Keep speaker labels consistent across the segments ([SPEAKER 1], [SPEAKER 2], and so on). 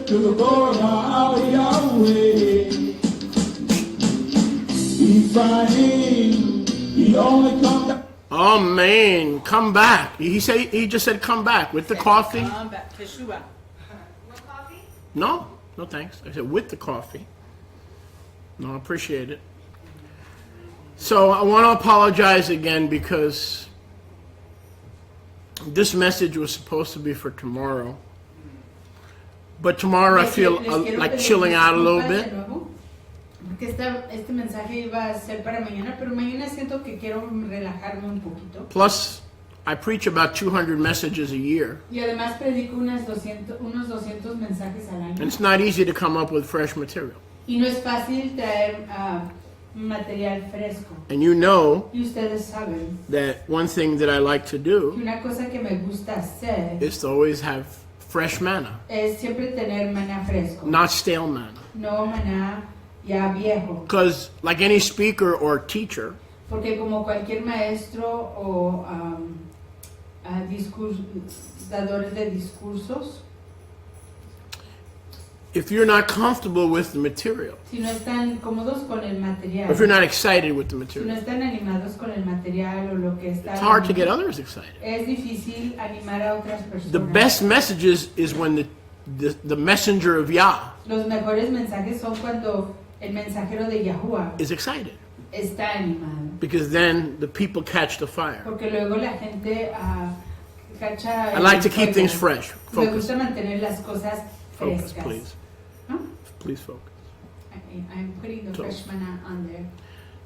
[SPEAKER 1] to the Lord our Yahweh. Ephraim, he only come back.
[SPEAKER 2] Oh man, come back. He just said come back with the coffee.
[SPEAKER 3] Come back, Yeshua.
[SPEAKER 4] What coffee?
[SPEAKER 2] No thanks. I said with the coffee. No, I appreciate it. So I want to apologize again because this message was supposed to be for tomorrow. But tomorrow I feel like chilling out a little bit.
[SPEAKER 3] Porque este mensaje iba a ser para mañana, pero mañana siento que quiero relajarme un poquito.
[SPEAKER 2] Plus, I preach about 200 messages a year.
[SPEAKER 3] Y además predico unos 200 mensajes al año.
[SPEAKER 2] And it's not easy to come up with fresh material.
[SPEAKER 3] Y no es fácil traer material fresco.
[SPEAKER 2] And you know
[SPEAKER 3] Y ustedes saben
[SPEAKER 2] that one thing that I like to do
[SPEAKER 3] que una cosa que me gusta hacer
[SPEAKER 2] is to always have fresh manna,
[SPEAKER 3] es siempre tener maná fresco.
[SPEAKER 2] not stale manna.
[SPEAKER 3] No maná ya viejo.
[SPEAKER 2] Because like any speaker or teacher,
[SPEAKER 3] Porque como cualquier maestro o dadores de discursos,
[SPEAKER 2] if you're not comfortable with the material,
[SPEAKER 3] si no están cómodos con el material,
[SPEAKER 2] or if you're not excited with the
[SPEAKER 3] si no
[SPEAKER 2] material,
[SPEAKER 3] están animados con el material o lo que está,
[SPEAKER 2] it's hard to get others excited.
[SPEAKER 3] es difícil animar a otras personas.
[SPEAKER 2] The best messages is when the messenger of Yah
[SPEAKER 3] Los mejores mensajes son cuando el mensajero de Yahuwah
[SPEAKER 2] is excited,
[SPEAKER 3] está animado,
[SPEAKER 2] because then the people catch the fire.
[SPEAKER 3] porque luego la gente cacha.
[SPEAKER 2] I like to
[SPEAKER 3] el
[SPEAKER 2] keep
[SPEAKER 3] fuego.
[SPEAKER 2] things fresh.
[SPEAKER 3] Me
[SPEAKER 2] Focus.
[SPEAKER 3] gusta mantener las cosas
[SPEAKER 2] Focus,
[SPEAKER 3] frescas.
[SPEAKER 2] please.
[SPEAKER 3] ¿No?
[SPEAKER 2] Please focus.
[SPEAKER 3] I'm putting the
[SPEAKER 2] So-
[SPEAKER 3] fresh manna on there.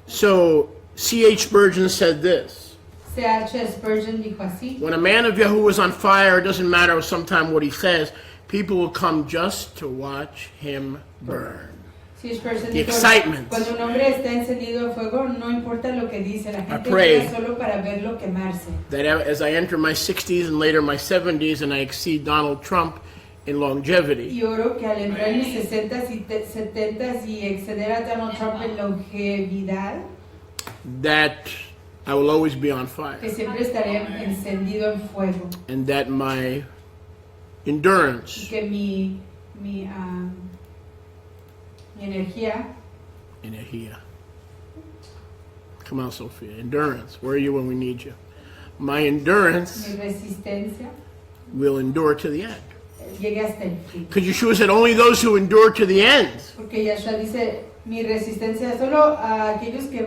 [SPEAKER 2] So, C.H. Spurgeon said this.
[SPEAKER 3] C.H. Spurgeon dijo así:
[SPEAKER 2] When a man of Yahuwah is on fire, it doesn't matter sometimes what he says. People will come just to watch him burn.
[SPEAKER 3] C.H. Spurgeon
[SPEAKER 2] The
[SPEAKER 3] dijo,
[SPEAKER 2] excitement.
[SPEAKER 3] cuando un hombre está encendido a fuego, no importa lo que dice, la gente
[SPEAKER 2] pray
[SPEAKER 3] llega solo para verlo quemarse.
[SPEAKER 2] That as I enter my 60s and later my 70s and I exceed Donald Trump in longevity,
[SPEAKER 3] Y oro que al entrar en mis 60s y 70s y exceder a Donald Trump en longevidad,
[SPEAKER 2] that I will always be on fire.
[SPEAKER 3] que siempre estaré encendido en fuego.
[SPEAKER 2] And that my
[SPEAKER 3] Y
[SPEAKER 2] endurance,
[SPEAKER 3] que mi energía,
[SPEAKER 2] energia. Come on, Sophia. Endurance. Where are you when we need you? My endurance
[SPEAKER 3] mi resistencia,
[SPEAKER 2] will endure to the end.
[SPEAKER 3] llegue hasta el fin.
[SPEAKER 2] Because Yeshua said only those who endure to the end
[SPEAKER 3] Porque Yahshua dice, mi resistencia, solo a aquellos que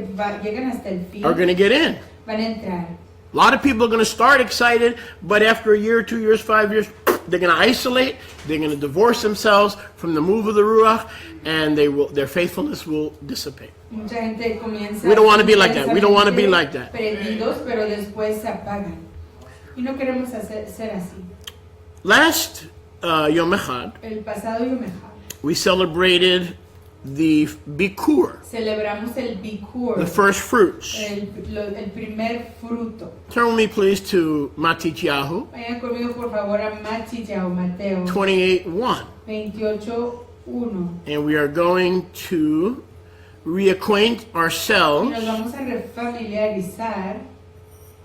[SPEAKER 3] llegan hasta el fin
[SPEAKER 2] are going to get in.
[SPEAKER 3] van a entrar.
[SPEAKER 2] A lot of people are going to start excited, but after a year, 2 years, 5 years, they're going to isolate. They're going to divorce themselves from the move of the Ruach, and their faithfulness will dissipate.
[SPEAKER 3] Mucha gente comienza.
[SPEAKER 2] We don't want to be like that. We don't want to be like that.
[SPEAKER 3] Prendidos, pero después se apagan. Y no queremos ser así.
[SPEAKER 2] Last Yom Echad,
[SPEAKER 3] El pasado Yom Echad
[SPEAKER 2] we celebrated the Bikkur,
[SPEAKER 3] celebramos el Bikkur,
[SPEAKER 2] the first fruits.
[SPEAKER 3] el primer fruto.
[SPEAKER 2] Turn with me, please, to Matityahu
[SPEAKER 3] Vayan conmigo, por favor, a Mateo
[SPEAKER 2] 28:1.
[SPEAKER 3] 28:1.
[SPEAKER 2] And we are going to reacquaint
[SPEAKER 3] Y
[SPEAKER 2] ourselves
[SPEAKER 3] nos vamos a refamiliarizar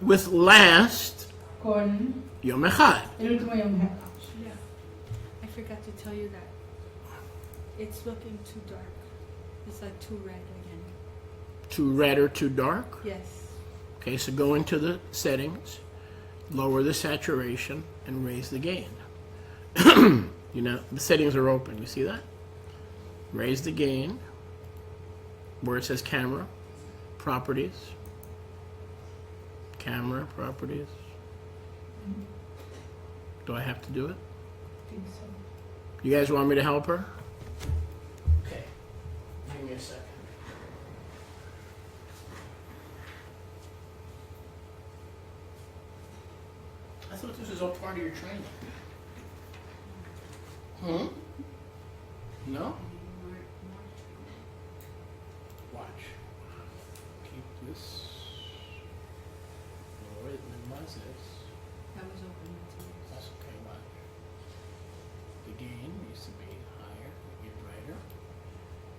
[SPEAKER 2] with last
[SPEAKER 3] con
[SPEAKER 2] Yom Echad.
[SPEAKER 3] el último Yom Echad.
[SPEAKER 4] Yeah. I forgot to tell you that. It's looking too dark. It's like too red again.
[SPEAKER 2] Too red or too dark?
[SPEAKER 4] Yes.
[SPEAKER 2] Okay, so go into the settings, lower the saturation, and raise the gain. You know, the settings are open. You see that? Raise the gain, where it says camera, properties, camera, properties. Do I have to do it?
[SPEAKER 3] I think so.
[SPEAKER 2] You guys want me to help her? Okay, give me a second. I thought this was all part of your training. No? Watch. Keep this. Lower it, minimize this.
[SPEAKER 4] That was open.
[SPEAKER 2] That's okay, watch. The gain needs to be higher, get brighter.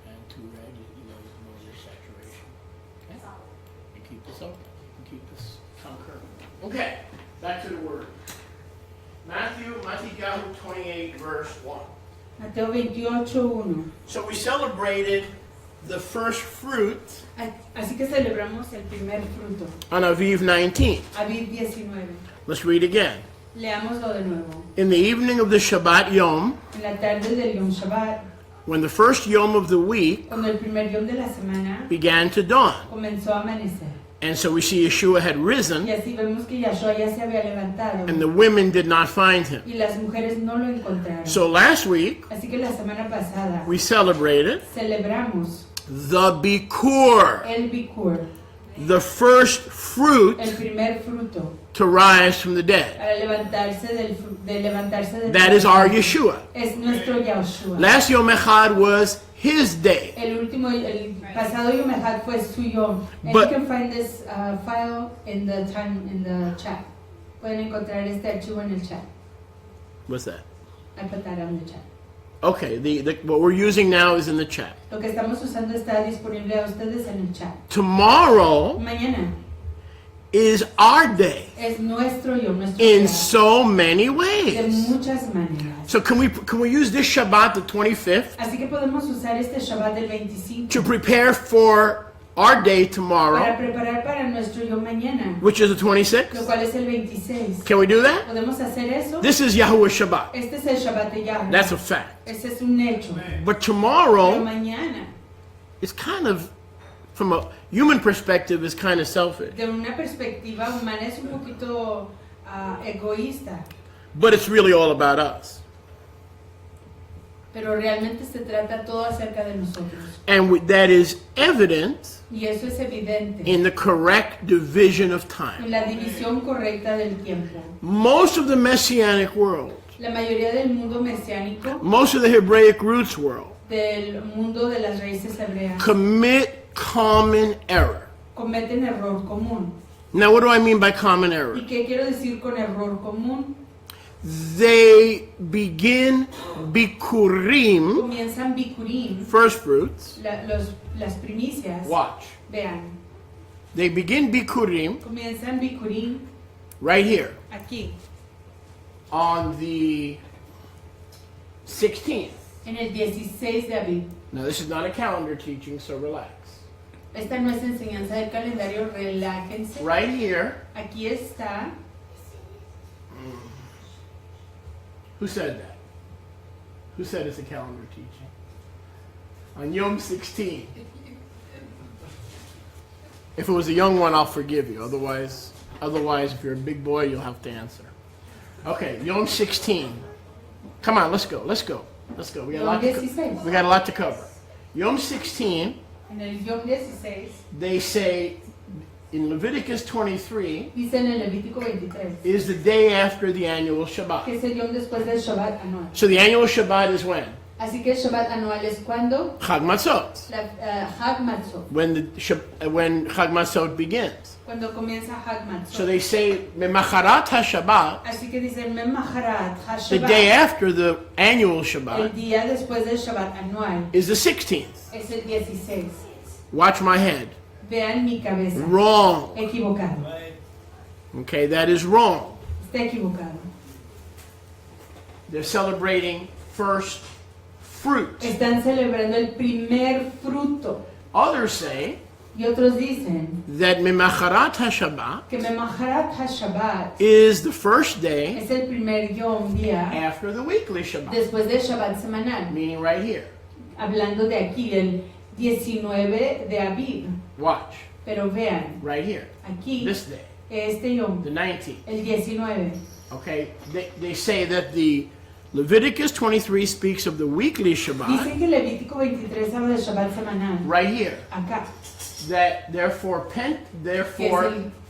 [SPEAKER 2] And too red, you lower your saturation. Okay? And keep this open. And keep this concurrent. Okay, back to the word. Matthew 28, verse 1.
[SPEAKER 3] Mateo 28:1.
[SPEAKER 2] So we celebrated the first fruit
[SPEAKER 3] Así que celebramos el primer fruto.
[SPEAKER 2] on Aviv 19.
[SPEAKER 3] Aviv 19.
[SPEAKER 2] Let's read again.
[SPEAKER 3] Leámoslo de nuevo.
[SPEAKER 2] In the evening of the Shabbat Yom,
[SPEAKER 3] En la tarde del Yom Shabbat,
[SPEAKER 2] when the first Yom of the week
[SPEAKER 3] cuando el primer Yom de la semana
[SPEAKER 2] began to dawn.
[SPEAKER 3] comenzó a amanecer.
[SPEAKER 2] And so we see Yeshua had
[SPEAKER 3] Y
[SPEAKER 2] risen,
[SPEAKER 3] así vemos que Yahshua ya se había levantado.
[SPEAKER 2] and the women did not find him.
[SPEAKER 3] Y las mujeres no lo encontraron.
[SPEAKER 2] So last week,
[SPEAKER 3] Así que la semana pasada
[SPEAKER 2] we celebrated
[SPEAKER 3] celebramos
[SPEAKER 2] the Bikkur,
[SPEAKER 3] el Bikkur,
[SPEAKER 2] the first fruit
[SPEAKER 3] el primer fruto,
[SPEAKER 2] to rise from the dead.
[SPEAKER 3] para levantarse de
[SPEAKER 2] That is our Yeshua.
[SPEAKER 3] Es nuestro Yahshua.
[SPEAKER 2] Last Yom Echad was his day.
[SPEAKER 3] El pasado Yom Echad fue su Yom. And
[SPEAKER 2] But-
[SPEAKER 3] you can find this file in the chat. Pueden encontrar este archivo en el chat.
[SPEAKER 2] What's that?
[SPEAKER 3] Ahí estará en el chat.
[SPEAKER 2] Okay, what we're using now is in the chat.
[SPEAKER 3] Lo que estamos usando está disponible a ustedes en el chat.
[SPEAKER 2] Tomorrow
[SPEAKER 3] Mañana
[SPEAKER 2] is our day
[SPEAKER 3] es nuestro Yom, nuestro
[SPEAKER 2] in
[SPEAKER 3] día,
[SPEAKER 2] so many
[SPEAKER 3] de
[SPEAKER 2] ways.
[SPEAKER 3] muchas maneras.
[SPEAKER 2] So can we use this Shabbat, the 25th,
[SPEAKER 3] Así que podemos usar este Shabbat del 25
[SPEAKER 2] to prepare for our day
[SPEAKER 3] para
[SPEAKER 2] tomorrow,
[SPEAKER 3] preparar para nuestro Yom mañana,
[SPEAKER 2] which is the
[SPEAKER 3] lo
[SPEAKER 2] 26th?
[SPEAKER 3] cual es el 26.
[SPEAKER 2] Can we do that?
[SPEAKER 3] ¿Podemos hacer eso?
[SPEAKER 2] This is Yahuwah Shabbat.
[SPEAKER 3] Este es el Shabbat de Yahweh.
[SPEAKER 2] That's a fact.
[SPEAKER 3] Ese es un hecho.
[SPEAKER 2] But
[SPEAKER 3] Pero
[SPEAKER 2] tomorrow,
[SPEAKER 3] mañana,
[SPEAKER 2] it's kind of, from a human perspective, is kind of selfish.
[SPEAKER 3] de una perspectiva humana, es un poquito egoísta,
[SPEAKER 2] But it's really all about us.
[SPEAKER 3] pero realmente se trata todo acerca de nosotros.
[SPEAKER 2] And that is evident
[SPEAKER 3] Y eso es evidente
[SPEAKER 2] in the correct division of
[SPEAKER 3] en
[SPEAKER 2] time.
[SPEAKER 3] la división correcta del tiempo.
[SPEAKER 2] Most of the Messianic world,
[SPEAKER 3] La mayoría del mundo mesiánico,
[SPEAKER 2] most of the Hebraic roots world,
[SPEAKER 3] del mundo de las raíces hebreas,
[SPEAKER 2] commit common error.
[SPEAKER 3] cometen error común.
[SPEAKER 2] Now, what do I mean by common error?
[SPEAKER 3] ¿Y qué quiero decir con error común?
[SPEAKER 2] They begin Bikkurim,
[SPEAKER 3] Comienzan Bikkurim,
[SPEAKER 2] first fruits.
[SPEAKER 3] las primicias.
[SPEAKER 2] Watch.
[SPEAKER 3] Vean,
[SPEAKER 2] They begin Bikkurim
[SPEAKER 3] comienzan Bikkurim
[SPEAKER 2] right here
[SPEAKER 3] aquí,
[SPEAKER 2] on the 16th.
[SPEAKER 3] en el 16 de abril.
[SPEAKER 2] Now, this is not a calendar teaching, so relax.
[SPEAKER 3] Esta no es enseñanza del calendario, relájense.
[SPEAKER 2] Right here.
[SPEAKER 3] Aquí está.
[SPEAKER 2] Who said that? Who said it's a calendar teaching? On Yom 16. If it was a young one, I'll forgive you. Otherwise, if you're a big boy, you'll have to answer. Okay, Yom 16. Come on, let's go. We got a lot to cover. Yom 16,
[SPEAKER 3] En el Yom 16,
[SPEAKER 2] they say in Leviticus 23,
[SPEAKER 3] dice en el Levítico 23,
[SPEAKER 2] is the day after the annual Shabbat.
[SPEAKER 3] que es el Yom después del Shabbat anual.
[SPEAKER 2] So the annual Shabbat is when?
[SPEAKER 3] Así que el Shabbat anual es cuando
[SPEAKER 2] Chag Matzot.
[SPEAKER 3] Hag Matzot,
[SPEAKER 2] When Chag Matzot begins.
[SPEAKER 3] cuando comienza Hag
[SPEAKER 2] So
[SPEAKER 3] Matzot.
[SPEAKER 2] they say Memacharat HaShabbat,
[SPEAKER 3] Así que dice Memaharat
[SPEAKER 2] the day
[SPEAKER 3] HaShabbat,
[SPEAKER 2] after the annual
[SPEAKER 3] el
[SPEAKER 2] Shabbat,
[SPEAKER 3] día después del Shabbat anual,
[SPEAKER 2] is the 16th.
[SPEAKER 3] es el 16.
[SPEAKER 2] Watch my head.
[SPEAKER 3] Vean mi cabeza.
[SPEAKER 2] Wrong.
[SPEAKER 3] Equivocado.
[SPEAKER 2] Okay, that is wrong.
[SPEAKER 3] Está equivocado.
[SPEAKER 2] They're celebrating first fruits.
[SPEAKER 3] Están celebrando el primer fruto.
[SPEAKER 2] Others say
[SPEAKER 3] Y otros dicen
[SPEAKER 2] that Memacharat HaShabbat
[SPEAKER 3] que Memaharat HaShabbat
[SPEAKER 2] is the first day
[SPEAKER 3] es el primer Yom, día,
[SPEAKER 2] after the weekly Shabbat,
[SPEAKER 3] después del Shabbat semanal.
[SPEAKER 2] meaning right here.
[SPEAKER 3] Hablando de aquí, el 19 de Aviv.
[SPEAKER 2] Watch,
[SPEAKER 3] Pero vean,
[SPEAKER 2] right here,
[SPEAKER 3] aquí,
[SPEAKER 2] this day,
[SPEAKER 3] este Yom,
[SPEAKER 2] the 19th.
[SPEAKER 3] el 19.
[SPEAKER 2] Okay, they say that the Leviticus 23 speaks of the weekly Shabbat
[SPEAKER 3] Dicen que Levítico 23 habla del Shabbat semanal.
[SPEAKER 2] right here.
[SPEAKER 3] Acá,
[SPEAKER 2] That therefore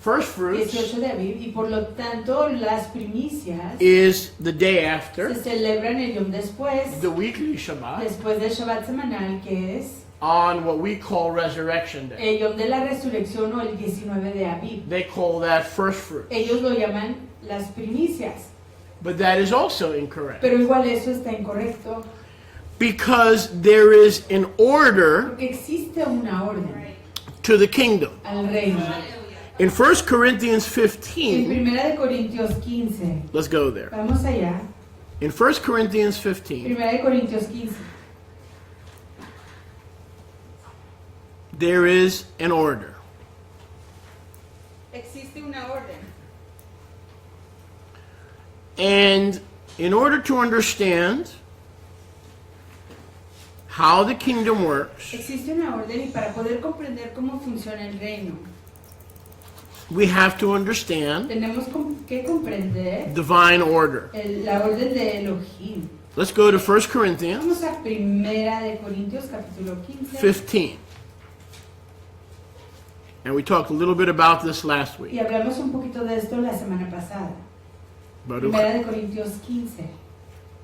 [SPEAKER 2] first fruits
[SPEAKER 3] 18 de Aviv. Y por lo tanto, las primicias
[SPEAKER 2] is the day
[SPEAKER 3] se
[SPEAKER 2] after
[SPEAKER 3] celebran el Yom después,
[SPEAKER 2] the weekly Shabbat
[SPEAKER 3] después del Shabbat semanal, que es
[SPEAKER 2] on what we call Resurrection Day.
[SPEAKER 3] el Yom de la Resurrección o el 19 de Aviv.
[SPEAKER 2] They call that first fruit.
[SPEAKER 3] Ellos lo llaman las primicias.
[SPEAKER 2] But that is also incorrect.
[SPEAKER 3] Pero igual eso está incorrecto,
[SPEAKER 2] Because there is an order
[SPEAKER 3] porque existe una orden
[SPEAKER 2] to the kingdom.
[SPEAKER 3] al reino.
[SPEAKER 2] In 1 Corinthians
[SPEAKER 3] En
[SPEAKER 2] 15,
[SPEAKER 3] 1 de Corintios 15,
[SPEAKER 2] let's go there.
[SPEAKER 3] vamos allá.
[SPEAKER 2] In 1 Corinthians 15,
[SPEAKER 3] Primera de Corintios 15.
[SPEAKER 2] there is an order.
[SPEAKER 3] Existe una orden.
[SPEAKER 2] And in order to understand how the kingdom works,
[SPEAKER 3] Existe una orden y para poder comprender cómo funciona el reino,
[SPEAKER 2] we have to understand
[SPEAKER 3] tenemos que comprender
[SPEAKER 2] divine order.
[SPEAKER 3] la orden de Elohim.
[SPEAKER 2] Let's go to 1 Corinthians
[SPEAKER 3] Vamos a Primera de Corintios capítulo 15.
[SPEAKER 2] 15. And we talked a little bit about this last
[SPEAKER 3] Y
[SPEAKER 2] week.
[SPEAKER 3] hablamos un poquito de esto la semana pasada.
[SPEAKER 2] Baruch,
[SPEAKER 3] Primera de Corintios 15.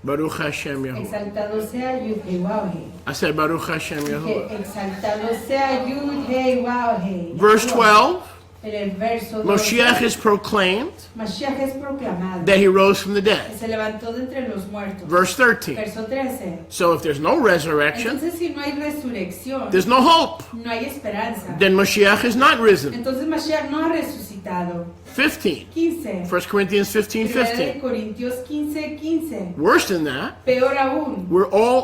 [SPEAKER 2] Baruch Hashem Yahuwah.
[SPEAKER 3] Exaltado sea Yud-Heh-Waw-Heh.
[SPEAKER 2] I said Baruch Hashem
[SPEAKER 3] Que
[SPEAKER 2] Yahuwah.
[SPEAKER 3] exaltado sea Yud-Heh-Waw-Heh.
[SPEAKER 2] Verse 12,
[SPEAKER 3] En el verso 12,
[SPEAKER 2] Moshiach is proclaimed
[SPEAKER 3] Mashiach es proclamado.
[SPEAKER 2] that he rose from the
[SPEAKER 3] Que
[SPEAKER 2] dead.
[SPEAKER 3] se levantó de entre los muertos.
[SPEAKER 2] Verse 13.
[SPEAKER 3] Verso 13.
[SPEAKER 2] So if there's no resurrection,
[SPEAKER 3] Entonces si no hay resurrección,
[SPEAKER 2] there's no hope.
[SPEAKER 3] no hay esperanza.
[SPEAKER 2] Then Moshiach is not risen.
[SPEAKER 3] Entonces Mashiach no ha resucitado.
[SPEAKER 2] 15.
[SPEAKER 3] 15.
[SPEAKER 2] 1 Corinthians 15,
[SPEAKER 3] Primera de
[SPEAKER 2] 15.
[SPEAKER 3] Corintios 15, 15.
[SPEAKER 2] Worse than that,
[SPEAKER 3] Peor aún,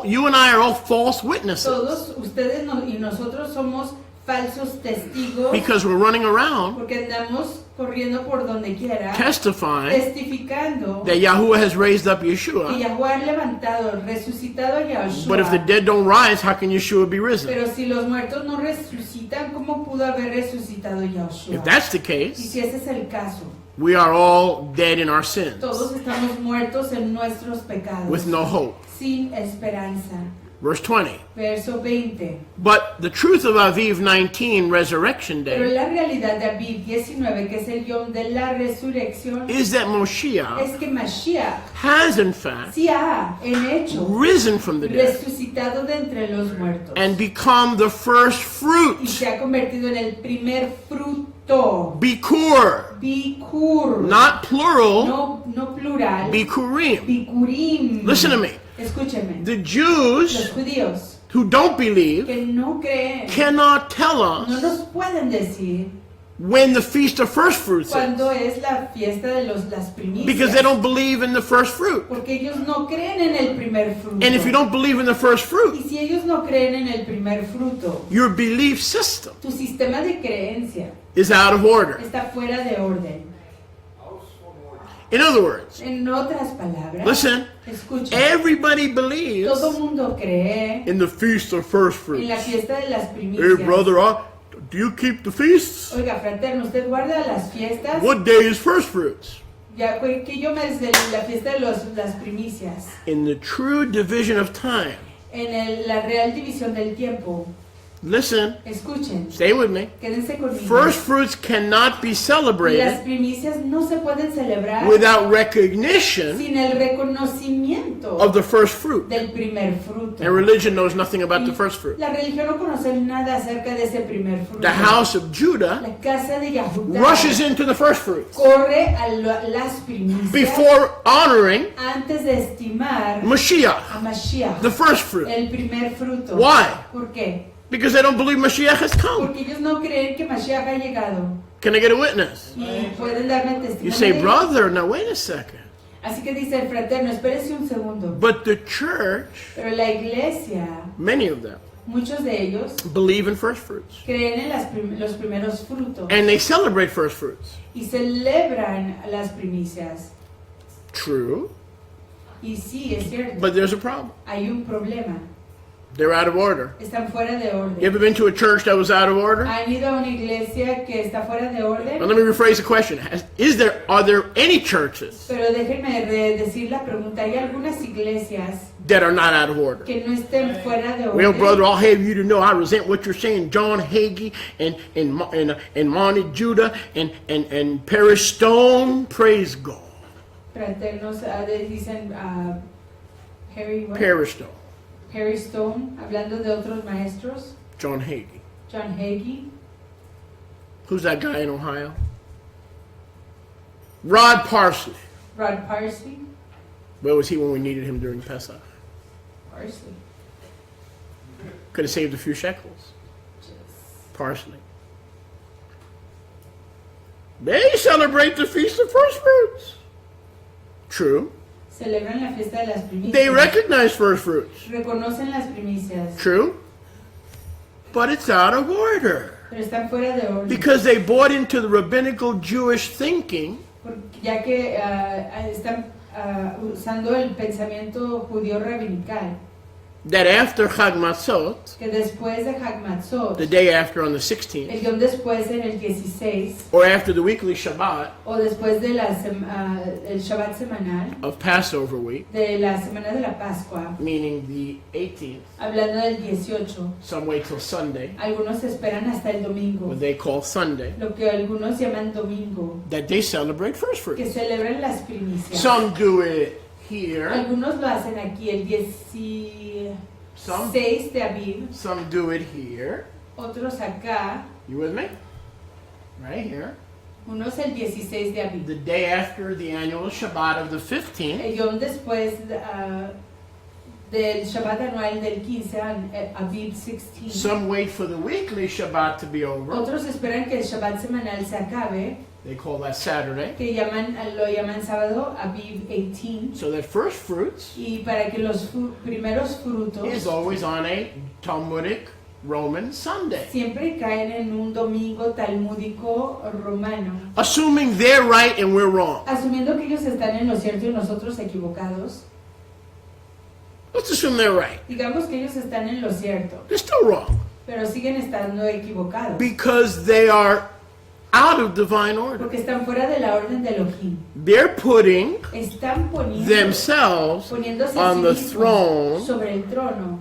[SPEAKER 2] you and I are all false witnesses
[SPEAKER 3] todos ustedes y nosotros somos falsos testigos
[SPEAKER 2] because we're running around
[SPEAKER 3] porque andamos corriendo por donde quiera,
[SPEAKER 2] testifying
[SPEAKER 3] testificando
[SPEAKER 2] that Yahuwah has raised up
[SPEAKER 3] que
[SPEAKER 2] Yeshua.
[SPEAKER 3] Yahuwah ha levantado, resucitado a Yahushua.
[SPEAKER 2] But if the dead don't rise, how can Yeshua be risen?
[SPEAKER 3] Pero si los muertos no resucitan, ¿cómo pudo haber resucitado Yahushua?
[SPEAKER 2] If that's the
[SPEAKER 3] Y
[SPEAKER 2] case,
[SPEAKER 3] si ese es el caso,
[SPEAKER 2] we are all dead in our sins
[SPEAKER 3] todos estamos muertos en nuestros pecados,
[SPEAKER 2] with no hope.
[SPEAKER 3] sin esperanza.
[SPEAKER 2] Verse 20.
[SPEAKER 3] Verso 20.
[SPEAKER 2] But the truth of Aviv 19, resurrection
[SPEAKER 3] Pero
[SPEAKER 2] day,
[SPEAKER 3] la realidad de Aviv 19, que es el yom de la resurrección,
[SPEAKER 2] is that Moshiach
[SPEAKER 3] es que Mashiach
[SPEAKER 2] has in fact
[SPEAKER 3] sí ha en hecho
[SPEAKER 2] risen from the dead
[SPEAKER 3] resucitado de entre los muertos
[SPEAKER 2] and become the first
[SPEAKER 3] y
[SPEAKER 2] fruit.
[SPEAKER 3] se ha convertido en el primer fruto.
[SPEAKER 2] Bikkur,
[SPEAKER 3] Bikkur.
[SPEAKER 2] not plural,
[SPEAKER 3] No plural.
[SPEAKER 2] Bikkurim.
[SPEAKER 3] Bikurim.
[SPEAKER 2] Listen to me.
[SPEAKER 3] Escúchenme.
[SPEAKER 2] The
[SPEAKER 3] Los
[SPEAKER 2] Jews
[SPEAKER 3] judíos
[SPEAKER 2] who don't believe
[SPEAKER 3] que no creen
[SPEAKER 2] cannot tell
[SPEAKER 3] no
[SPEAKER 2] us
[SPEAKER 3] nos pueden decir
[SPEAKER 2] when the feast of first fruits
[SPEAKER 3] cuándo
[SPEAKER 2] is
[SPEAKER 3] es la fiesta de las primicias.
[SPEAKER 2] because they don't believe in the first fruit.
[SPEAKER 3] Porque ellos no creen en el primer fruto.
[SPEAKER 2] And if you don't believe in the first
[SPEAKER 3] Y
[SPEAKER 2] fruit,
[SPEAKER 3] si ellos no creen en el primer fruto,
[SPEAKER 2] your belief system
[SPEAKER 3] tu sistema de creencia
[SPEAKER 2] is out of order.
[SPEAKER 3] está fuera de orden.
[SPEAKER 2] In other words,
[SPEAKER 3] En otras palabras,
[SPEAKER 2] listen,
[SPEAKER 3] escucha,
[SPEAKER 2] everybody believes
[SPEAKER 3] todo mundo cree
[SPEAKER 2] in the feast of first
[SPEAKER 3] en la
[SPEAKER 2] fruits.
[SPEAKER 3] fiesta de las
[SPEAKER 2] Hey,
[SPEAKER 3] primicias.
[SPEAKER 2] brother, do you keep the feasts?
[SPEAKER 3] Oiga, fraterno, ¿usted guarda las fiestas?
[SPEAKER 2] What day is first fruits?
[SPEAKER 3] Ya, que yo me desde la fiesta de las primicias.
[SPEAKER 2] In the true division of time,
[SPEAKER 3] En la real división del tiempo.
[SPEAKER 2] listen,
[SPEAKER 3] Escuchen,
[SPEAKER 2] stay with me.
[SPEAKER 3] quédense conmigo.
[SPEAKER 2] First fruits cannot be
[SPEAKER 3] Las
[SPEAKER 2] celebrated
[SPEAKER 3] primicias no se pueden celebrar
[SPEAKER 2] without recognition
[SPEAKER 3] sin el reconocimiento
[SPEAKER 2] of the first fruit.
[SPEAKER 3] del primer fruto.
[SPEAKER 2] And religion knows nothing about the first fruit.
[SPEAKER 3] La religión no conoce nada acerca de ese primer fruto.
[SPEAKER 2] The house of Judah
[SPEAKER 3] La casa de Yahudá
[SPEAKER 2] rushes into the first fruits
[SPEAKER 3] corre a las primicias
[SPEAKER 2] before honoring
[SPEAKER 3] antes de estimar
[SPEAKER 2] Mashiach,
[SPEAKER 3] a Mashiach,
[SPEAKER 2] the first fruit.
[SPEAKER 3] el primer fruto.
[SPEAKER 2] Why?
[SPEAKER 3] ¿Por qué?
[SPEAKER 2] Because they don't believe Mashiach has come.
[SPEAKER 3] Porque ellos no creen que Mashiach ha llegado.
[SPEAKER 2] Can I get a witness?
[SPEAKER 3] Y pueden darme
[SPEAKER 2] You
[SPEAKER 3] testimonio.
[SPEAKER 2] say,
[SPEAKER 3] de ello.
[SPEAKER 2] brother, now wait a second.
[SPEAKER 3] Así que dice el fraterno, espérese un segundo.
[SPEAKER 2] But the church,
[SPEAKER 3] Pero la iglesia,
[SPEAKER 2] many of them,
[SPEAKER 3] muchos de ellos,
[SPEAKER 2] believe in first fruits.
[SPEAKER 3] creen en los primeros frutos
[SPEAKER 2] And they celebrate first fruits.
[SPEAKER 3] y celebran las primicias.
[SPEAKER 2] True,
[SPEAKER 3] Y sí, es cierto,
[SPEAKER 2] but there's a problem.
[SPEAKER 3] hay un problema.
[SPEAKER 2] They're out of order.
[SPEAKER 3] Están fuera de
[SPEAKER 2] You
[SPEAKER 3] orden.
[SPEAKER 2] ever been to a church that was out of order?
[SPEAKER 3] ¿Han ido a una iglesia que está fuera de
[SPEAKER 2] Now
[SPEAKER 3] orden?
[SPEAKER 2] let me rephrase the question. Are there any churches
[SPEAKER 3] Pero déjenme decir la pregunta. ¿Hay algunas iglesias
[SPEAKER 2] that are not out of order?
[SPEAKER 3] que no estén fuera de
[SPEAKER 2] Well, brother,
[SPEAKER 3] orden?
[SPEAKER 2] I'll have you to know I resent what you're saying. John Hagee and Monty Judah and Paris Stone, praise God.
[SPEAKER 3] Fraternos dicen Harry, what?
[SPEAKER 2] Paris Stone,
[SPEAKER 3] Harry Stone, hablando de otros maestros.
[SPEAKER 2] John Hagee.
[SPEAKER 3] John Hagee.
[SPEAKER 2] Who's that guy in Ohio? Rod Parsley.
[SPEAKER 3] Rod Parsley.
[SPEAKER 2] Where was he when we needed him during Pesach?
[SPEAKER 3] Parsley.
[SPEAKER 2] Could have saved a few shekels. Parsley. They celebrate the Feast of First Fruits. True.
[SPEAKER 3] Celebran la fiesta de las primicias.
[SPEAKER 2] They recognize first fruits.
[SPEAKER 3] Reconocen las primicias.
[SPEAKER 2] True? But it's out of order.
[SPEAKER 3] Pero están fuera de orden.
[SPEAKER 2] Because they bought into the rabbinical Jewish thinking
[SPEAKER 3] Ya que están usando el pensamiento judío rabinical.
[SPEAKER 2] that after Chag Matzot,
[SPEAKER 3] Que después de Hag Matzot,
[SPEAKER 2] the day after on the 16th,
[SPEAKER 3] el día después en el 16,
[SPEAKER 2] or after the weekly Shabbat
[SPEAKER 3] o después de el Shabbat semanal,
[SPEAKER 2] of Passover week,
[SPEAKER 3] de la semana de la Pascua,
[SPEAKER 2] meaning the 18th,
[SPEAKER 3] hablando del 18,
[SPEAKER 2] some wait till Sunday,
[SPEAKER 3] algunos esperan hasta el domingo,
[SPEAKER 2] what they call Sunday,
[SPEAKER 3] lo que algunos llaman domingo,
[SPEAKER 2] that they celebrate first
[SPEAKER 3] que
[SPEAKER 2] fruits.
[SPEAKER 3] celebran las primicias.
[SPEAKER 2] Some do it here,
[SPEAKER 3] Algunos lo hacen aquí el 16
[SPEAKER 2] some
[SPEAKER 3] de Aviv,
[SPEAKER 2] do it here.
[SPEAKER 3] otros acá,
[SPEAKER 2] You with me? Right here.
[SPEAKER 3] unos el 16 de Aviv.
[SPEAKER 2] The day after the annual Shabbat of the 15th,
[SPEAKER 3] El yom después del Shabbat anual del 15, Aviv 16.
[SPEAKER 2] some wait for the weekly Shabbat to be over.
[SPEAKER 3] Otros esperan que el Shabbat semanal se acabe,
[SPEAKER 2] They call that Saturday.
[SPEAKER 3] que lo llaman sábado, Aviv 18.
[SPEAKER 2] So that first fruits
[SPEAKER 3] Y para que los primeros frutos
[SPEAKER 2] is always on a Talmudic Roman Sunday.
[SPEAKER 3] siempre caen en un domingo talmúdico romano.
[SPEAKER 2] Assuming they're right and we're wrong.
[SPEAKER 3] Asumiendo que ellos están en lo cierto y nosotros equivocados,
[SPEAKER 2] Let's assume they're right.
[SPEAKER 3] digamos que ellos están en lo cierto,
[SPEAKER 2] They're still wrong.
[SPEAKER 3] pero siguen estando equivocados.
[SPEAKER 2] Because they are out of divine order.
[SPEAKER 3] Porque están fuera de la orden de Elohim.
[SPEAKER 2] They're putting
[SPEAKER 3] Están
[SPEAKER 2] themselves
[SPEAKER 3] poniéndose a
[SPEAKER 2] on
[SPEAKER 3] sí
[SPEAKER 2] the
[SPEAKER 3] mismos
[SPEAKER 2] throne,
[SPEAKER 3] sobre el trono,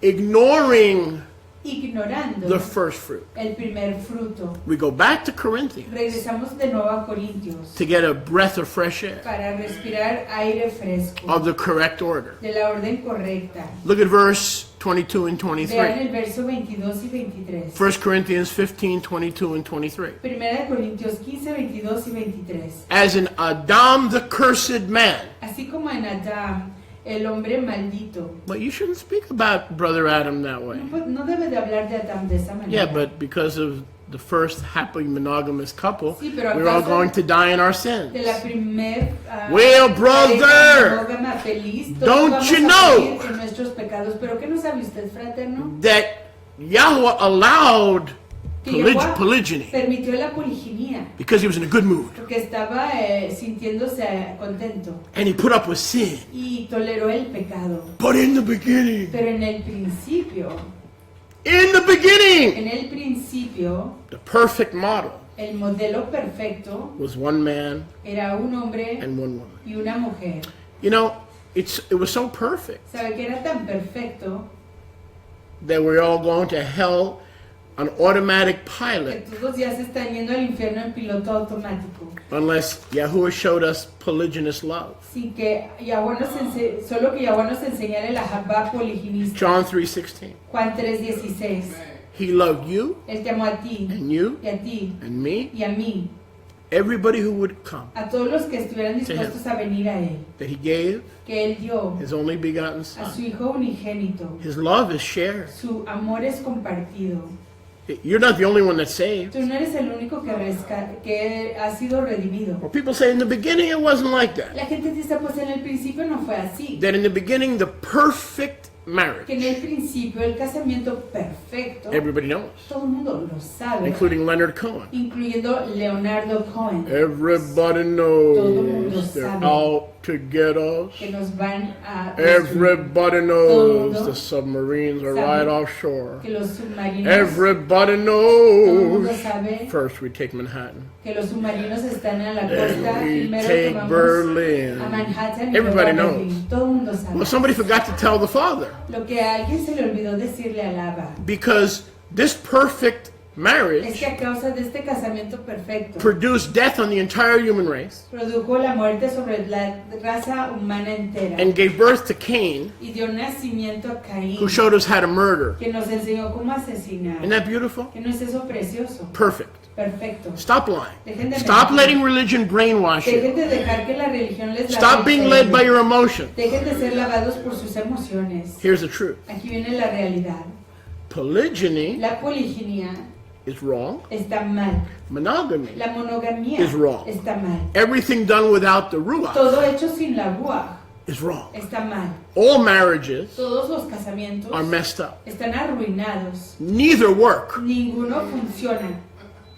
[SPEAKER 2] ignoring
[SPEAKER 3] ignorando
[SPEAKER 2] the first fruit.
[SPEAKER 3] el primer fruto.
[SPEAKER 2] We go back to Corinthians
[SPEAKER 3] Regresamos de nuevo a Corintios
[SPEAKER 2] to get a breath of fresh air
[SPEAKER 3] para respirar aire fresco
[SPEAKER 2] of the correct order.
[SPEAKER 3] de la orden correcta.
[SPEAKER 2] Look at verse 22 and
[SPEAKER 3] Vean
[SPEAKER 2] 23.
[SPEAKER 3] el verso 22 y 23.
[SPEAKER 2] 1 Corinthians 15, 22 and 23.
[SPEAKER 3] Primera de Corintios 15, 22 y 23.
[SPEAKER 2] As in Adam the cursed man.
[SPEAKER 3] Así como en Adán, el hombre maldito.
[SPEAKER 2] But you shouldn't speak about brother Adam that way.
[SPEAKER 3] No debe de hablar de Adán de esa manera.
[SPEAKER 2] Yeah, but because of the first happy monogamous couple,
[SPEAKER 3] Sí, pero a
[SPEAKER 2] we're all
[SPEAKER 3] causa
[SPEAKER 2] going to die in our sins.
[SPEAKER 3] de la primer
[SPEAKER 2] Well, brother,
[SPEAKER 3] pareja monógama feliz, todos
[SPEAKER 2] don't
[SPEAKER 3] vamos
[SPEAKER 2] you
[SPEAKER 3] a
[SPEAKER 2] know
[SPEAKER 3] morir en nuestros pecados. Pero ¿qué no sabe usted, fraterno?
[SPEAKER 2] that Yahweh allowed
[SPEAKER 3] Que Jehová
[SPEAKER 2] polygyny
[SPEAKER 3] permitió la poliginia
[SPEAKER 2] because he was in a good mood.
[SPEAKER 3] porque estaba sintiéndose contento
[SPEAKER 2] And he put up with sin.
[SPEAKER 3] y toleró el pecado.
[SPEAKER 2] But in the beginning,
[SPEAKER 3] Pero en el principio,
[SPEAKER 2] the perfect model
[SPEAKER 3] el modelo perfecto
[SPEAKER 2] was one man
[SPEAKER 3] era un hombre
[SPEAKER 2] and one woman.
[SPEAKER 3] y una mujer.
[SPEAKER 2] You know, it was so perfect
[SPEAKER 3] ¿Sabe que era tan perfecto
[SPEAKER 2] that we're all going to hell on automatic
[SPEAKER 3] que
[SPEAKER 2] pilot
[SPEAKER 3] todos ya se están yendo al infierno en piloto automático?
[SPEAKER 2] unless Yahuwah showed us polygynous love.
[SPEAKER 3] Sin que solo que Yahweh nos enseñara la Jabá poliginista.
[SPEAKER 2] John 3:16.
[SPEAKER 3] Juan 3:16.
[SPEAKER 2] He loved you
[SPEAKER 3] Él te amó a ti
[SPEAKER 2] and you
[SPEAKER 3] y a ti
[SPEAKER 2] and me,
[SPEAKER 3] y a mí,
[SPEAKER 2] everybody who would come,
[SPEAKER 3] a todos los que estuvieran dispuestos a venir a Él,
[SPEAKER 2] that he gave
[SPEAKER 3] que Él dio
[SPEAKER 2] his only begotten
[SPEAKER 3] a
[SPEAKER 2] son.
[SPEAKER 3] su Hijo unigénito.
[SPEAKER 2] His love is shared.
[SPEAKER 3] Su amor es compartido.
[SPEAKER 2] You're not the only one that's saved.
[SPEAKER 3] Tú no eres el único que ha sido redimido.
[SPEAKER 2] Well, people say in the beginning it wasn't like that.
[SPEAKER 3] La gente dice, pues en el principio no fue así.
[SPEAKER 2] That in the beginning the perfect marriage,
[SPEAKER 3] Que en el principio el casamiento perfecto,
[SPEAKER 2] everybody knows,
[SPEAKER 3] todo el mundo lo sabe,
[SPEAKER 2] including Leonard Cohen.
[SPEAKER 3] incluyendo Leonardo Cohen,
[SPEAKER 2] Everybody
[SPEAKER 3] Todo mundo
[SPEAKER 2] knows they're
[SPEAKER 3] sabe.
[SPEAKER 2] out to get us.
[SPEAKER 3] que nos van a
[SPEAKER 2] Everybody
[SPEAKER 3] Todo
[SPEAKER 2] knows
[SPEAKER 3] mundo
[SPEAKER 2] the submarines are
[SPEAKER 3] sabe.
[SPEAKER 2] right offshore.
[SPEAKER 3] que los submarinos,
[SPEAKER 2] Everybody
[SPEAKER 3] todo el mundo
[SPEAKER 2] knows.
[SPEAKER 3] sabe
[SPEAKER 2] First we take Manhattan,
[SPEAKER 3] que los submarinos están a la costa,
[SPEAKER 2] then we
[SPEAKER 3] primero
[SPEAKER 2] take
[SPEAKER 3] tomamos
[SPEAKER 2] Berlin.
[SPEAKER 3] a Manhattan y
[SPEAKER 2] Everybody
[SPEAKER 3] luego a
[SPEAKER 2] knows.
[SPEAKER 3] Berlín. Todo el mundo sabe.
[SPEAKER 2] Well, somebody forgot to tell the father
[SPEAKER 3] Lo que a alguien se le olvidó decirle al Abba
[SPEAKER 2] because this perfect
[SPEAKER 3] es
[SPEAKER 2] marriage
[SPEAKER 3] que a causa de este casamiento perfecto
[SPEAKER 2] produced death on the entire human race
[SPEAKER 3] produjo la muerte sobre la raza humana entera
[SPEAKER 2] and gave birth to Cain,
[SPEAKER 3] y dio nacimiento a Caín,
[SPEAKER 2] who showed us how to murder.
[SPEAKER 3] que nos enseñó cómo asesinar.
[SPEAKER 2] Isn't that beautiful?
[SPEAKER 3] ¿Que no es eso precioso?
[SPEAKER 2] Perfect.
[SPEAKER 3] Perfecto.
[SPEAKER 2] Stop lying.
[SPEAKER 3] Dejen de
[SPEAKER 2] Stop
[SPEAKER 3] mentir.
[SPEAKER 2] letting religion brainwash you.
[SPEAKER 3] Dejen de dejar que la religión les lave
[SPEAKER 2] Stop
[SPEAKER 3] el
[SPEAKER 2] being
[SPEAKER 3] cerebro.
[SPEAKER 2] led by your emotions.
[SPEAKER 3] Dejen de ser lavados por sus emociones.
[SPEAKER 2] Here's the truth.
[SPEAKER 3] Aquí viene la realidad.
[SPEAKER 2] Polygyny
[SPEAKER 3] La poliginia
[SPEAKER 2] is wrong.
[SPEAKER 3] está mal.
[SPEAKER 2] Monogamy
[SPEAKER 3] La monogamía
[SPEAKER 2] is wrong.
[SPEAKER 3] está mal.
[SPEAKER 2] Everything done without the ruach
[SPEAKER 3] Todo hecho sin la ruach
[SPEAKER 2] is wrong.
[SPEAKER 3] está mal.
[SPEAKER 2] All marriages
[SPEAKER 3] Todos los casamientos
[SPEAKER 2] are messed up.
[SPEAKER 3] están arruinados.
[SPEAKER 2] Neither work.
[SPEAKER 3] Ninguno funciona.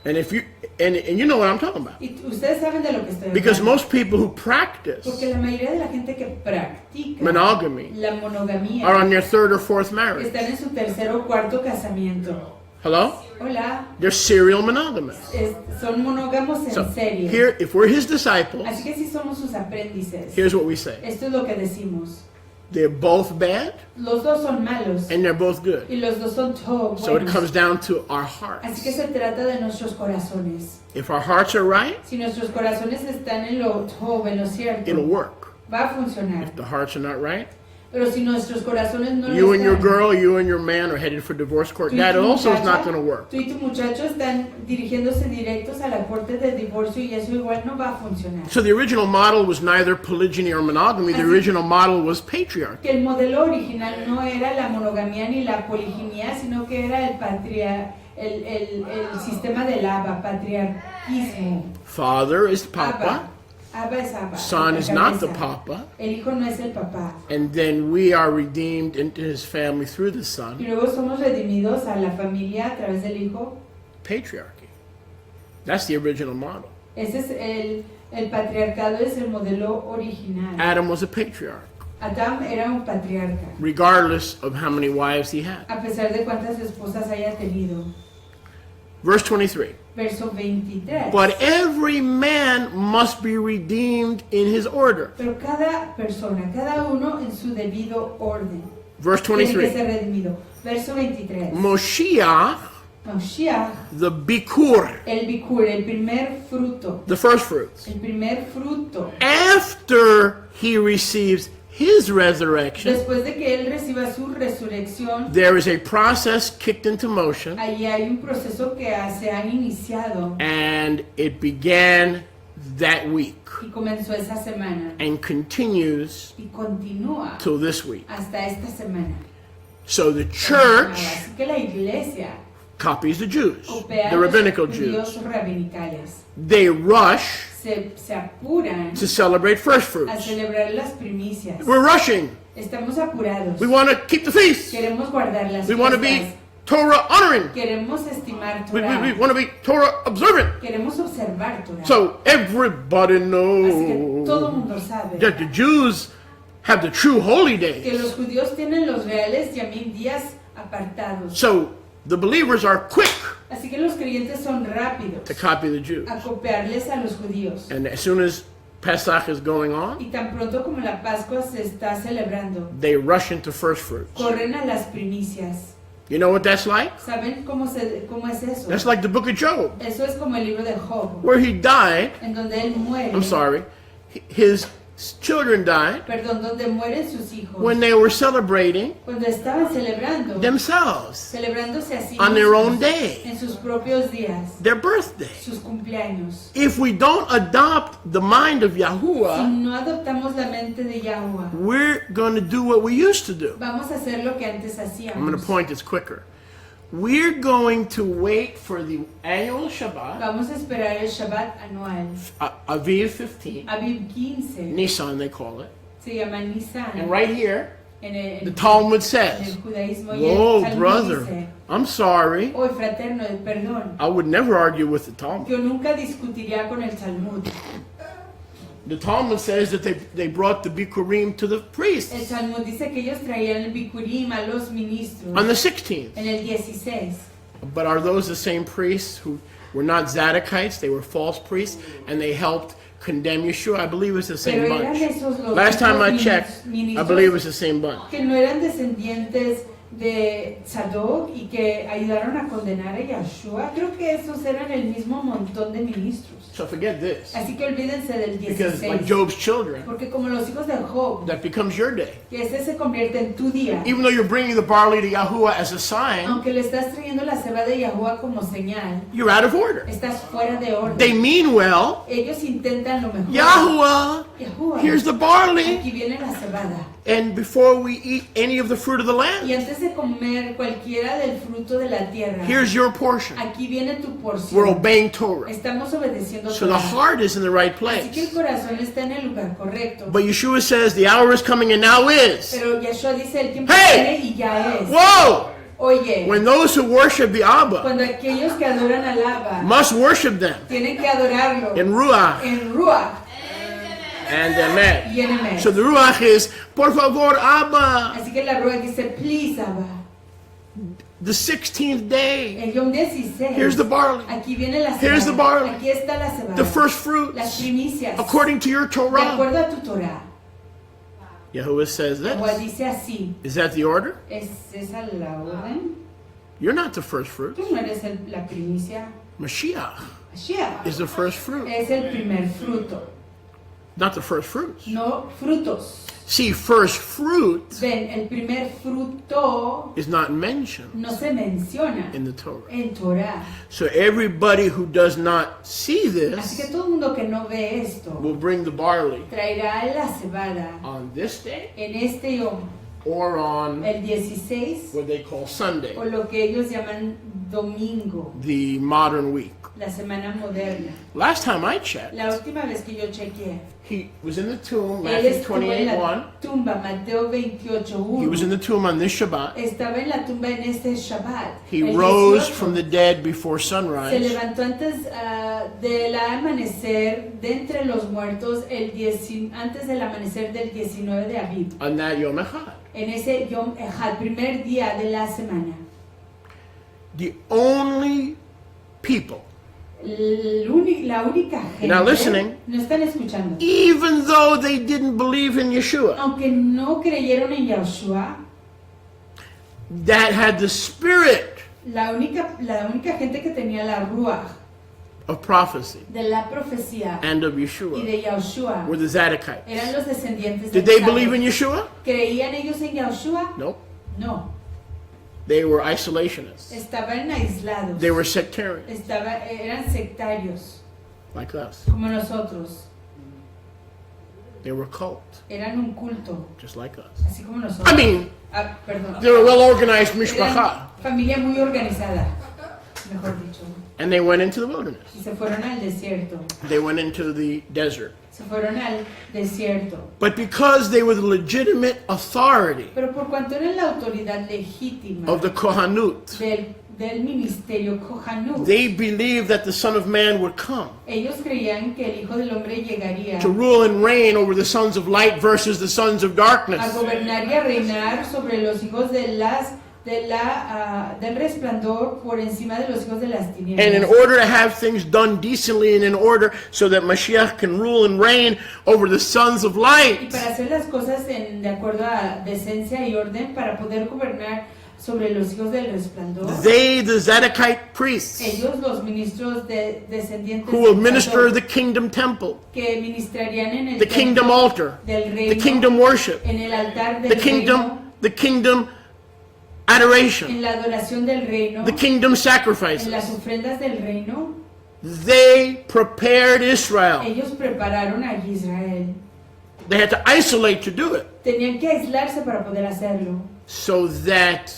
[SPEAKER 2] And if you and you know what I'm talking about.
[SPEAKER 3] Y ustedes saben de lo que estoy
[SPEAKER 2] Because
[SPEAKER 3] hablando.
[SPEAKER 2] most people who practice
[SPEAKER 3] Porque la mayoría de la gente que practica
[SPEAKER 2] monogamy
[SPEAKER 3] la monogamía
[SPEAKER 2] are on their third or fourth marriage.
[SPEAKER 3] están en su tercer o cuarto casamiento.
[SPEAKER 2] Hello?
[SPEAKER 3] Hola,
[SPEAKER 2] They're serial monogamists.
[SPEAKER 3] son monógamos en
[SPEAKER 2] So
[SPEAKER 3] serie.
[SPEAKER 2] here, if we're his disciples,
[SPEAKER 3] Así que si somos sus aprendices,
[SPEAKER 2] here's what we say.
[SPEAKER 3] esto es lo que decimos.
[SPEAKER 2] They're both bad
[SPEAKER 3] Los dos son malos
[SPEAKER 2] and they're both good.
[SPEAKER 3] y los dos son todo
[SPEAKER 2] So it
[SPEAKER 3] buenos.
[SPEAKER 2] comes down to our hearts.
[SPEAKER 3] Así que se trata de nuestros corazones.
[SPEAKER 2] If our hearts are right,
[SPEAKER 3] Si nuestros corazones están en lo todo, en lo cierto,
[SPEAKER 2] it'll work.
[SPEAKER 3] va a funcionar.
[SPEAKER 2] If the hearts are not right,
[SPEAKER 3] Pero si nuestros corazones no lo
[SPEAKER 2] you and your
[SPEAKER 3] están,
[SPEAKER 2] girl, you and your man are headed for divorce court.
[SPEAKER 3] tú y
[SPEAKER 2] That
[SPEAKER 3] tu
[SPEAKER 2] also is
[SPEAKER 3] muchacha-
[SPEAKER 2] not going to work.
[SPEAKER 3] Tú y tu muchacho están dirigiéndose directos a la corte de divorcio y eso igual no va a funcionar.
[SPEAKER 2] So the original model was neither polygyny or monogamy. The
[SPEAKER 3] Así-
[SPEAKER 2] original model was patriarchy.
[SPEAKER 3] Que el modelo original no era la monogamía ni la poliginia, sino que era el sistema del Abba, patriarquismo.
[SPEAKER 2] Father is Papa.
[SPEAKER 3] Abba. Abba es Abba.
[SPEAKER 2] Son
[SPEAKER 3] la
[SPEAKER 2] is not the
[SPEAKER 3] cabeza.
[SPEAKER 2] Papa.
[SPEAKER 3] El hijo no es el papá.
[SPEAKER 2] And then we are redeemed into his family through the
[SPEAKER 3] Y
[SPEAKER 2] Son.
[SPEAKER 3] luego somos redimidos a la familia a través del hijo.
[SPEAKER 2] Patriarchy. That's the original model.
[SPEAKER 3] Ese es el patriarcado, es el modelo original.
[SPEAKER 2] Adam was a patriarch,
[SPEAKER 3] Adán era un patriarca,
[SPEAKER 2] regardless of how many wives he had.
[SPEAKER 3] a pesar de cuántas esposas haya tenido.
[SPEAKER 2] Verse 23.
[SPEAKER 3] Verso 23.
[SPEAKER 2] But every man must be redeemed in his order.
[SPEAKER 3] Pero cada persona, cada uno en su debido orden,
[SPEAKER 2] Verse
[SPEAKER 3] tiene que
[SPEAKER 2] 23.
[SPEAKER 3] ser redimido. Verso 23.
[SPEAKER 2] Moshiach,
[SPEAKER 3] Mashiach,
[SPEAKER 2] the Bikkur,
[SPEAKER 3] el Bikkur, el primer fruto,
[SPEAKER 2] the first fruits.
[SPEAKER 3] el primer fruto.
[SPEAKER 2] After he receives his resurrection,
[SPEAKER 3] Después de que él reciba su resurrección,
[SPEAKER 2] there is a process kicked into motion,
[SPEAKER 3] ahí hay un proceso que se han iniciado
[SPEAKER 2] and it began that week
[SPEAKER 3] y comenzó esa semana
[SPEAKER 2] and continues
[SPEAKER 3] y continúa
[SPEAKER 2] till this week.
[SPEAKER 3] hasta esta semana.
[SPEAKER 2] So the church
[SPEAKER 3] Así que la iglesia
[SPEAKER 2] copies the Jews,
[SPEAKER 3] copia
[SPEAKER 2] the
[SPEAKER 3] a los
[SPEAKER 2] rabbinical
[SPEAKER 3] judíos
[SPEAKER 2] Jews.
[SPEAKER 3] rabinicales.
[SPEAKER 2] They rush
[SPEAKER 3] Se apuran
[SPEAKER 2] to celebrate first
[SPEAKER 3] a
[SPEAKER 2] fruits.
[SPEAKER 3] celebrar las primicias.
[SPEAKER 2] We're rushing.
[SPEAKER 3] Estamos apurados.
[SPEAKER 2] We want to keep the feast.
[SPEAKER 3] Queremos guardar las
[SPEAKER 2] We want to be
[SPEAKER 3] fiestas.
[SPEAKER 2] Torah honoring.
[SPEAKER 3] Queremos estimar
[SPEAKER 2] We
[SPEAKER 3] Torah.
[SPEAKER 2] want to be Torah observant.
[SPEAKER 3] Queremos observar Torah.
[SPEAKER 2] So everybody
[SPEAKER 3] Así que todo el
[SPEAKER 2] knows
[SPEAKER 3] mundo sabe
[SPEAKER 2] that the Jews have the true holy
[SPEAKER 3] que
[SPEAKER 2] days.
[SPEAKER 3] los judíos tienen los reales Yamim días apartados.
[SPEAKER 2] So the believers are quick
[SPEAKER 3] Así que los creyentes son rápidos
[SPEAKER 2] to copy the Jews.
[SPEAKER 3] a copiarles a los judíos.
[SPEAKER 2] And as soon as Pesach is going on,
[SPEAKER 3] Y tan pronto como la Pascua se está celebrando,
[SPEAKER 2] they rush into first fruits.
[SPEAKER 3] corren a las primicias.
[SPEAKER 2] You know what that's like?
[SPEAKER 3] ¿Saben cómo es eso?
[SPEAKER 2] That's like the book of Job,
[SPEAKER 3] Eso es como el libro de Job,
[SPEAKER 2] where he died.
[SPEAKER 3] en donde él muere.
[SPEAKER 2] I'm sorry. His children died
[SPEAKER 3] Perdón, donde mueren sus hijos.
[SPEAKER 2] when they were celebrating
[SPEAKER 3] Cuando estaban celebrando,
[SPEAKER 2] themselves
[SPEAKER 3] celebrándose a sí
[SPEAKER 2] on their
[SPEAKER 3] mismos,
[SPEAKER 2] own day,
[SPEAKER 3] en sus propios días,
[SPEAKER 2] their birthday.
[SPEAKER 3] sus cumpleaños.
[SPEAKER 2] If we don't adopt the mind of
[SPEAKER 3] Si
[SPEAKER 2] Yahuwah,
[SPEAKER 3] no adoptamos la mente de Yahuwah,
[SPEAKER 2] we're going to do what we used to do.
[SPEAKER 3] vamos a hacer lo que antes
[SPEAKER 2] I'm going
[SPEAKER 3] hacíamos.
[SPEAKER 2] to point this quicker. We're going to wait for the annual Shabbat,
[SPEAKER 3] Vamos a esperar el Shabbat anual,
[SPEAKER 2] Aviv 15,
[SPEAKER 3] Aviv 15,
[SPEAKER 2] Nisan they call it.
[SPEAKER 3] se llama Nisan.
[SPEAKER 2] And right here,
[SPEAKER 3] En el,
[SPEAKER 2] the Talmud
[SPEAKER 3] en
[SPEAKER 2] says,
[SPEAKER 3] el judaísmo y el
[SPEAKER 2] whoa,
[SPEAKER 3] Talmud
[SPEAKER 2] brother,
[SPEAKER 3] dice,
[SPEAKER 2] I'm sorry.
[SPEAKER 3] "Oye, fraterno, perdón,
[SPEAKER 2] I would never argue with the Talmud.
[SPEAKER 3] yo nunca discutiría con el Talmud."
[SPEAKER 2] The Talmud says that they brought the Bikkurim to the
[SPEAKER 3] El
[SPEAKER 2] priests
[SPEAKER 3] Talmud dice que ellos traían el Bikkurim a los ministros
[SPEAKER 2] on the 16th.
[SPEAKER 3] en el 16.
[SPEAKER 2] But are those the same priests who were not Zadokites? They were false priests, and they helped condemn Yeshua? I believe it's the same
[SPEAKER 3] Pero eran
[SPEAKER 2] bunch.
[SPEAKER 3] esos los
[SPEAKER 2] Last time I
[SPEAKER 3] otros
[SPEAKER 2] checked, I
[SPEAKER 3] ministros
[SPEAKER 2] believe it's the same bunch.
[SPEAKER 3] que no eran descendientes de Tzadok y que ayudaron a condenar a Yeshua. Creo que esos eran el mismo montón de ministros.
[SPEAKER 2] So forget this.
[SPEAKER 3] Así que olvídense del
[SPEAKER 2] Because like
[SPEAKER 3] 16.
[SPEAKER 2] Job's children,
[SPEAKER 3] Porque como los hijos de Job,
[SPEAKER 2] that becomes your day.
[SPEAKER 3] que ese se convierte en tu día.
[SPEAKER 2] Even though you're bringing the barley to Yahuwah as a sign,
[SPEAKER 3] Aunque le estás trayendo la cebada de Yahuwah como señal,
[SPEAKER 2] you're out of order.
[SPEAKER 3] estás fuera de orden.
[SPEAKER 2] They mean well.
[SPEAKER 3] Ellos intentan lo mejor.
[SPEAKER 2] Yahuwah,
[SPEAKER 3] Yahuwah,
[SPEAKER 2] here's the barley.
[SPEAKER 3] aquí viene la cebada.
[SPEAKER 2] And before we eat any of the fruit of the
[SPEAKER 3] Y
[SPEAKER 2] land,
[SPEAKER 3] antes de comer cualquiera del fruto de la tierra,
[SPEAKER 2] here's your portion.
[SPEAKER 3] aquí viene tu
[SPEAKER 2] We're
[SPEAKER 3] porción.
[SPEAKER 2] obeying Torah.
[SPEAKER 3] Estamos obedeciendo
[SPEAKER 2] So the
[SPEAKER 3] Torah.
[SPEAKER 2] heart is in the right
[SPEAKER 3] Así que el
[SPEAKER 2] place.
[SPEAKER 3] corazón está en el lugar correcto.
[SPEAKER 2] But Yeshua says the hour is coming and now is.
[SPEAKER 3] Pero Yeshua dice el tiempo
[SPEAKER 2] Hey!
[SPEAKER 3] viene y ya es.
[SPEAKER 2] Whoa!
[SPEAKER 3] Oye,
[SPEAKER 2] When those who worship the Abba
[SPEAKER 3] cuando aquellos que adoran al Abba
[SPEAKER 2] must worship them
[SPEAKER 3] tienen que adorarlo
[SPEAKER 2] in Ruach
[SPEAKER 3] en Ruach
[SPEAKER 2] and Emet.
[SPEAKER 3] y en Emet.
[SPEAKER 2] So the Ruach is, por favor, Abba.
[SPEAKER 3] Así que la Ruach dice, please Abba.
[SPEAKER 2] The 16th day.
[SPEAKER 3] El Yom 16.
[SPEAKER 2] Here's the barley.
[SPEAKER 3] Aquí viene la
[SPEAKER 2] Here's the
[SPEAKER 3] cebada.
[SPEAKER 2] barley.
[SPEAKER 3] Aquí está la cebada.
[SPEAKER 2] The first
[SPEAKER 3] Las
[SPEAKER 2] fruits.
[SPEAKER 3] primicias.
[SPEAKER 2] According to your
[SPEAKER 3] De
[SPEAKER 2] Torah.
[SPEAKER 3] acuerdo a tu Torah.
[SPEAKER 2] Yahuwah says
[SPEAKER 3] Jehová
[SPEAKER 2] this.
[SPEAKER 3] dice así.
[SPEAKER 2] Is that the order?
[SPEAKER 3] ¿Es esa la orden?
[SPEAKER 2] You're not the first fruit.
[SPEAKER 3] Tú no eres la primicia.
[SPEAKER 2] Mashiach
[SPEAKER 3] Mashiach
[SPEAKER 2] is the first fruit.
[SPEAKER 3] es el primer fruto.
[SPEAKER 2] Not the first fruits.
[SPEAKER 3] No frutos.
[SPEAKER 2] See, first fruit
[SPEAKER 3] Ven, el primer fruto
[SPEAKER 2] is not mentioned
[SPEAKER 3] no se menciona
[SPEAKER 2] in the Torah.
[SPEAKER 3] en Torah.
[SPEAKER 2] So everybody who does not see
[SPEAKER 3] Así que
[SPEAKER 2] this
[SPEAKER 3] todo el mundo que no ve esto
[SPEAKER 2] will bring the barley
[SPEAKER 3] traerá la cebada
[SPEAKER 2] on this day
[SPEAKER 3] en este Yom,
[SPEAKER 2] or on
[SPEAKER 3] el 16,
[SPEAKER 2] what they call Sunday,
[SPEAKER 3] o lo que ellos llaman domingo,
[SPEAKER 2] the modern week.
[SPEAKER 3] la semana moderna.
[SPEAKER 2] Last time I checked,
[SPEAKER 3] La última vez que yo chequeé,
[SPEAKER 2] he was in the tomb,
[SPEAKER 3] él
[SPEAKER 2] Matthew
[SPEAKER 3] estuvo en
[SPEAKER 2] 28:1.
[SPEAKER 3] la tumba, Mateo
[SPEAKER 2] He was in
[SPEAKER 3] 28:1.
[SPEAKER 2] the tomb on this Shabbat.
[SPEAKER 3] Estaba en la tumba en este Shabbat.
[SPEAKER 2] He
[SPEAKER 3] el
[SPEAKER 2] rose
[SPEAKER 3] 18.
[SPEAKER 2] from the dead before
[SPEAKER 3] Se
[SPEAKER 2] sunrise.
[SPEAKER 3] levantó antes del amanecer de entre los muertos, antes del amanecer del 19 de Aviv.
[SPEAKER 2] On that Yom Echad.
[SPEAKER 3] En ese Yom Echad, primer día de la semana.
[SPEAKER 2] The only people,
[SPEAKER 3] La única gente,
[SPEAKER 2] Now listening.
[SPEAKER 3] no están escuchando,
[SPEAKER 2] even though they didn't believe in Yeshua,
[SPEAKER 3] aunque no creyeron en Yahushua,
[SPEAKER 2] that had the spirit
[SPEAKER 3] la única gente que tenía la ruach
[SPEAKER 2] of prophecy
[SPEAKER 3] de la profecía
[SPEAKER 2] and of
[SPEAKER 3] y
[SPEAKER 2] Yeshua
[SPEAKER 3] de Yahushua
[SPEAKER 2] were the Zadokites.
[SPEAKER 3] eran los descendientes
[SPEAKER 2] Did
[SPEAKER 3] de
[SPEAKER 2] they
[SPEAKER 3] Zadok.
[SPEAKER 2] believe in Yeshua?
[SPEAKER 3] ¿Creían ellos en Yahushua?
[SPEAKER 2] No.
[SPEAKER 3] No,
[SPEAKER 2] They were isolationists.
[SPEAKER 3] estaban aislados,
[SPEAKER 2] They were sectarians,
[SPEAKER 3] eran sectarios,
[SPEAKER 2] like us.
[SPEAKER 3] como nosotros,
[SPEAKER 2] They were cult,
[SPEAKER 3] eran un culto,
[SPEAKER 2] just like us.
[SPEAKER 3] así como nosotros.
[SPEAKER 2] I mean,
[SPEAKER 3] Perdón.
[SPEAKER 2] they were well-organized
[SPEAKER 3] Eran
[SPEAKER 2] mishpacha,
[SPEAKER 3] familia muy organizada, mejor dicho.
[SPEAKER 2] and they went into the wilderness.
[SPEAKER 3] Y se fueron al desierto.
[SPEAKER 2] They went into the desert.
[SPEAKER 3] Se fueron al desierto.
[SPEAKER 2] But because they were the legitimate authority
[SPEAKER 3] Pero por cuanto eran la autoridad legítima
[SPEAKER 2] of the Kohanut,
[SPEAKER 3] del ministerio Kohanut,
[SPEAKER 2] they believed that the Son of Man would come
[SPEAKER 3] ellos creían que el Hijo del Hombre llegaría
[SPEAKER 2] to rule and reign over the sons of light versus the sons of
[SPEAKER 3] a
[SPEAKER 2] darkness.
[SPEAKER 3] gobernar y a reinar sobre los hijos del resplandor por encima de los hijos de las
[SPEAKER 2] And in
[SPEAKER 3] tinieblas.
[SPEAKER 2] order to have things done decently and in order so that Mashiach can rule and reign over the sons of
[SPEAKER 3] Y
[SPEAKER 2] light,
[SPEAKER 3] para hacer las cosas de acuerdo a decencia y orden, para poder gobernar sobre los hijos del resplandor,
[SPEAKER 2] they, the Zadokite priests,
[SPEAKER 3] ellos, los ministros descendientes
[SPEAKER 2] who will
[SPEAKER 3] del
[SPEAKER 2] minister
[SPEAKER 3] Zadok,
[SPEAKER 2] the kingdom temple,
[SPEAKER 3] que ministrarían en el
[SPEAKER 2] the kingdom
[SPEAKER 3] templo
[SPEAKER 2] altar,
[SPEAKER 3] del
[SPEAKER 2] the
[SPEAKER 3] reino,
[SPEAKER 2] kingdom worship,
[SPEAKER 3] en el altar del
[SPEAKER 2] the
[SPEAKER 3] reino,
[SPEAKER 2] kingdom adoration,
[SPEAKER 3] en la adoración del reino,
[SPEAKER 2] the kingdom
[SPEAKER 3] en las
[SPEAKER 2] sacrifices.
[SPEAKER 3] ofrendas del reino,
[SPEAKER 2] They prepared Israel.
[SPEAKER 3] ellos prepararon a Israel.
[SPEAKER 2] They had to isolate to do it,
[SPEAKER 3] Tenían que aislarse para poder hacerlo,
[SPEAKER 2] so that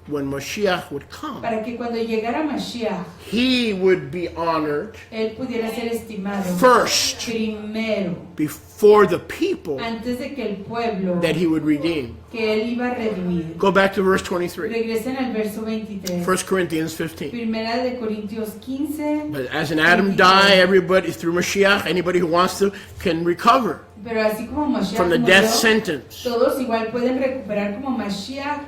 [SPEAKER 2] when Mashiach would come,
[SPEAKER 3] para que cuando llegara Mashiach,
[SPEAKER 2] he would be honored
[SPEAKER 3] él pudiera ser estimado
[SPEAKER 2] first
[SPEAKER 3] primero,
[SPEAKER 2] before the people
[SPEAKER 3] antes de que el pueblo
[SPEAKER 2] that he would redeem.
[SPEAKER 3] que él iba a redimir.
[SPEAKER 2] Go back to verse 23,
[SPEAKER 3] Regresen al verso 23.
[SPEAKER 2] 1 Corinthians 15.
[SPEAKER 3] Primera de Corintios 15.
[SPEAKER 2] But as in Adam died, everybody through Mashiach, anybody who wants to can recover
[SPEAKER 3] Pero así como Mashiach
[SPEAKER 2] from the
[SPEAKER 3] murió,
[SPEAKER 2] death sentence.
[SPEAKER 3] todos igual pueden recuperar como Mashiach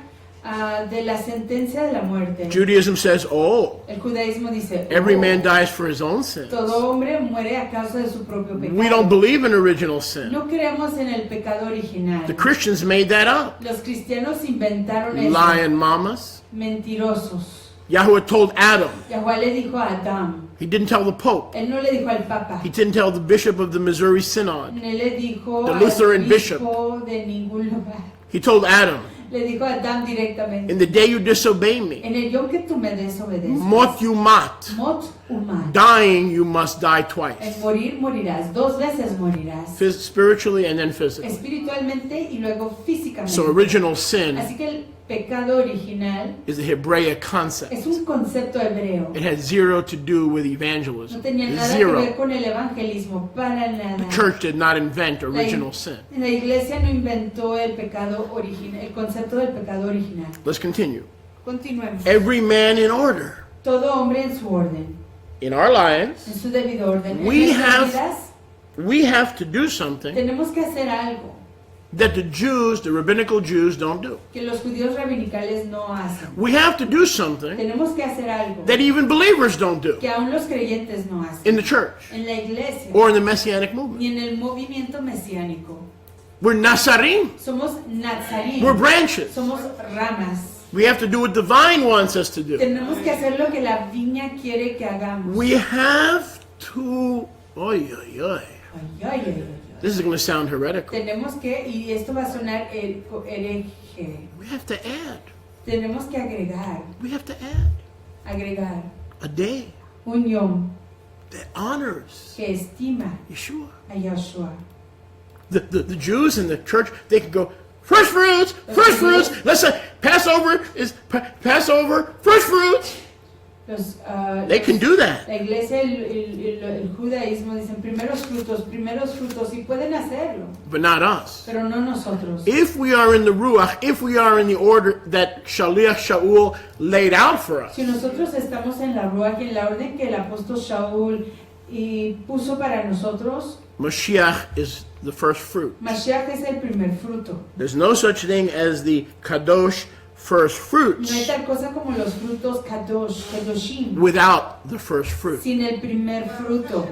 [SPEAKER 3] de la sentencia de la muerte.
[SPEAKER 2] Judaism says, oh,
[SPEAKER 3] El judaísmo dice,
[SPEAKER 2] every
[SPEAKER 3] "Oh,
[SPEAKER 2] man dies for his own sins.
[SPEAKER 3] todo hombre muere a causa de su propio pecado."
[SPEAKER 2] We don't believe in original sin.
[SPEAKER 3] No creemos en el pecado original.
[SPEAKER 2] The Christians made that up.
[SPEAKER 3] Los cristianos inventaron eso.
[SPEAKER 2] Lying mamas.
[SPEAKER 3] Mentirosos.
[SPEAKER 2] Yahweh told Adam.
[SPEAKER 3] Yahweh le dijo a Adán.
[SPEAKER 2] He didn't tell the Pope.
[SPEAKER 3] Él no le dijo al Papa.
[SPEAKER 2] He didn't tell the Bishop of the Missouri Synod.
[SPEAKER 3] Él le dijo
[SPEAKER 2] The
[SPEAKER 3] al
[SPEAKER 2] Lutheran
[SPEAKER 3] obispo de ningún lugar.
[SPEAKER 2] He told Adam.
[SPEAKER 3] Le dijo a Adán directamente.
[SPEAKER 2] In the day you disobey me,
[SPEAKER 3] En el yom que tú me desobedeces.
[SPEAKER 2] mot yumat,
[SPEAKER 3] Mot umat.
[SPEAKER 2] dying you must die twice.
[SPEAKER 3] En morir morirás. 2 veces morirás.
[SPEAKER 2] Spiritually and then physically.
[SPEAKER 3] Espiritualmente y luego físicamente.
[SPEAKER 2] So original sin
[SPEAKER 3] Así que el pecado original
[SPEAKER 2] is a Hebraic concept.
[SPEAKER 3] es un concepto hebreo.
[SPEAKER 2] It has zero to do with
[SPEAKER 3] No
[SPEAKER 2] evangelism.
[SPEAKER 3] tenía nada que ver
[SPEAKER 2] Zero.
[SPEAKER 3] con el evangelismo, para nada.
[SPEAKER 2] The church did not invent
[SPEAKER 3] La,
[SPEAKER 2] original sin.
[SPEAKER 3] la iglesia no inventó el pecado original, el concepto del pecado original.
[SPEAKER 2] Let's continue.
[SPEAKER 3] Continuemos.
[SPEAKER 2] Every man in order.
[SPEAKER 3] Todo hombre en su orden,
[SPEAKER 2] In our lives,
[SPEAKER 3] en su debido orden.
[SPEAKER 2] We
[SPEAKER 3] En nuestras
[SPEAKER 2] have-
[SPEAKER 3] vidas
[SPEAKER 2] we have to do something
[SPEAKER 3] tenemos que hacer algo
[SPEAKER 2] that the Jews, the rabbinical Jews, don't do.
[SPEAKER 3] que los judíos rabinicales no hacen.
[SPEAKER 2] We have to do something
[SPEAKER 3] Tenemos que hacer algo
[SPEAKER 2] that even believers don't do
[SPEAKER 3] que aún los creyentes no hacen.
[SPEAKER 2] in the church
[SPEAKER 3] En la iglesia
[SPEAKER 2] or in the Messianic movement.
[SPEAKER 3] ni en el movimiento mesiánico.
[SPEAKER 2] We're Nazarim.
[SPEAKER 3] Somos nazarín.
[SPEAKER 2] We're branches.
[SPEAKER 3] Somos ramas.
[SPEAKER 2] We have to do what the vine wants us to do.
[SPEAKER 3] Tenemos que hacer lo que la viña quiere que hagamos.
[SPEAKER 2] We have to. Oy, oy, oy.
[SPEAKER 3] Ay, ay, ay, ay, ay.
[SPEAKER 2] This is going to sound heretical.
[SPEAKER 3] Tenemos que, y esto va a sonar hereje,
[SPEAKER 2] We have to add.
[SPEAKER 3] tenemos que agregar
[SPEAKER 2] We have to add a day
[SPEAKER 3] un yom
[SPEAKER 2] that honors
[SPEAKER 3] que estima
[SPEAKER 2] Yeshua.
[SPEAKER 3] a Yahshua.
[SPEAKER 2] The Jews in the church, they can go, first fruits, first fruits. Let's say Passover is Passover, first fruits. They can do that.
[SPEAKER 3] La iglesia, el judaísmo dicen primeros frutos, y pueden hacerlo,
[SPEAKER 2] But not us.
[SPEAKER 3] pero no nosotros.
[SPEAKER 2] If we are in the Ruach, if we are in the order that Shaliach Shaul laid out for us,
[SPEAKER 3] Si nosotros estamos en la Ruach, en la orden que el apóstol Shaul puso para nosotros,
[SPEAKER 2] Mashiach is the first fruit.
[SPEAKER 3] Mashiach es el primer fruto.
[SPEAKER 2] There's no such thing as the Kadosh first
[SPEAKER 3] No hay
[SPEAKER 2] fruits
[SPEAKER 3] tal cosa como los frutos kadoshim,
[SPEAKER 2] without the first fruit.
[SPEAKER 3] sin el primer fruto.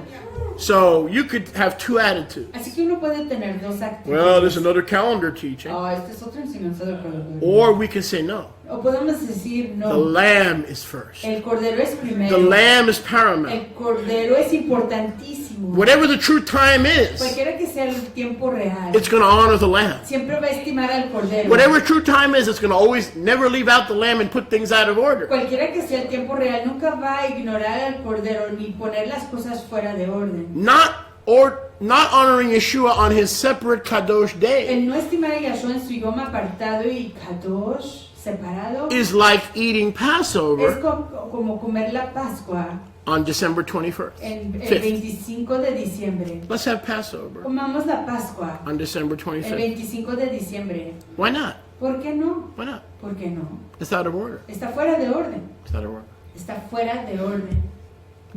[SPEAKER 2] So you could have two attitudes.
[SPEAKER 3] Así que uno puede tener dos
[SPEAKER 2] Well, there's
[SPEAKER 3] actitudes.
[SPEAKER 2] another calendar teaching.
[SPEAKER 3] Esta es otra enseñanza del calendario.
[SPEAKER 2] Or we can say no.
[SPEAKER 3] O podemos decir
[SPEAKER 2] The
[SPEAKER 3] no.
[SPEAKER 2] lamb is first.
[SPEAKER 3] El cordero es
[SPEAKER 2] The
[SPEAKER 3] primero.
[SPEAKER 2] lamb is paramount.
[SPEAKER 3] El cordero es importantísimo.
[SPEAKER 2] Whatever the true time is,
[SPEAKER 3] Cualquiera que sea el tiempo real,
[SPEAKER 2] it's going to honor the lamb.
[SPEAKER 3] siempre va a estimar al cordero.
[SPEAKER 2] Whatever true time is, it's going to always never leave out the lamb and put things out of order.
[SPEAKER 3] Cualquiera que sea el tiempo real nunca va a ignorar al cordero ni poner las cosas fuera de orden.
[SPEAKER 2] Not honoring Yeshua on his separate Kadosh day
[SPEAKER 3] El no estimar a Yahshua en su idioma apartado y kadosh separado
[SPEAKER 2] is like eating
[SPEAKER 3] es
[SPEAKER 2] Passover
[SPEAKER 3] como comer la Pascua
[SPEAKER 2] on December 21st.
[SPEAKER 3] el
[SPEAKER 2] 5th.
[SPEAKER 3] 25 de diciembre.
[SPEAKER 2] Let's have Passover
[SPEAKER 3] Comamos la Pascua
[SPEAKER 2] on December
[SPEAKER 3] el
[SPEAKER 2] 25th.
[SPEAKER 3] 25 de diciembre.
[SPEAKER 2] Why not?
[SPEAKER 3] ¿Por qué no?
[SPEAKER 2] Why not?
[SPEAKER 3] ¿Por qué no?
[SPEAKER 2] It's out of order.
[SPEAKER 3] Está fuera de orden.
[SPEAKER 2] It's out of order.
[SPEAKER 3] Está fuera de orden.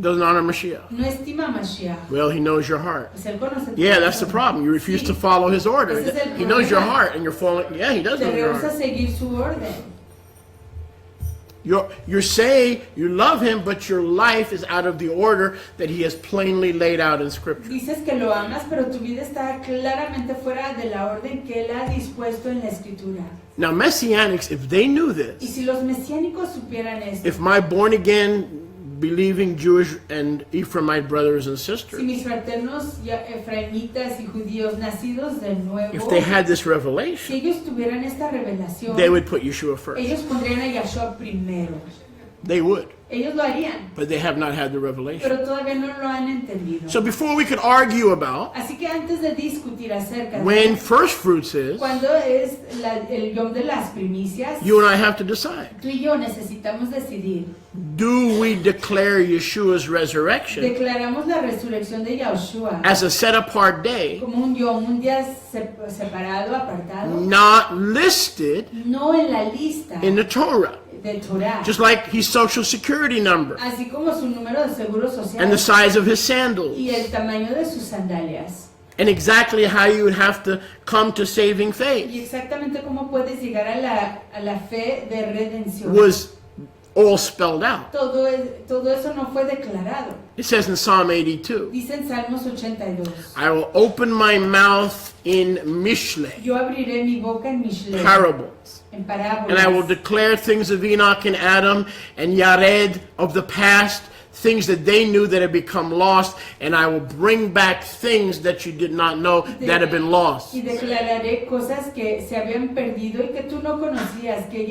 [SPEAKER 2] Doesn't honor Mashiach.
[SPEAKER 3] No estima a Mashiach.
[SPEAKER 2] Well, he knows your heart.
[SPEAKER 3] Pues él conoce tu
[SPEAKER 2] Yeah, that's the
[SPEAKER 3] corazón.
[SPEAKER 2] problem. You refuse
[SPEAKER 3] Sí.
[SPEAKER 2] to follow his order.
[SPEAKER 3] Ese es el
[SPEAKER 2] He knows your
[SPEAKER 3] problema.
[SPEAKER 2] heart and you're falling. Yeah, he does
[SPEAKER 3] Te
[SPEAKER 2] know your
[SPEAKER 3] rehúsa
[SPEAKER 2] heart.
[SPEAKER 3] seguir su orden.
[SPEAKER 2] You say you love him, but your life is out of the order that he has plainly laid out in Scripture.
[SPEAKER 3] Dices que lo amas, pero tu vida está claramente fuera de la orden que él ha dispuesto en la Escritura.
[SPEAKER 2] Now, Messianics, if they knew
[SPEAKER 3] Y
[SPEAKER 2] this,
[SPEAKER 3] si los mesiánicos supieran esto,
[SPEAKER 2] if my born-again, believing Jewish and Ephraimite brothers and
[SPEAKER 3] si
[SPEAKER 2] sisters,
[SPEAKER 3] mis fraternos efraimitas y judíos nacidos de nuevo,
[SPEAKER 2] if they had this
[SPEAKER 3] si
[SPEAKER 2] revelation,
[SPEAKER 3] ellos tuvieran esta revelación,
[SPEAKER 2] they would put Yeshua first.
[SPEAKER 3] ellos pondrían a Yahshua primero.
[SPEAKER 2] They would,
[SPEAKER 3] Ellos lo harían,
[SPEAKER 2] but they have not had the revelation.
[SPEAKER 3] pero todavía no lo han entendido.
[SPEAKER 2] So before we could argue about
[SPEAKER 3] Así que antes de discutir acerca
[SPEAKER 2] when
[SPEAKER 3] de
[SPEAKER 2] first fruits is,
[SPEAKER 3] cuando es el yom de las primicias,
[SPEAKER 2] you and I have to decide.
[SPEAKER 3] tú y yo necesitamos decidir.
[SPEAKER 2] Do we declare Yeshua's resurrection
[SPEAKER 3] Declaramos la resurrección de Yahshua
[SPEAKER 2] as a set-apart day,
[SPEAKER 3] como un yom, un día separado, apartado,
[SPEAKER 2] not listed
[SPEAKER 3] no en la lista
[SPEAKER 2] in the Torah,
[SPEAKER 3] de Torah,
[SPEAKER 2] just like his social security number
[SPEAKER 3] así como su número de seguro social
[SPEAKER 2] and the size of his sandals,
[SPEAKER 3] y el tamaño de sus sandalias.
[SPEAKER 2] and exactly how you would have to come to saving
[SPEAKER 3] Y
[SPEAKER 2] faith
[SPEAKER 3] exactamente cómo puedes llegar a la fe de redención.
[SPEAKER 2] was all spelled out.
[SPEAKER 3] Todo eso no fue declarado.
[SPEAKER 2] It says in Psalm 82,
[SPEAKER 3] Dice en Salmos 82,
[SPEAKER 2] I will open my mouth in Mishle,
[SPEAKER 3] yo abriré mi boca en Mishle,
[SPEAKER 2] parables,
[SPEAKER 3] en parábolas,
[SPEAKER 2] and I will declare things of Enoch and Adam and Yared of the past, things that they knew that had become lost, and I will bring back things that you did not know that have been lost.
[SPEAKER 3] Y declararé cosas que se habían perdido y que tú no conocías, que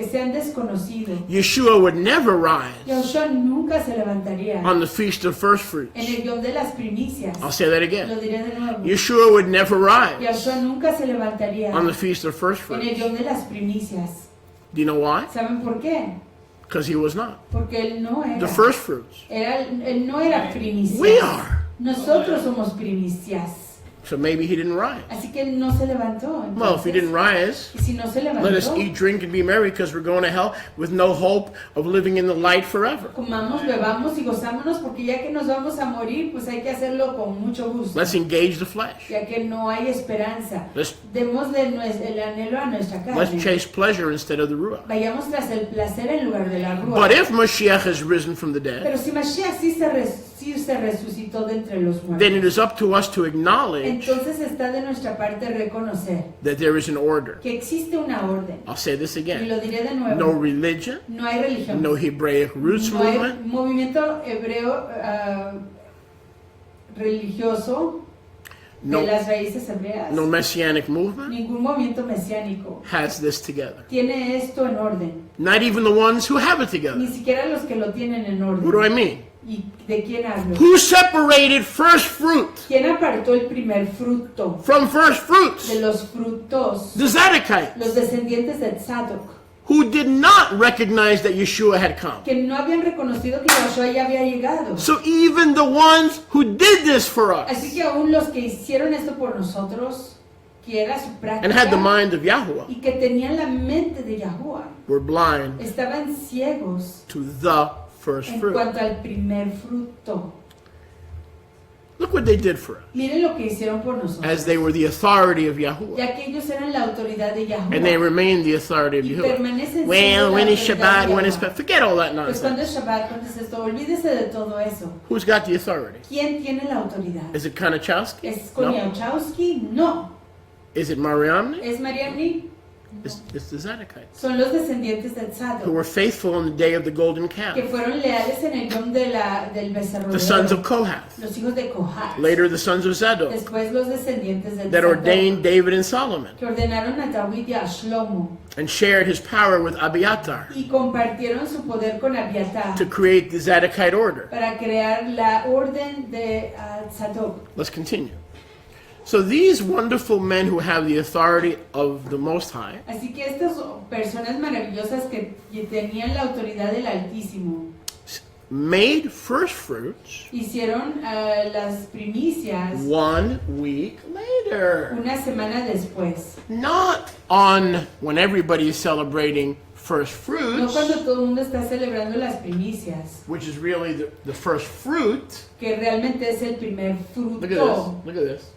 [SPEAKER 3] se han desconocido.
[SPEAKER 2] Yeshua would never rise
[SPEAKER 3] Yahushua nunca se levantaría
[SPEAKER 2] on the Feast of First Fruits.
[SPEAKER 3] en el Yom de las primicias.
[SPEAKER 2] I'll say that
[SPEAKER 3] Lo
[SPEAKER 2] again.
[SPEAKER 3] diré de nuevo.
[SPEAKER 2] Yeshua would never rise
[SPEAKER 3] Yahushua nunca se levantaría
[SPEAKER 2] on the Feast of First
[SPEAKER 3] en el
[SPEAKER 2] Fruits.
[SPEAKER 3] Yom de las primicias.
[SPEAKER 2] Do you know why?
[SPEAKER 3] ¿Saben por qué?
[SPEAKER 2] Because he was not.
[SPEAKER 3] Porque él no era.
[SPEAKER 2] The First Fruits.
[SPEAKER 3] Él no era primicias.
[SPEAKER 2] We are.
[SPEAKER 3] Nosotros somos primicias.
[SPEAKER 2] So maybe he didn't rise.
[SPEAKER 3] Así que él no se levantó.
[SPEAKER 2] Well, if he didn't rise,
[SPEAKER 3] Y si no se levantó,
[SPEAKER 2] let us eat, drink, and be merry, because we're going to hell with no hope of living in the light forever.
[SPEAKER 3] comamos, bebamos y gozámonos, porque ya que nos vamos a morir, pues hay que hacerlo con mucho gusto.
[SPEAKER 2] Let's engage the flesh.
[SPEAKER 3] Ya que no hay esperanza.
[SPEAKER 2] Let's
[SPEAKER 3] Démosle el anhelo a nuestra
[SPEAKER 2] let's
[SPEAKER 3] carne.
[SPEAKER 2] chase pleasure instead of the ruach.
[SPEAKER 3] Vayamos tras el placer en lugar de la
[SPEAKER 2] But
[SPEAKER 3] rúa.
[SPEAKER 2] if Mashiach has risen from the dead,
[SPEAKER 3] Pero si Mashiach sí se resucitó de entre los
[SPEAKER 2] then it
[SPEAKER 3] muertos,
[SPEAKER 2] is up to us to acknowledge
[SPEAKER 3] entonces está de nuestra parte reconocer
[SPEAKER 2] that there is an order.
[SPEAKER 3] que existe una orden.
[SPEAKER 2] I'll say this
[SPEAKER 3] Y
[SPEAKER 2] again.
[SPEAKER 3] lo diré de
[SPEAKER 2] No
[SPEAKER 3] nuevo.
[SPEAKER 2] religion,
[SPEAKER 3] No hay religión.
[SPEAKER 2] no Hebraic roots
[SPEAKER 3] No hay
[SPEAKER 2] movement,
[SPEAKER 3] movimiento hebreo religioso de
[SPEAKER 2] no,
[SPEAKER 3] las raíces hebreas.
[SPEAKER 2] no messianic movement
[SPEAKER 3] Ningún movimiento mesiánico
[SPEAKER 2] has this together.
[SPEAKER 3] tiene esto en orden.
[SPEAKER 2] Not even the ones who have it
[SPEAKER 3] Ni
[SPEAKER 2] together.
[SPEAKER 3] siquiera los que lo tienen en
[SPEAKER 2] What do I
[SPEAKER 3] orden.
[SPEAKER 2] mean?
[SPEAKER 3] ¿Y de quién hablo?
[SPEAKER 2] Who separated first fruit
[SPEAKER 3] ¿Quién apartó el primer fruto
[SPEAKER 2] from first fruits?
[SPEAKER 3] de los frutos?
[SPEAKER 2] The Zadokites,
[SPEAKER 3] Los descendientes de Tzadok,
[SPEAKER 2] who did not recognize that Yeshua had come.
[SPEAKER 3] que no habían reconocido que Yahshua ya había llegado.
[SPEAKER 2] So even the ones who did this for us
[SPEAKER 3] Así que aún los que hicieron esto por nosotros, que era su
[SPEAKER 2] and had the
[SPEAKER 3] práctica,
[SPEAKER 2] mind of Yahuwah
[SPEAKER 3] y que tenían la mente de Yahuwah,
[SPEAKER 2] were blind
[SPEAKER 3] estaban ciegos
[SPEAKER 2] to the first
[SPEAKER 3] en
[SPEAKER 2] fruit.
[SPEAKER 3] cuanto al primer fruto.
[SPEAKER 2] Look what they did for us,
[SPEAKER 3] Miren lo que hicieron por nosotros,
[SPEAKER 2] as they were the authority of Yahuwah,
[SPEAKER 3] ya que ellos eran la autoridad de
[SPEAKER 2] and they
[SPEAKER 3] Yahuwah
[SPEAKER 2] remain the authority of
[SPEAKER 3] y
[SPEAKER 2] Yahuwah.
[SPEAKER 3] permanecen siendo
[SPEAKER 2] Well,
[SPEAKER 3] la
[SPEAKER 2] when is
[SPEAKER 3] autoridad
[SPEAKER 2] Shabbat?
[SPEAKER 3] de
[SPEAKER 2] When is
[SPEAKER 3] Yahuwah.
[SPEAKER 2] forget all that
[SPEAKER 3] Pues cuando
[SPEAKER 2] nonsense.
[SPEAKER 3] es Shabbat, cuando es esto, olvídese de todo eso.
[SPEAKER 2] Who's got the authority?
[SPEAKER 3] ¿Quién tiene la autoridad?
[SPEAKER 2] Is it Kanachowski?
[SPEAKER 3] ¿Es
[SPEAKER 2] No.
[SPEAKER 3] Koniachowski? No.
[SPEAKER 2] Is it Mariamne?
[SPEAKER 3] ¿Es Mariamni?
[SPEAKER 2] It's the Zadokites,
[SPEAKER 3] Son los descendientes de
[SPEAKER 2] who
[SPEAKER 3] Tzadok,
[SPEAKER 2] were faithful on the day of the golden
[SPEAKER 3] que
[SPEAKER 2] calf.
[SPEAKER 3] fueron leales en el yom del becerro
[SPEAKER 2] The
[SPEAKER 3] de
[SPEAKER 2] sons
[SPEAKER 3] oro.
[SPEAKER 2] of Kohath.
[SPEAKER 3] Los hijos de Kohat.
[SPEAKER 2] Later, the sons of Zadok,
[SPEAKER 3] Después los descendientes de
[SPEAKER 2] that
[SPEAKER 3] Tzadok,
[SPEAKER 2] ordained David and Solomon,
[SPEAKER 3] que ordenaron a David y a Shlomo
[SPEAKER 2] and shared his power with Abiathar
[SPEAKER 3] y compartieron su poder con Abiatar
[SPEAKER 2] to create the Zadokite order.
[SPEAKER 3] para crear la orden de Tzadok.
[SPEAKER 2] Let's continue. So these wonderful men who have the authority of the Most High
[SPEAKER 3] Así que estas personas maravillosas que tenían la autoridad del Altísimo
[SPEAKER 2] made first fruits
[SPEAKER 3] hicieron las primicias
[SPEAKER 2] 1 week later.
[SPEAKER 3] una semana después.
[SPEAKER 2] Not on when everybody is celebrating first
[SPEAKER 3] No
[SPEAKER 2] fruits,
[SPEAKER 3] cuando todo el mundo está celebrando las primicias,
[SPEAKER 2] which is really the first fruit.
[SPEAKER 3] que realmente es el primer
[SPEAKER 2] Look at this.
[SPEAKER 3] fruto.
[SPEAKER 2] Look at this.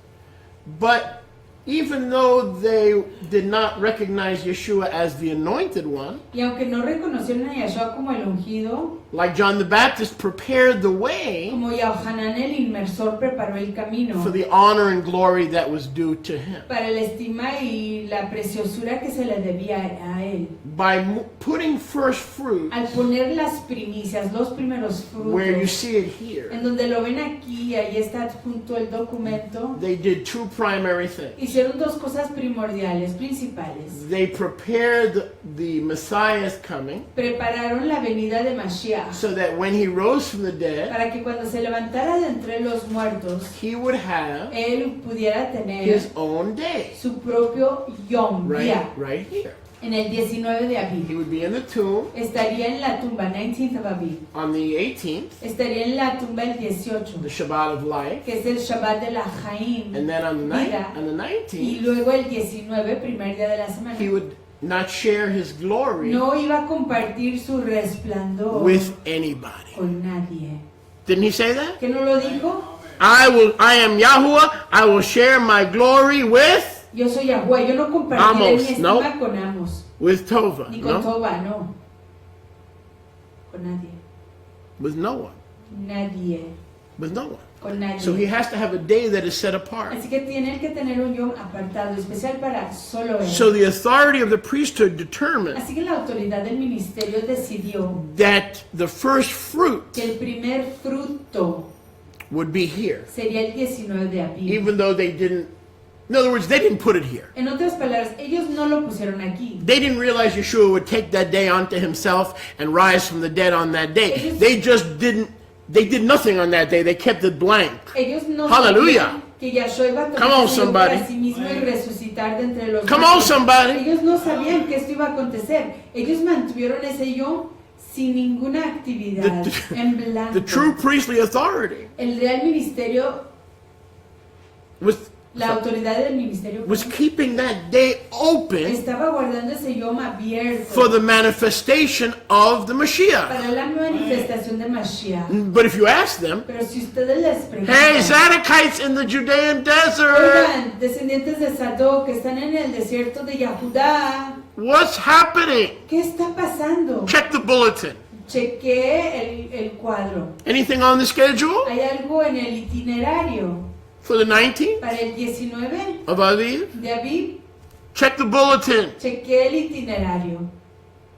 [SPEAKER 2] But even though they did not recognize Yeshua as the anointed one,
[SPEAKER 3] Y aunque no reconocieron a Yahshua como el ungido,
[SPEAKER 2] like John the Baptist prepared the way
[SPEAKER 3] como Yohanan el inmersor preparó el camino
[SPEAKER 2] for the honor and glory that was due to him.
[SPEAKER 3] para la estima y la preciosura que se le debía a él.
[SPEAKER 2] By putting first fruit
[SPEAKER 3] Al poner las primicias, los primeros
[SPEAKER 2] where you
[SPEAKER 3] frutos,
[SPEAKER 2] see it here,
[SPEAKER 3] en donde lo ven aquí, ahí está adjunto el documento,
[SPEAKER 2] they did two primary things.
[SPEAKER 3] hicieron dos cosas primordiales, principales.
[SPEAKER 2] They prepared the Messiah's coming
[SPEAKER 3] Prepararon la venida de Mashiach
[SPEAKER 2] so that when he rose from the dead,
[SPEAKER 3] para que cuando se levantara de entre los muertos,
[SPEAKER 2] he would have
[SPEAKER 3] él pudiera tener
[SPEAKER 2] his own day.
[SPEAKER 3] su propio Yom, día,
[SPEAKER 2] Right here.
[SPEAKER 3] en el 19 de
[SPEAKER 2] He
[SPEAKER 3] Aviv.
[SPEAKER 2] would be in the tomb
[SPEAKER 3] Estaría en la tumba, 19th of Aviv.
[SPEAKER 2] on the 18th,
[SPEAKER 3] Estaría en la tumba el 18,
[SPEAKER 2] the Shabbat of life,
[SPEAKER 3] que es el Shabbat de la Jaim.
[SPEAKER 2] and then on the
[SPEAKER 3] Vida.
[SPEAKER 2] on the
[SPEAKER 3] Y
[SPEAKER 2] 19th,
[SPEAKER 3] luego el 19, primer día de la semana.
[SPEAKER 2] he would not share his glory
[SPEAKER 3] No iba a compartir su resplandor
[SPEAKER 2] with anybody.
[SPEAKER 3] con nadie.
[SPEAKER 2] Didn't he say that?
[SPEAKER 3] ¿Qué no lo dijo?
[SPEAKER 2] I am Yahuwah, I will share my glory
[SPEAKER 3] Yo soy Yahuwah, yo no compartiré
[SPEAKER 2] Amos,
[SPEAKER 3] mi estima
[SPEAKER 2] no.
[SPEAKER 3] con Amos,
[SPEAKER 2] with Tova,
[SPEAKER 3] ni con
[SPEAKER 2] no?
[SPEAKER 3] Toba, no. Con nadie.
[SPEAKER 2] With no one.
[SPEAKER 3] Nadie.
[SPEAKER 2] With no one.
[SPEAKER 3] con nadie.
[SPEAKER 2] So he has to have a day that is set apart.
[SPEAKER 3] Así que tiene que tener un yom apartado, especial para solo él.
[SPEAKER 2] So the authority of the priesthood determined
[SPEAKER 3] Así que la autoridad del ministerio decidió
[SPEAKER 2] that the first fruit
[SPEAKER 3] que el primer fruto
[SPEAKER 2] would be here,
[SPEAKER 3] sería el 19 de abril.
[SPEAKER 2] even though they didn't. In other words, they didn't put it here.
[SPEAKER 3] En otras palabras, ellos no lo pusieron aquí.
[SPEAKER 2] They didn't realize Yeshua would take that day onto himself and rise from the dead on that day. They just didn't. They did nothing on that day. They kept it blank.
[SPEAKER 3] Ellos no
[SPEAKER 2] Hallelujah.
[SPEAKER 3] sabían que Yahshua iba a
[SPEAKER 2] Come on,
[SPEAKER 3] tomar
[SPEAKER 2] somebody.
[SPEAKER 3] a sí mismo y resucitar de entre los
[SPEAKER 2] Come on,
[SPEAKER 3] muertos.
[SPEAKER 2] somebody.
[SPEAKER 3] Ellos no sabían que esto iba a acontecer. Ellos mantuvieron ese yo sin ninguna actividad, en blanco.
[SPEAKER 2] The true priestly authority
[SPEAKER 3] El real ministerio, la autoridad del ministerio
[SPEAKER 2] was keeping that day open
[SPEAKER 3] estaba guardando ese yom abierto
[SPEAKER 2] for the manifestation of the Mashiach.
[SPEAKER 3] para la manifestación de Mashiach.
[SPEAKER 2] But if you ask them,
[SPEAKER 3] Pero si ustedes les preguntan,
[SPEAKER 2] hey, Zadokites in the Judean desert,
[SPEAKER 3] oigan, descendientes de Sadoc que están en el desierto de Yahudá,
[SPEAKER 2] what's happening?
[SPEAKER 3] ¿qué está pasando?
[SPEAKER 2] Check the bulletin.
[SPEAKER 3] Chequé el cuadro.
[SPEAKER 2] Anything on the schedule
[SPEAKER 3] ¿Hay algo en el itinerario
[SPEAKER 2] for the 19th
[SPEAKER 3] para el 19
[SPEAKER 2] of Aviv?
[SPEAKER 3] de Aviv?
[SPEAKER 2] Check the bulletin.
[SPEAKER 3] Chequé el itinerario.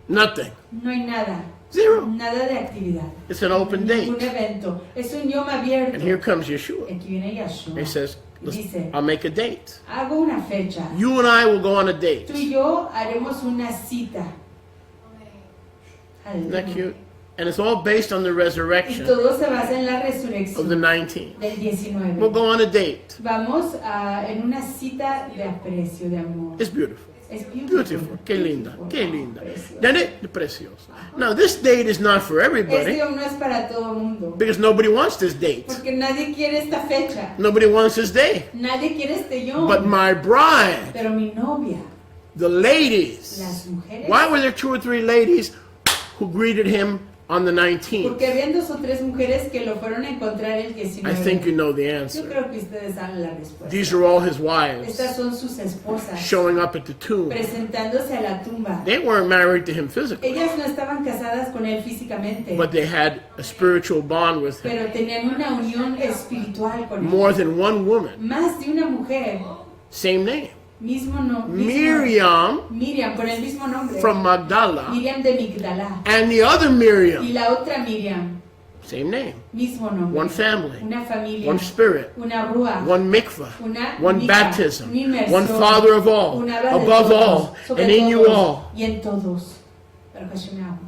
[SPEAKER 2] Nothing.
[SPEAKER 3] No hay nada.
[SPEAKER 2] Zero.
[SPEAKER 3] Nada de actividad.
[SPEAKER 2] It's an open
[SPEAKER 3] Ningún
[SPEAKER 2] date.
[SPEAKER 3] evento. Es un yom abierto.
[SPEAKER 2] And here comes Yeshua.
[SPEAKER 3] Aquí viene Yahshua.
[SPEAKER 2] He says,
[SPEAKER 3] Dice,
[SPEAKER 2] I'll make a date.
[SPEAKER 3] hago una fecha.
[SPEAKER 2] You and I will go on a date.
[SPEAKER 3] Tú y yo haremos una cita.
[SPEAKER 2] Isn't that
[SPEAKER 3] Aleluya.
[SPEAKER 2] cute? And it's all based on the
[SPEAKER 3] Y
[SPEAKER 2] resurrection
[SPEAKER 3] todo se basa en la
[SPEAKER 2] of the
[SPEAKER 3] resurrección
[SPEAKER 2] 19th.
[SPEAKER 3] del 19.
[SPEAKER 2] We'll go on a date.
[SPEAKER 3] Vamos en una cita de aprecio, de amor.
[SPEAKER 2] It's beautiful.
[SPEAKER 3] Es beautiful.
[SPEAKER 2] Beautiful. Qué linda. Qué linda.
[SPEAKER 3] Precioso.
[SPEAKER 2] Precioso. Now, this date is not for
[SPEAKER 3] Este
[SPEAKER 2] everybody
[SPEAKER 3] yom no es para todo el mundo.
[SPEAKER 2] because nobody wants this date.
[SPEAKER 3] Porque nadie quiere esta fecha.
[SPEAKER 2] Nobody wants this day.
[SPEAKER 3] Nadie quiere este yom.
[SPEAKER 2] But my bride,
[SPEAKER 3] Pero mi novia,
[SPEAKER 2] the ladies,
[SPEAKER 3] las mujeres.
[SPEAKER 2] why were there 2 or 3 ladies who greeted him on the 19th?
[SPEAKER 3] Porque habían 2 o 3 mujeres que lo fueron a encontrar el 19.
[SPEAKER 2] I think you know the
[SPEAKER 3] Yo
[SPEAKER 2] answer.
[SPEAKER 3] creo que ustedes saben la respuesta.
[SPEAKER 2] These are all his wives
[SPEAKER 3] Estas son sus esposas
[SPEAKER 2] showing up at the tomb.
[SPEAKER 3] presentándose a la tumba.
[SPEAKER 2] They weren't married to him physically,
[SPEAKER 3] Ellas no estaban casadas con él físicamente,
[SPEAKER 2] but they had a spiritual bond with him.
[SPEAKER 3] pero tenían una unión espiritual con él.
[SPEAKER 2] More than one woman,
[SPEAKER 3] Más de una mujer,
[SPEAKER 2] same name.
[SPEAKER 3] Miriam, con el mismo nombre.
[SPEAKER 2] from Magdala,
[SPEAKER 3] Miriam de Migdalá.
[SPEAKER 2] and the other
[SPEAKER 3] Y
[SPEAKER 2] Miriam,
[SPEAKER 3] la otra Miriam,
[SPEAKER 2] same name.
[SPEAKER 3] mismo nombre.
[SPEAKER 2] One family,
[SPEAKER 3] Una familia,
[SPEAKER 2] one spirit,
[SPEAKER 3] una rúa,
[SPEAKER 2] one mikvah,
[SPEAKER 3] una
[SPEAKER 2] one
[SPEAKER 3] mica,
[SPEAKER 2] baptism,
[SPEAKER 3] una inmersión,
[SPEAKER 2] one Father of all,
[SPEAKER 3] un Abba de
[SPEAKER 2] above
[SPEAKER 3] todos,
[SPEAKER 2] all,
[SPEAKER 3] sobre
[SPEAKER 2] and in you
[SPEAKER 3] todos,
[SPEAKER 2] all.
[SPEAKER 3] y en todos. Pero Hashem ama.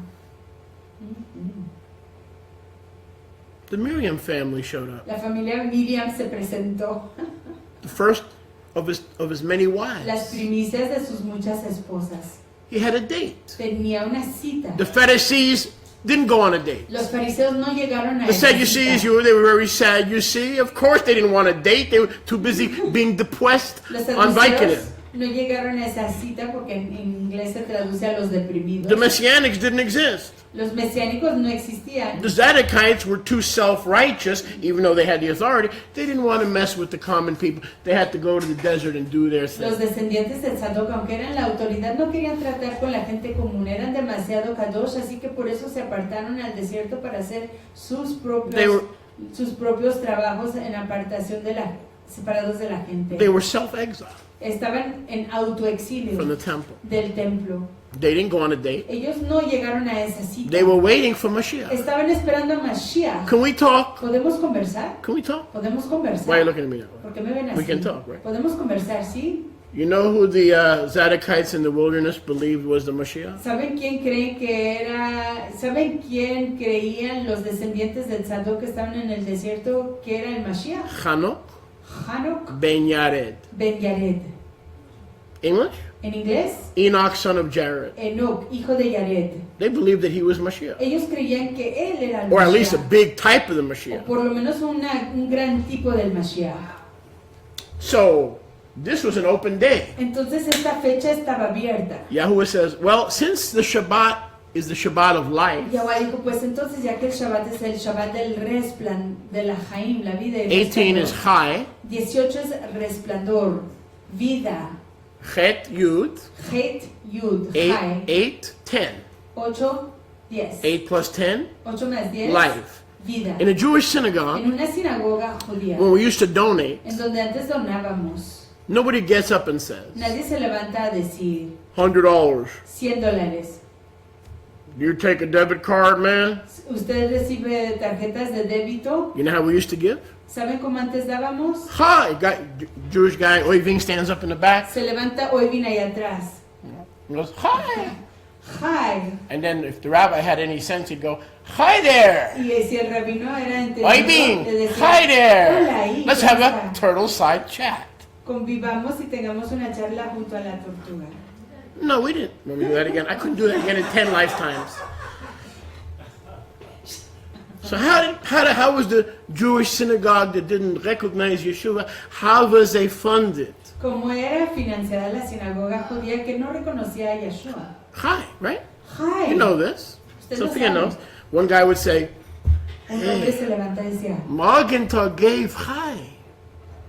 [SPEAKER 2] The Miriam family showed up.
[SPEAKER 3] La familia Miriam se presentó,
[SPEAKER 2] The first of his many
[SPEAKER 3] las
[SPEAKER 2] wives.
[SPEAKER 3] primicias de sus muchas esposas.
[SPEAKER 2] He had a date.
[SPEAKER 3] Tenía una cita.
[SPEAKER 2] The Pharisees didn't go on a date.
[SPEAKER 3] Los fariseos no llegaron a
[SPEAKER 2] The
[SPEAKER 3] esa
[SPEAKER 2] Sadducees,
[SPEAKER 3] cita.
[SPEAKER 2] they were very sad, you see. Of course they didn't want a date. They were too busy being depressed
[SPEAKER 3] Los
[SPEAKER 2] on
[SPEAKER 3] saduceos
[SPEAKER 2] Bikkurim.
[SPEAKER 3] no llegaron a esa cita porque en inglés se traduce a los deprimidos.
[SPEAKER 2] The Messianics didn't exist.
[SPEAKER 3] Los mesiánicos no existían.
[SPEAKER 2] The Zadokites were too self-righteous, even though they had the authority. They didn't want to mess with the common people. They had to go to the desert and do their
[SPEAKER 3] Los
[SPEAKER 2] thing.
[SPEAKER 3] descendientes del Sadoc, aunque eran la autoridad, no querían tratar con la gente común, eran demasiado kadosh, así que por eso se apartaron al desierto para hacer sus propios trabajos en apartación separados de la gente.
[SPEAKER 2] They were self-exiled
[SPEAKER 3] Estaban en autoexilio
[SPEAKER 2] from the temple.
[SPEAKER 3] del templo.
[SPEAKER 2] They didn't go on a date.
[SPEAKER 3] Ellos no llegaron a esa cita.
[SPEAKER 2] They were waiting for Mashiach.
[SPEAKER 3] Estaban esperando a Mashiach.
[SPEAKER 2] Can we talk?
[SPEAKER 3] ¿Podemos conversar?
[SPEAKER 2] Can we talk?
[SPEAKER 3] ¿Podemos conversar?
[SPEAKER 2] Why are you looking at me that way?
[SPEAKER 3] ¿Por qué me ven así?
[SPEAKER 2] We can talk, right?
[SPEAKER 3] ¿Podemos conversar, sí?
[SPEAKER 2] You know who the Zadokites in the wilderness believed was the Mashiach?
[SPEAKER 3] ¿Saben quién creen que era? ¿Saben quién creían los descendientes del Sadoc que estaban en el desierto que era el Mashiach?
[SPEAKER 2] Hanok
[SPEAKER 3] Hanok
[SPEAKER 2] ben Yared.
[SPEAKER 3] ben Yared.
[SPEAKER 2] English?
[SPEAKER 3] En inglés,
[SPEAKER 2] Enoch, son of Jared.
[SPEAKER 3] Enoch, hijo de Yared.
[SPEAKER 2] They believed that he was Mashiach.
[SPEAKER 3] Ellos creían que él era el
[SPEAKER 2] Or at least a
[SPEAKER 3] Mashiach.
[SPEAKER 2] big type of the
[SPEAKER 3] O
[SPEAKER 2] Mashiach.
[SPEAKER 3] por lo menos un gran tipo del Mashiach.
[SPEAKER 2] So, this was an open day.
[SPEAKER 3] Entonces esta fecha estaba abierta.
[SPEAKER 2] Yahuwah says, well, since the Shabbat is the Shabbat of life,
[SPEAKER 3] Yahweh dijo, pues entonces ya que el Shabbat es el Shabbat del resplandor, de la Jaim, la vida y
[SPEAKER 2] 18 is
[SPEAKER 3] resplandor.
[SPEAKER 2] Chai,
[SPEAKER 3] 18 es resplandor, vida,
[SPEAKER 2] Chet, Yud,
[SPEAKER 3] Het, Yud,
[SPEAKER 2] 8,
[SPEAKER 3] Jai,
[SPEAKER 2] 8, 10.
[SPEAKER 3] 8, 10.
[SPEAKER 2] 8 plus 10,
[SPEAKER 3] 8 más 10,
[SPEAKER 2] life.
[SPEAKER 3] vida.
[SPEAKER 2] In a Jewish
[SPEAKER 3] En
[SPEAKER 2] synagogue,
[SPEAKER 3] una sinagoga judía,
[SPEAKER 2] when we used to donate,
[SPEAKER 3] en donde antes donábamos,
[SPEAKER 2] nobody gets up and says,
[SPEAKER 3] nadie se levanta a decir
[SPEAKER 2] $100.
[SPEAKER 3] $100.
[SPEAKER 2] Do you take a debit card, man?
[SPEAKER 3] ¿Usted recibe tarjetas de débito?
[SPEAKER 2] You know how we used to give?
[SPEAKER 3] ¿Saben cómo antes dábamos?
[SPEAKER 2] Hi, Jewish guy, Oiving stands up in the back.
[SPEAKER 3] Se levanta Oivin ahí atrás.
[SPEAKER 2] He goes, hi.
[SPEAKER 3] Hi.
[SPEAKER 2] And then if the rabbi had any sense, he'd go, hi there.
[SPEAKER 3] Y si el rabino era entendido,
[SPEAKER 2] Oiving,
[SPEAKER 3] le decía,
[SPEAKER 2] hi there.
[SPEAKER 3] hola ahí,
[SPEAKER 2] Let's
[SPEAKER 3] ¿cómo
[SPEAKER 2] have a
[SPEAKER 3] está?
[SPEAKER 2] turtle side chat.
[SPEAKER 3] Convivamos y tengamos una charla junto a la tortuga.
[SPEAKER 2] No, we didn't. Let me do that again. I couldn't do that again in 10 lifetimes. So how was the Jewish synagogue that didn't recognize Yeshua, how was they funded?
[SPEAKER 3] Como era financiada la sinagoga judía que no reconocía a Yeshua.
[SPEAKER 2] Hi, right?
[SPEAKER 3] Hi.
[SPEAKER 2] You know this.
[SPEAKER 3] Usted lo
[SPEAKER 2] Sophia
[SPEAKER 3] sabe.
[SPEAKER 2] knows. One guy would say,
[SPEAKER 3] Un hombre se levanta y decía,
[SPEAKER 2] Morgenthau gave hi.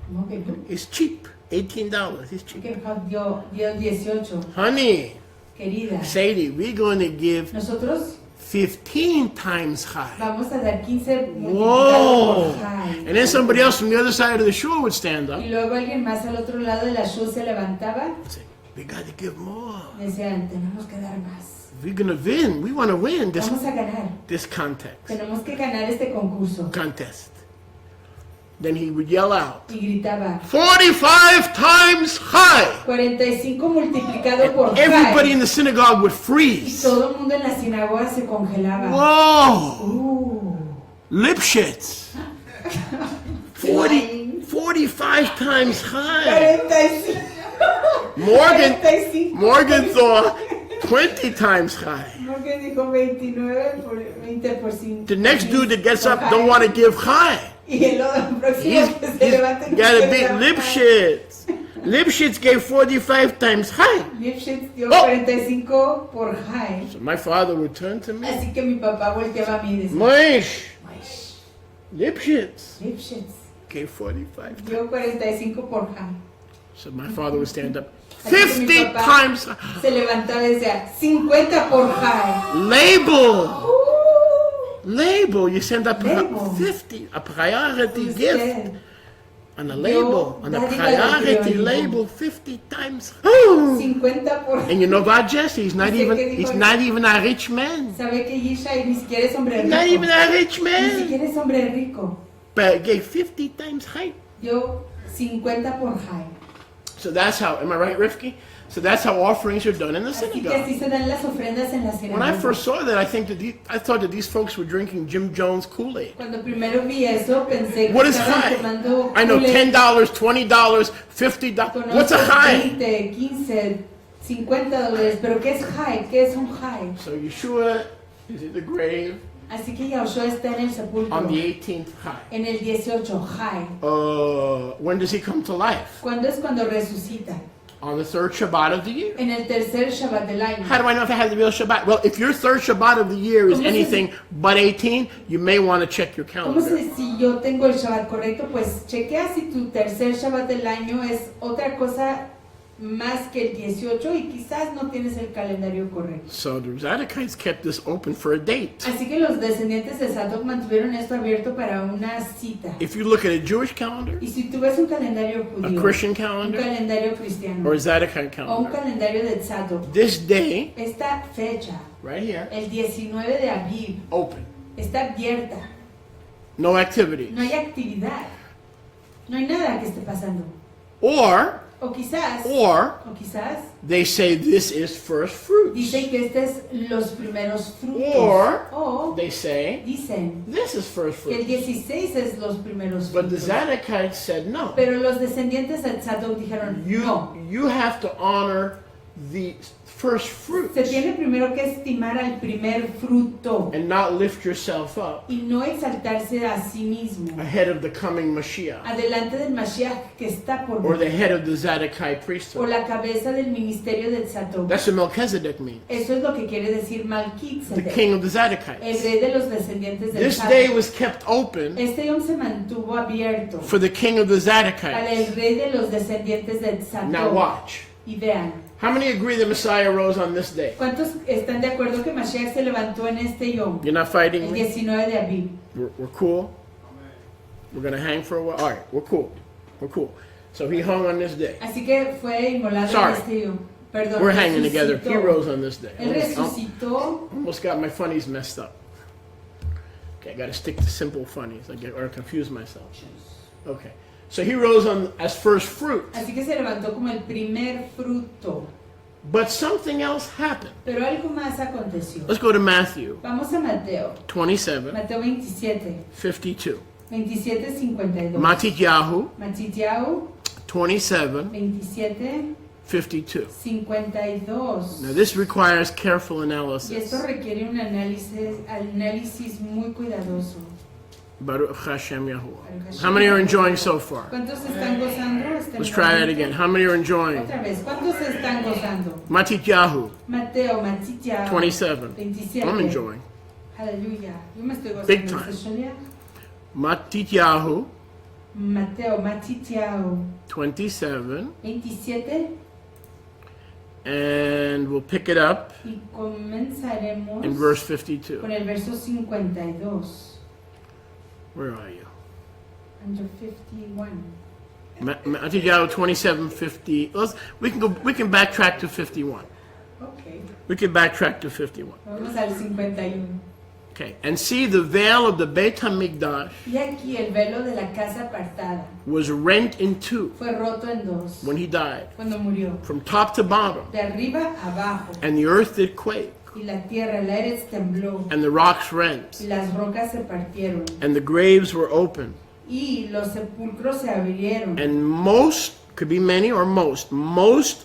[SPEAKER 3] ¿cómo que no?
[SPEAKER 2] It's cheap. $18. It's cheap.
[SPEAKER 3] Que dio 18.
[SPEAKER 2] Honey,
[SPEAKER 3] Querida,
[SPEAKER 2] Sadie, we're going to give
[SPEAKER 3] nosotros
[SPEAKER 2] 15 times high.
[SPEAKER 3] vamos a dar 15 multiplicado
[SPEAKER 2] Whoa!
[SPEAKER 3] por high.
[SPEAKER 2] And then somebody else from the other side of the shore would stand up
[SPEAKER 3] Y luego alguien más al otro lado de la shul se levantaba
[SPEAKER 2] and say, we got to give more.
[SPEAKER 3] y decían, tenemos que dar más.
[SPEAKER 2] We're going to win. We want to win
[SPEAKER 3] Vamos a ganar.
[SPEAKER 2] this contest.
[SPEAKER 3] Tenemos que ganar este concurso.
[SPEAKER 2] Contest. Then he would yell out,
[SPEAKER 3] Y gritaba,
[SPEAKER 2] 45 times high.
[SPEAKER 3] 45 multiplicado por
[SPEAKER 2] Everybody
[SPEAKER 3] high.
[SPEAKER 2] in the synagogue would
[SPEAKER 3] Y
[SPEAKER 2] freeze.
[SPEAKER 3] todo el mundo en la sinagoga se congelaba.
[SPEAKER 2] Whoa! Lipschitz. 45 times high.
[SPEAKER 3] 45.
[SPEAKER 2] Morgenthau, 20 times high.
[SPEAKER 3] Morgan dijo 29 por 20 por 5.
[SPEAKER 2] The next dude that gets up don't want to give high.
[SPEAKER 3] Y el próximo
[SPEAKER 2] He's
[SPEAKER 3] que se levanta y
[SPEAKER 2] got to
[SPEAKER 3] quiere
[SPEAKER 2] beat
[SPEAKER 3] dar
[SPEAKER 2] Lipschitz. Lipschitz gave 45 times high.
[SPEAKER 3] Lipschitz dio
[SPEAKER 2] Oh.
[SPEAKER 3] 45 por high.
[SPEAKER 2] So my father would turn to me.
[SPEAKER 3] Así que mi papá volteaba a mí y decía,
[SPEAKER 2] Moish,
[SPEAKER 3] "Moish,
[SPEAKER 2] Lipschitz
[SPEAKER 3] Lipschitz
[SPEAKER 2] gave 45 times.
[SPEAKER 3] dio 45 por high."
[SPEAKER 2] So my father would stand up.
[SPEAKER 3] Así que mi
[SPEAKER 2] 50
[SPEAKER 3] papá
[SPEAKER 2] times high.
[SPEAKER 3] se levantaba y decía, 50 por high.
[SPEAKER 2] Label. Label. You send up
[SPEAKER 3] Label.
[SPEAKER 2] 50. A priority
[SPEAKER 3] Usted
[SPEAKER 2] gift. On a label. On a
[SPEAKER 3] dádiva de
[SPEAKER 2] priority
[SPEAKER 3] prioridad.
[SPEAKER 2] label 50 times. Oh.
[SPEAKER 3] 50 por
[SPEAKER 2] And you know about Jesse? He's not
[SPEAKER 3] Usted
[SPEAKER 2] even
[SPEAKER 3] qué dijo?
[SPEAKER 2] he's not even a rich man.
[SPEAKER 3] ¿Sabe que Yishai ni siquiera es hombre
[SPEAKER 2] Not even
[SPEAKER 3] rico?
[SPEAKER 2] a rich
[SPEAKER 3] Ni
[SPEAKER 2] man.
[SPEAKER 3] siquiera es hombre rico.
[SPEAKER 2] But gave 50 times high.
[SPEAKER 3] Dio 50 por high.
[SPEAKER 2] So that's how, am I right, Rifki? So that's how offerings are done in the
[SPEAKER 3] Así que
[SPEAKER 2] synagogue.
[SPEAKER 3] así se dan las ofrendas en la
[SPEAKER 2] When I
[SPEAKER 3] sinagoga.
[SPEAKER 2] first saw that, I thought that these folks were drinking Jim Jones Kool-Aid.
[SPEAKER 3] Cuando primero vi eso, pensé que
[SPEAKER 2] What is
[SPEAKER 3] estaban
[SPEAKER 2] high?
[SPEAKER 3] tomando
[SPEAKER 2] I know
[SPEAKER 3] Kool-Aid.
[SPEAKER 2] $10, $20, $50. What's a high?
[SPEAKER 3] 20, 15, $50. Pero ¿qué es high? ¿Qué es un high?
[SPEAKER 2] So Yeshua is in the grave
[SPEAKER 3] Así que Yahushua está en el sepulcro.
[SPEAKER 2] on the 18th high.
[SPEAKER 3] En el 18, high.
[SPEAKER 2] When does he come to life?
[SPEAKER 3] ¿Cuándo es cuando resucita?
[SPEAKER 2] On the third Shabbat of the year.
[SPEAKER 3] En el tercer Shabbat del año.
[SPEAKER 2] How do I know if I have the real Shabbat? Well, if your third Shabbat of the year is
[SPEAKER 3] ¿Cómo se-
[SPEAKER 2] anything but 18, you may want to check your
[SPEAKER 3] ¿Cómo
[SPEAKER 2] calendar.
[SPEAKER 3] sé si yo tengo el Shabbat correcto? Pues chequea si tu tercer Shabbat del año es otra cosa más que el 18 y quizás no tienes el calendario correcto.
[SPEAKER 2] So the Zadokites kept this open for a date.
[SPEAKER 3] Así que los descendientes de Zadok mantuvieron esto abierto para una cita.
[SPEAKER 2] If you look at a Jewish calendar,
[SPEAKER 3] Y si tú ves un calendario
[SPEAKER 2] a
[SPEAKER 3] judío,
[SPEAKER 2] Christian
[SPEAKER 3] un
[SPEAKER 2] calendar,
[SPEAKER 3] calendario cristiano
[SPEAKER 2] or a Zadokite
[SPEAKER 3] o un
[SPEAKER 2] calendar,
[SPEAKER 3] calendario de Zadok,
[SPEAKER 2] this day,
[SPEAKER 3] esta fecha,
[SPEAKER 2] right here,
[SPEAKER 3] el 19 de Aviv,
[SPEAKER 2] open.
[SPEAKER 3] está abierta.
[SPEAKER 2] No activities.
[SPEAKER 3] No hay actividad. No hay nada que esté pasando.
[SPEAKER 2] Or
[SPEAKER 3] O quizás,
[SPEAKER 2] they say this is first fruits.
[SPEAKER 3] dicen que este es los primeros frutos.
[SPEAKER 2] Or
[SPEAKER 3] O
[SPEAKER 2] they say
[SPEAKER 3] dicen
[SPEAKER 2] this is first
[SPEAKER 3] que el
[SPEAKER 2] fruits.
[SPEAKER 3] 16 es los primeros
[SPEAKER 2] But the
[SPEAKER 3] frutos.
[SPEAKER 2] Zadokites said no.
[SPEAKER 3] Pero los descendientes de Zadok dijeron, no.
[SPEAKER 2] You have to honor the first fruits
[SPEAKER 3] Se tiene primero que estimar al primer fruto
[SPEAKER 2] and not lift yourself up
[SPEAKER 3] y no exaltarse a sí mismo
[SPEAKER 2] ahead of the coming Mashiach
[SPEAKER 3] adelante del Mashiach que está por
[SPEAKER 2] or the
[SPEAKER 3] venir,
[SPEAKER 2] head of the Zadokite
[SPEAKER 3] o
[SPEAKER 2] priesthood.
[SPEAKER 3] la cabeza del ministerio de Zadok.
[SPEAKER 2] That's what Melchizedek means.
[SPEAKER 3] Eso es lo que quiere decir
[SPEAKER 2] The
[SPEAKER 3] Malquitzedek,
[SPEAKER 2] king of the
[SPEAKER 3] el
[SPEAKER 2] Zadokites.
[SPEAKER 3] rey de los descendientes de
[SPEAKER 2] This day
[SPEAKER 3] Zadok.
[SPEAKER 2] was kept open
[SPEAKER 3] Este yom se mantuvo abierto
[SPEAKER 2] for the king of the
[SPEAKER 3] para el
[SPEAKER 2] Zadokites.
[SPEAKER 3] rey de los descendientes de
[SPEAKER 2] Now
[SPEAKER 3] Zadok.
[SPEAKER 2] watch.
[SPEAKER 3] Y vean,
[SPEAKER 2] How many agree the Messiah rose on this day?
[SPEAKER 3] ¿Cuántos están de acuerdo que Mashiach se levantó en este Yom?
[SPEAKER 2] You're not fighting
[SPEAKER 3] El
[SPEAKER 2] me?
[SPEAKER 3] 19 de Aviv.
[SPEAKER 2] We're cool? We're going to hang for a while? All right, we're cool. We're cool. So he hung on this day.
[SPEAKER 3] Así que fue inmolado
[SPEAKER 2] Sorry.
[SPEAKER 3] en este Yom. Perdón,
[SPEAKER 2] We're hanging together.
[SPEAKER 3] resucitó.
[SPEAKER 2] He rose on this day.
[SPEAKER 3] Él resucitó.
[SPEAKER 2] Almost got my funnies messed up. Okay, I got to stick to simple funnies or confuse myself. Okay, so he rose on as first fruit.
[SPEAKER 3] Así que se levantó como el primer fruto.
[SPEAKER 2] But something else happened.
[SPEAKER 3] Pero algo más aconteció.
[SPEAKER 2] Let's go to Matthew
[SPEAKER 3] Vamos a Mateo.
[SPEAKER 2] 27,
[SPEAKER 3] Mateo 27.
[SPEAKER 2] 52.
[SPEAKER 3] 27:52.
[SPEAKER 2] Matityahu
[SPEAKER 3] Matityahu
[SPEAKER 2] 27,
[SPEAKER 3] 27,
[SPEAKER 2] 52.
[SPEAKER 3] 52.
[SPEAKER 2] Now this requires careful
[SPEAKER 3] Y
[SPEAKER 2] analysis.
[SPEAKER 3] esto requiere un análisis muy cuidadoso.
[SPEAKER 2] Baruch Hashem Yahuwah. How many are enjoying so far?
[SPEAKER 3] ¿Cuántos están gozando?
[SPEAKER 2] Let's try that again. How many are enjoying?
[SPEAKER 3] Otra vez, ¿cuántos están gozando?
[SPEAKER 2] Matityahu
[SPEAKER 3] Mateo, Matityahu
[SPEAKER 2] 27.
[SPEAKER 3] 27.
[SPEAKER 2] I'm enjoying.
[SPEAKER 3] Aleluya. Yo me estoy
[SPEAKER 2] Big
[SPEAKER 3] gozando.
[SPEAKER 2] time.
[SPEAKER 3] ¿Estoy bien?
[SPEAKER 2] Matityahu
[SPEAKER 3] Mateo, Matityahu
[SPEAKER 2] 27.
[SPEAKER 3] 27.
[SPEAKER 2] And we'll pick it up
[SPEAKER 3] Y comenzaremos
[SPEAKER 2] in verse 52.
[SPEAKER 3] con el verso 52.
[SPEAKER 2] Where are you?
[SPEAKER 3] Under 51.
[SPEAKER 2] Matityahu 27, 50. We can backtrack to 51.
[SPEAKER 3] Ok.
[SPEAKER 2] We can backtrack to 51.
[SPEAKER 3] Vamos al 51.
[SPEAKER 2] Okay. And see, the veil of the Beit HaMikdash
[SPEAKER 3] Y aquí el velo de la casa apartada
[SPEAKER 2] was rent in two
[SPEAKER 3] fue roto en dos
[SPEAKER 2] when he died,
[SPEAKER 3] cuando murió.
[SPEAKER 2] from top to bottom.
[SPEAKER 3] De arriba a abajo.
[SPEAKER 2] And the earth did quake,
[SPEAKER 3] Y la tierra, el aire tembló.
[SPEAKER 2] and the rocks rent,
[SPEAKER 3] Y las rocas se partieron.
[SPEAKER 2] and the graves were opened.
[SPEAKER 3] Y los sepulcros se abrieron.
[SPEAKER 2] And most, could be many or most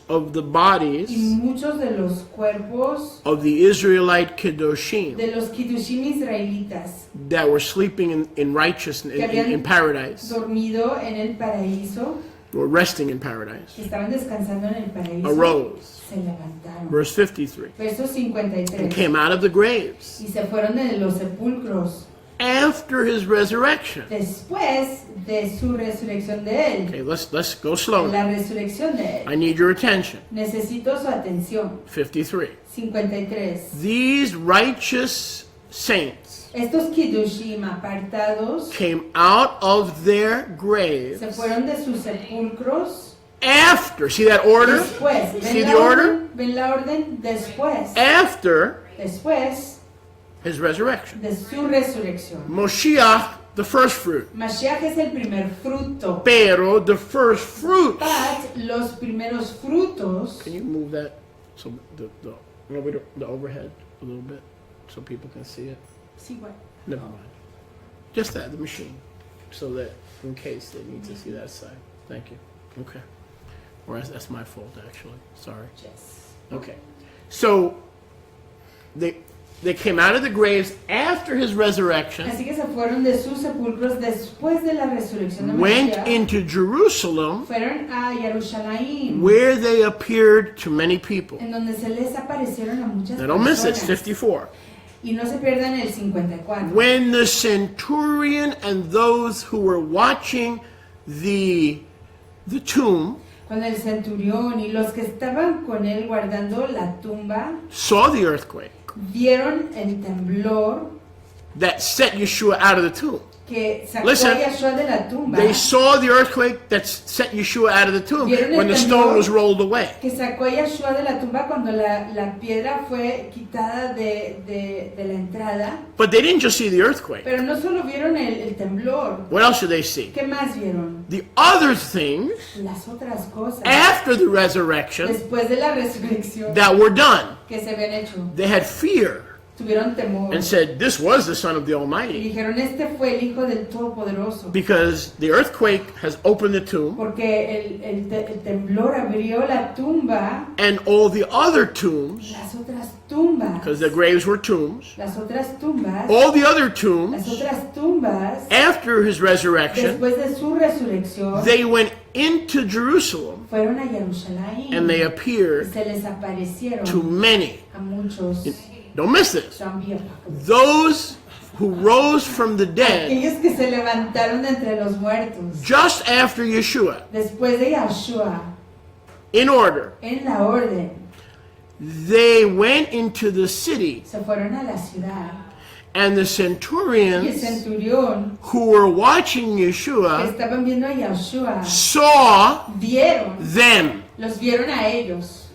[SPEAKER 2] of the
[SPEAKER 3] Y
[SPEAKER 2] bodies
[SPEAKER 3] muchos de los cuerpos
[SPEAKER 2] of the Israelite Kedoshim
[SPEAKER 3] de los Kiddushim israelitas
[SPEAKER 2] that were sleeping in righteousness,
[SPEAKER 3] que habían
[SPEAKER 2] in paradise,
[SPEAKER 3] dormido en el paraíso,
[SPEAKER 2] were resting in paradise,
[SPEAKER 3] que estaban descansando en el paraíso,
[SPEAKER 2] arose.
[SPEAKER 3] se levantaron.
[SPEAKER 2] Verse 53.
[SPEAKER 3] Verso
[SPEAKER 2] And
[SPEAKER 3] 53.
[SPEAKER 2] came out of the graves
[SPEAKER 3] Y se fueron de los sepulcros
[SPEAKER 2] after his resurrection.
[SPEAKER 3] después de su resurrección de él.
[SPEAKER 2] Okay, let's go slowly.
[SPEAKER 3] La resurrección de él.
[SPEAKER 2] I need your attention.
[SPEAKER 3] Necesito su atención.
[SPEAKER 2] 53.
[SPEAKER 3] 53.
[SPEAKER 2] These righteous saints
[SPEAKER 3] Estos Kiddushim apartados
[SPEAKER 2] came out of their graves
[SPEAKER 3] se fueron de sus sepulcros
[SPEAKER 2] after. See that order?
[SPEAKER 3] después.
[SPEAKER 2] See the order?
[SPEAKER 3] ¿Ven la orden? Después.
[SPEAKER 2] After
[SPEAKER 3] Después
[SPEAKER 2] his resurrection.
[SPEAKER 3] de su resurrección.
[SPEAKER 2] Moshiach, the first fruit.
[SPEAKER 3] Mashiach es el primer fruto.
[SPEAKER 2] Pero the first fruits.
[SPEAKER 3] But los primeros frutos.
[SPEAKER 2] Can you move that so the overhead a little bit so people can see it?
[SPEAKER 3] Sí, bueno.
[SPEAKER 2] Never mind. Just that, the machine, so that in case they need to see that side. Thank you. Okay. Or that's my fault, actually. Sorry.
[SPEAKER 3] Yes.
[SPEAKER 2] Okay. So they came out of the graves after his resurrection,
[SPEAKER 3] Así que se fueron de sus sepulcros después de la resurrección de
[SPEAKER 2] went
[SPEAKER 3] Mashiach.
[SPEAKER 2] into Jerusalem,
[SPEAKER 3] Fueron a Jerusalén,
[SPEAKER 2] where they appeared to many people.
[SPEAKER 3] en donde se les aparecieron a muchas
[SPEAKER 2] Now don't miss it,
[SPEAKER 3] personas.
[SPEAKER 2] 54.
[SPEAKER 3] Y no se pierdan el 54.
[SPEAKER 2] When the centurion and those who were watching the tomb
[SPEAKER 3] Cuando el centurión y los que estaban con él guardando la tumba
[SPEAKER 2] saw the earthquake
[SPEAKER 3] vieron el temblor
[SPEAKER 2] that set Yeshua out of the tomb.
[SPEAKER 3] que sacó
[SPEAKER 2] Listen,
[SPEAKER 3] a Yeshua de la tumba,
[SPEAKER 2] They saw the earthquake that set Yeshua out of the tomb
[SPEAKER 3] Vieron el
[SPEAKER 2] when the
[SPEAKER 3] temblor
[SPEAKER 2] stone was rolled away.
[SPEAKER 3] que sacó a Yeshua de la tumba cuando la piedra fue quitada de la entrada.
[SPEAKER 2] But they didn't just see the earthquake.
[SPEAKER 3] Pero no solo vieron el temblor.
[SPEAKER 2] What else did they see?
[SPEAKER 3] ¿Qué más vieron?
[SPEAKER 2] The other things
[SPEAKER 3] Las otras cosas.
[SPEAKER 2] after the resurrection
[SPEAKER 3] Después de la resurrección
[SPEAKER 2] that were done.
[SPEAKER 3] que se habían hecho.
[SPEAKER 2] They had fear
[SPEAKER 3] Tuvieron temor.
[SPEAKER 2] and said, this was the Son of the
[SPEAKER 3] Y
[SPEAKER 2] Almighty.
[SPEAKER 3] dijeron, este fue el Hijo del Todopoderoso.
[SPEAKER 2] Because the earthquake has opened the tomb,
[SPEAKER 3] Porque el temblor abrió la tumba,
[SPEAKER 2] and all the other tombs,
[SPEAKER 3] las otras tumbas,
[SPEAKER 2] because the graves were tombs,
[SPEAKER 3] las otras tumbas,
[SPEAKER 2] all the other
[SPEAKER 3] las
[SPEAKER 2] tombs,
[SPEAKER 3] otras tumbas,
[SPEAKER 2] after his resurrection,
[SPEAKER 3] después de su resurrección,
[SPEAKER 2] they went into Jerusalem
[SPEAKER 3] fueron a Jerusalén
[SPEAKER 2] and they
[SPEAKER 3] y
[SPEAKER 2] appeared
[SPEAKER 3] se les aparecieron
[SPEAKER 2] to many.
[SPEAKER 3] a muchos.
[SPEAKER 2] Don't miss this.
[SPEAKER 3] También.
[SPEAKER 2] Those who rose from the dead
[SPEAKER 3] Aquellos que se levantaron de entre los muertos,
[SPEAKER 2] just after Yeshua.
[SPEAKER 3] después de Yeshua,
[SPEAKER 2] in order.
[SPEAKER 3] En la orden.
[SPEAKER 2] They went into the city,
[SPEAKER 3] Se fueron a la ciudad.
[SPEAKER 2] and the
[SPEAKER 3] Y el
[SPEAKER 2] centurions
[SPEAKER 3] centurión
[SPEAKER 2] who were watching
[SPEAKER 3] que
[SPEAKER 2] Yeshua
[SPEAKER 3] estaban viendo a Yahushua
[SPEAKER 2] saw
[SPEAKER 3] vieron,
[SPEAKER 2] them.
[SPEAKER 3] los vieron a ellos.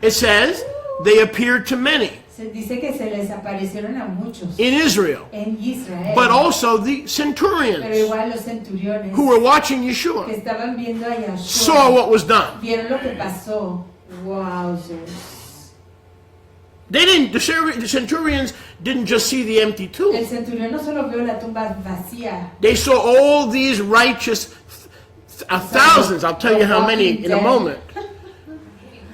[SPEAKER 2] It says they appeared to many
[SPEAKER 3] Se dice que se les aparecieron a muchos
[SPEAKER 2] in Israel,
[SPEAKER 3] en Israel.
[SPEAKER 2] but also the
[SPEAKER 3] Pero
[SPEAKER 2] centurions
[SPEAKER 3] igual los centuriones
[SPEAKER 2] who were watching
[SPEAKER 3] que
[SPEAKER 2] Yeshua
[SPEAKER 3] estaban viendo a Yahushua
[SPEAKER 2] saw what was done.
[SPEAKER 3] vieron lo que pasó. Wowzers.
[SPEAKER 2] They didn't. The centurions didn't just see the empty
[SPEAKER 3] El
[SPEAKER 2] tomb.
[SPEAKER 3] centurión no solo vio la tumba vacía.
[SPEAKER 2] They saw all these righteous thousands. I'll tell you how many in a moment.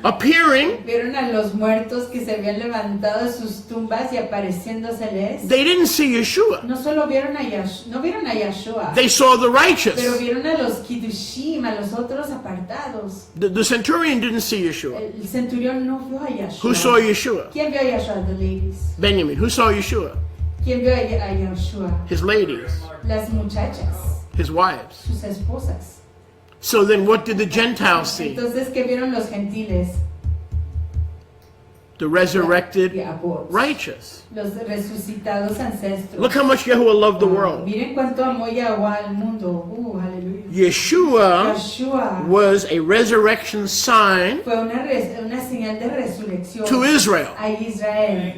[SPEAKER 2] Appearing.
[SPEAKER 3] Vieron a los muertos que se habían levantado de sus tumbas y apareciéndoseles.
[SPEAKER 2] They didn't see Yeshua.
[SPEAKER 3] No solo vieron a Yahshua, no vieron a Yahshua,
[SPEAKER 2] They saw the
[SPEAKER 3] pero
[SPEAKER 2] righteous.
[SPEAKER 3] vieron a los kiddushim, a los otros apartados.
[SPEAKER 2] The centurion didn't see Yeshua.
[SPEAKER 3] El centurión no vio a Yahshua.
[SPEAKER 2] Who saw Yeshua?
[SPEAKER 3] ¿Quién vio a Yahshua? The ladies.
[SPEAKER 2] Benjamin. Who saw Yeshua?
[SPEAKER 3] ¿Quién vio a Yahshua?
[SPEAKER 2] His ladies,
[SPEAKER 3] Las muchachas,
[SPEAKER 2] his wives.
[SPEAKER 3] sus esposas.
[SPEAKER 2] So then what did the Gentiles see?
[SPEAKER 3] Entonces, ¿qué vieron los gentiles?
[SPEAKER 2] The resurrected
[SPEAKER 3] The abodes.
[SPEAKER 2] righteous.
[SPEAKER 3] Los resucitados ancestros.
[SPEAKER 2] Look how much Yahuwah loved the world.
[SPEAKER 3] Miren cuánto amó Yahuwah al mundo. Aleluya.
[SPEAKER 2] Yeshua
[SPEAKER 3] Yahshua
[SPEAKER 2] was a resurrection sign
[SPEAKER 3] fue una señal de resurrección
[SPEAKER 2] to Israel.
[SPEAKER 3] a Israel.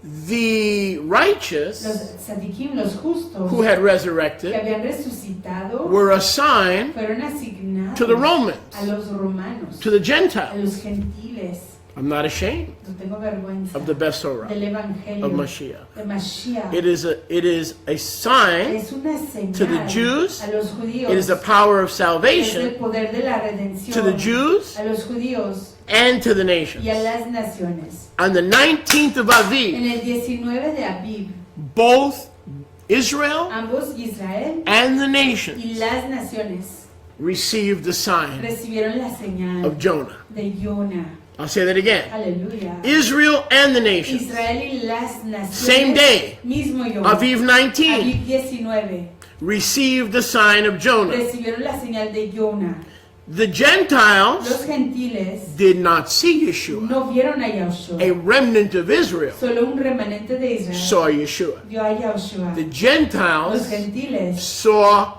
[SPEAKER 2] The righteous
[SPEAKER 3] Los tzadikim, los justos
[SPEAKER 2] who had
[SPEAKER 3] que
[SPEAKER 2] resurrected
[SPEAKER 3] habían resucitado
[SPEAKER 2] were a sign
[SPEAKER 3] fueron asignados
[SPEAKER 2] to the Romans,
[SPEAKER 3] a los romanos,
[SPEAKER 2] to the
[SPEAKER 3] a
[SPEAKER 2] Gentiles.
[SPEAKER 3] los gentiles.
[SPEAKER 2] I'm not ashamed
[SPEAKER 3] No tengo vergüenza
[SPEAKER 2] of the Besorah
[SPEAKER 3] del evangelio
[SPEAKER 2] of Mashiach.
[SPEAKER 3] de Mashiach.
[SPEAKER 2] It is a sign.
[SPEAKER 3] Es una señal
[SPEAKER 2] to the Jews.
[SPEAKER 3] a los judíos.
[SPEAKER 2] It is the power of
[SPEAKER 3] Es el
[SPEAKER 2] salvation
[SPEAKER 3] poder de la redención
[SPEAKER 2] to the Jews
[SPEAKER 3] a los judíos
[SPEAKER 2] and to the nations.
[SPEAKER 3] y a las naciones.
[SPEAKER 2] On the 19th of Aviv,
[SPEAKER 3] En el 19 de Abib,
[SPEAKER 2] both Israel
[SPEAKER 3] ambos Israel
[SPEAKER 2] and the
[SPEAKER 3] y
[SPEAKER 2] nations
[SPEAKER 3] las naciones
[SPEAKER 2] received the sign
[SPEAKER 3] recibieron la señal
[SPEAKER 2] of Jonah.
[SPEAKER 3] de Jonah.
[SPEAKER 2] I'll say that again.
[SPEAKER 3] Aleluya.
[SPEAKER 2] Israel and the nations.
[SPEAKER 3] Israel y las naciones.
[SPEAKER 2] Same day.
[SPEAKER 3] Mismo Jonah.
[SPEAKER 2] Aviv 19
[SPEAKER 3] Abib 19.
[SPEAKER 2] received the sign of Jonah.
[SPEAKER 3] Recibieron la señal de Jonah.
[SPEAKER 2] The
[SPEAKER 3] Los
[SPEAKER 2] Gentiles
[SPEAKER 3] gentiles
[SPEAKER 2] did not see Yeshua.
[SPEAKER 3] no vieron a Yahushua.
[SPEAKER 2] A remnant of Israel
[SPEAKER 3] Solo un remanente de Israel
[SPEAKER 2] saw Yeshua.
[SPEAKER 3] vio a Yahushua.
[SPEAKER 2] The
[SPEAKER 3] Los
[SPEAKER 2] Gentiles
[SPEAKER 3] gentiles
[SPEAKER 2] saw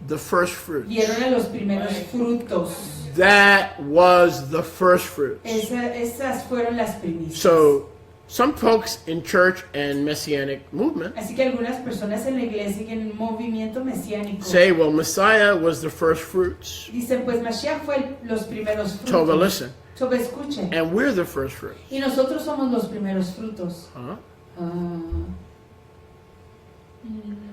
[SPEAKER 2] the first fruits.
[SPEAKER 3] vieron a los primeros frutos.
[SPEAKER 2] That was the first fruits.
[SPEAKER 3] Esas fueron las primicias.
[SPEAKER 2] So, some folks in church and messianic movement
[SPEAKER 3] Así que algunas personas en la iglesia y en el movimiento mesiánico
[SPEAKER 2] say, well, Messiah was the first fruits.
[SPEAKER 3] dicen, pues Mashiach fue los primeros frutos.
[SPEAKER 2] Tova, listen.
[SPEAKER 3] Tova, escuchen.
[SPEAKER 2] And we're the first fruits.
[SPEAKER 3] Y nosotros somos los primeros frutos.
[SPEAKER 2] Huh?
[SPEAKER 3] Ah,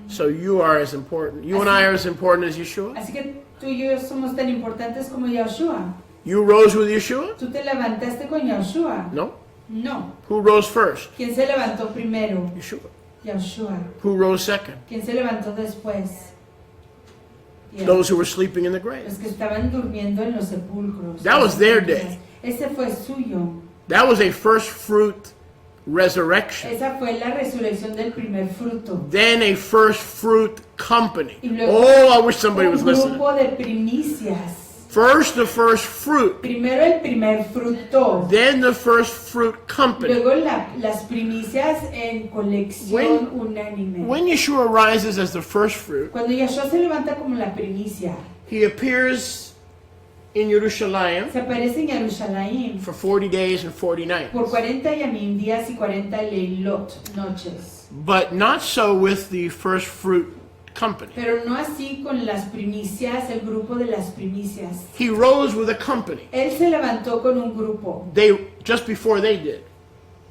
[SPEAKER 2] So you are as important. You and I are as important as Yeshua.
[SPEAKER 3] así que tú y yo somos tan importantes como Yahushua.
[SPEAKER 2] You rose with Yeshua?
[SPEAKER 3] ¿Tú te levantaste con Yahushua?
[SPEAKER 2] No.
[SPEAKER 3] No.
[SPEAKER 2] Who rose first?
[SPEAKER 3] ¿Quién se levantó primero?
[SPEAKER 2] Yeshua.
[SPEAKER 3] Yahushua.
[SPEAKER 2] Who rose second?
[SPEAKER 3] ¿Quién se levantó después?
[SPEAKER 2] Those who were sleeping in the grave.
[SPEAKER 3] Los que estaban durmiendo en los sepulcros.
[SPEAKER 2] That was their day.
[SPEAKER 3] Ese fue suyo.
[SPEAKER 2] That was a first fruit resurrection.
[SPEAKER 3] Esa fue la resurrección del primer fruto.
[SPEAKER 2] Then a first fruit company.
[SPEAKER 3] Y luego
[SPEAKER 2] Oh, I wish somebody was
[SPEAKER 3] un
[SPEAKER 2] listening.
[SPEAKER 3] grupo de primicias.
[SPEAKER 2] First, the first fruit.
[SPEAKER 3] Primero el primer fruto.
[SPEAKER 2] Then the first fruit company.
[SPEAKER 3] Luego las primicias en colección unánime.
[SPEAKER 2] When Yeshua rises as the first fruit,
[SPEAKER 3] Cuando Yahshua se levanta como la primicia,
[SPEAKER 2] he appears in Jerusalem
[SPEAKER 3] se aparece en Jerusalén
[SPEAKER 2] for 40 days and 40 nights.
[SPEAKER 3] por 40 yamim días y 40 leilot noches.
[SPEAKER 2] But not so with the first fruit company.
[SPEAKER 3] Pero no así con las primicias, el grupo de las primicias.
[SPEAKER 2] He rose with a company.
[SPEAKER 3] Él se levantó con un grupo.
[SPEAKER 2] Just before they did.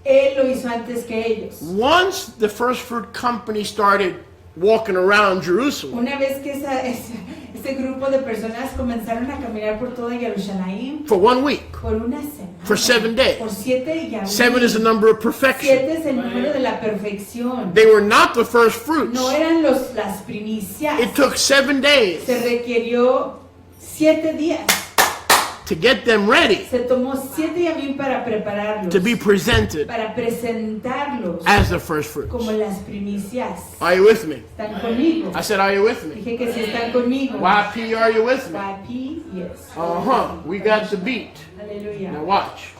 [SPEAKER 3] Él lo hizo antes que ellos.
[SPEAKER 2] Once the first fruit company started walking around Jerusalem,
[SPEAKER 3] Una vez que ese grupo de personas comenzaron a caminar por toda Jerusalén
[SPEAKER 2] for 1 week,
[SPEAKER 3] por una semana.
[SPEAKER 2] for 7 days.
[SPEAKER 3] Por 7 yamim.
[SPEAKER 2] 7 is the number of perfection.
[SPEAKER 3] 7 es el número de la perfección.
[SPEAKER 2] They were not the first fruits.
[SPEAKER 3] No eran las primicias.
[SPEAKER 2] It took 7 days
[SPEAKER 3] Se requirió 7 días.
[SPEAKER 2] to get them ready
[SPEAKER 3] Se tomó 7 yamim para prepararlos.
[SPEAKER 2] to be presented
[SPEAKER 3] Para presentarlos
[SPEAKER 2] as the first fruits.
[SPEAKER 3] como las primicias.
[SPEAKER 2] Are you with me?
[SPEAKER 3] ¿Están conmigo?
[SPEAKER 2] I said, are you with me?
[SPEAKER 3] Dije que si están conmigo.
[SPEAKER 2] YP, are you with me?
[SPEAKER 3] Papi. Yes.
[SPEAKER 2] We got the beat. Now
[SPEAKER 3] Aleluya.
[SPEAKER 2] watch.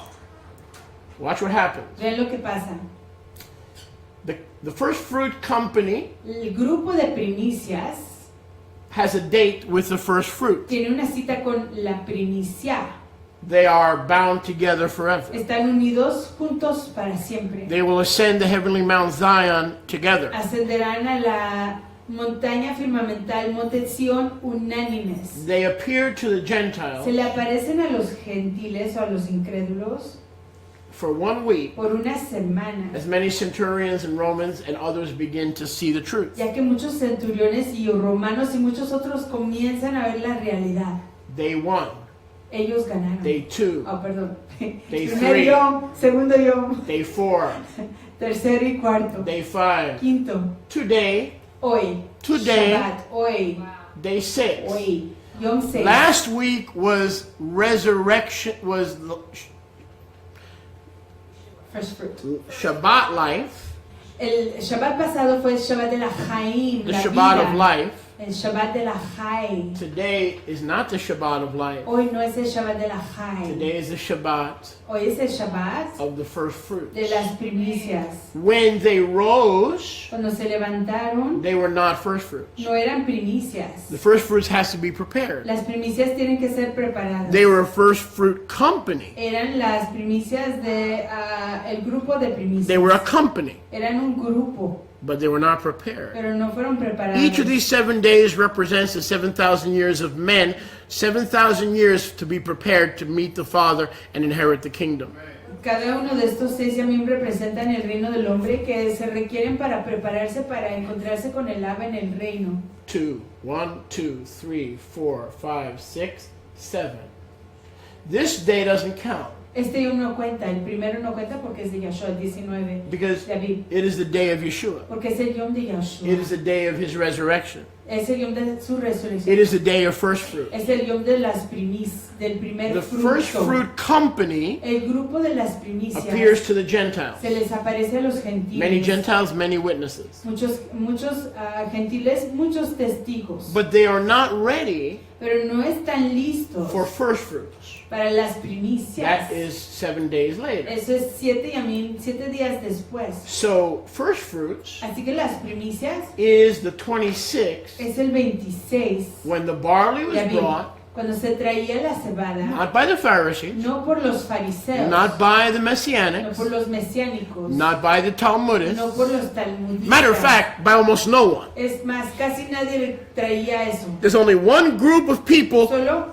[SPEAKER 2] Watch what happens.
[SPEAKER 3] Vean lo que pasa.
[SPEAKER 2] The First Fruit Company
[SPEAKER 3] El grupo de primicias
[SPEAKER 2] has a date with the First Fruit.
[SPEAKER 3] tiene una cita con la primicia.
[SPEAKER 2] They are bound together forever.
[SPEAKER 3] Están unidos juntos para siempre.
[SPEAKER 2] They will ascend the heavenly Mount Zion together.
[SPEAKER 3] Ascenderán a la montaña firmamental, monte Sión, unánimes.
[SPEAKER 2] They appear to the
[SPEAKER 3] Se
[SPEAKER 2] Gentiles
[SPEAKER 3] le aparecen a los gentiles o a los incrédulos
[SPEAKER 2] for 1 week
[SPEAKER 3] por una semana,
[SPEAKER 2] as many centurions and Romans and others begin to see the truth.
[SPEAKER 3] ya que muchos centuriones y romanos y muchos otros comienzan a ver la realidad.
[SPEAKER 2] Day 1,
[SPEAKER 3] Ellos ganaron.
[SPEAKER 2] day 2,
[SPEAKER 3] Oh, perdón.
[SPEAKER 2] Day
[SPEAKER 3] Primer
[SPEAKER 2] three.
[SPEAKER 3] yom, segundo yom,
[SPEAKER 2] day 4,
[SPEAKER 3] tercero y cuarto,
[SPEAKER 2] day 5.
[SPEAKER 3] quinto,
[SPEAKER 2] Today,
[SPEAKER 3] hoy,
[SPEAKER 2] Today.
[SPEAKER 3] Shabbat, hoy,
[SPEAKER 2] day 6.
[SPEAKER 3] hoy, yom 6.
[SPEAKER 2] Last week was resurrection, was
[SPEAKER 3] First fruit.
[SPEAKER 2] Shabbat life,
[SPEAKER 3] El Shabbat pasado fue el Shabbat de la Chaim,
[SPEAKER 2] the
[SPEAKER 3] la
[SPEAKER 2] Shabbat
[SPEAKER 3] vida.
[SPEAKER 2] of life.
[SPEAKER 3] El Shabbat de la Chai.
[SPEAKER 2] Today is not the Shabbat of life.
[SPEAKER 3] Hoy no es el Shabbat de la Chai.
[SPEAKER 2] Today is the Shabbat
[SPEAKER 3] Hoy es el Shabbat
[SPEAKER 2] of the first fruits.
[SPEAKER 3] de las primicias.
[SPEAKER 2] When they rose,
[SPEAKER 3] Cuando se levantaron,
[SPEAKER 2] they were not first fruits.
[SPEAKER 3] no eran primicias.
[SPEAKER 2] The first fruits has to be prepared.
[SPEAKER 3] Las primicias tienen que ser preparadas.
[SPEAKER 2] They were a first fruit company.
[SPEAKER 3] Eran las primicias de el grupo de primicias.
[SPEAKER 2] They were a company,
[SPEAKER 3] Eran un grupo,
[SPEAKER 2] but they were not prepared.
[SPEAKER 3] pero no fueron preparados.
[SPEAKER 2] Each of these 7 days represents the 7,000 years of men, 7,000 years to be prepared to meet the Father and inherit the kingdom.
[SPEAKER 3] Cada uno de estos 6 también representan el reino del hombre que se requieren para prepararse para encontrarse con el Abba en el reino.
[SPEAKER 2] 2, 1, 2, 3, 4, 5, 6, 7. This day doesn't count
[SPEAKER 3] Este yom no cuenta, el primero no cuenta porque es de Yahshua, el 19
[SPEAKER 2] because
[SPEAKER 3] de Aviv,
[SPEAKER 2] it is the day of Yeshua.
[SPEAKER 3] porque es el yom de Yahshua,
[SPEAKER 2] It is the day of his resurrection.
[SPEAKER 3] es el yom de su
[SPEAKER 2] It
[SPEAKER 3] resurrección,
[SPEAKER 2] is the day of first fruit.
[SPEAKER 3] es el yom de las del primer
[SPEAKER 2] The first
[SPEAKER 3] fruto.
[SPEAKER 2] fruit company
[SPEAKER 3] El grupo de las primicias
[SPEAKER 2] appears to the Gentiles.
[SPEAKER 3] se les aparece a los
[SPEAKER 2] Many
[SPEAKER 3] gentiles,
[SPEAKER 2] Gentiles, many witnesses.
[SPEAKER 3] muchos gentiles, muchos testigos,
[SPEAKER 2] But they are not ready
[SPEAKER 3] pero no están listos
[SPEAKER 2] for first fruits.
[SPEAKER 3] para las primicias.
[SPEAKER 2] That is 7 days later.
[SPEAKER 3] Eso es 7 días después.
[SPEAKER 2] So first fruits
[SPEAKER 3] Así que las primicias
[SPEAKER 2] is the 26th
[SPEAKER 3] es el 26
[SPEAKER 2] when the barley
[SPEAKER 3] de
[SPEAKER 2] was
[SPEAKER 3] Aviv,
[SPEAKER 2] brought,
[SPEAKER 3] cuando se traía la cebada,
[SPEAKER 2] not by the Pharisees,
[SPEAKER 3] no por los fariseos,
[SPEAKER 2] not by the
[SPEAKER 3] no
[SPEAKER 2] Messianics,
[SPEAKER 3] por los mesiánicos,
[SPEAKER 2] not by the Talmudists.
[SPEAKER 3] no por los talmudistas.
[SPEAKER 2] Matter of fact, by almost no one.
[SPEAKER 3] Es más, casi nadie traía eso.
[SPEAKER 2] There's only one group of people
[SPEAKER 3] Solo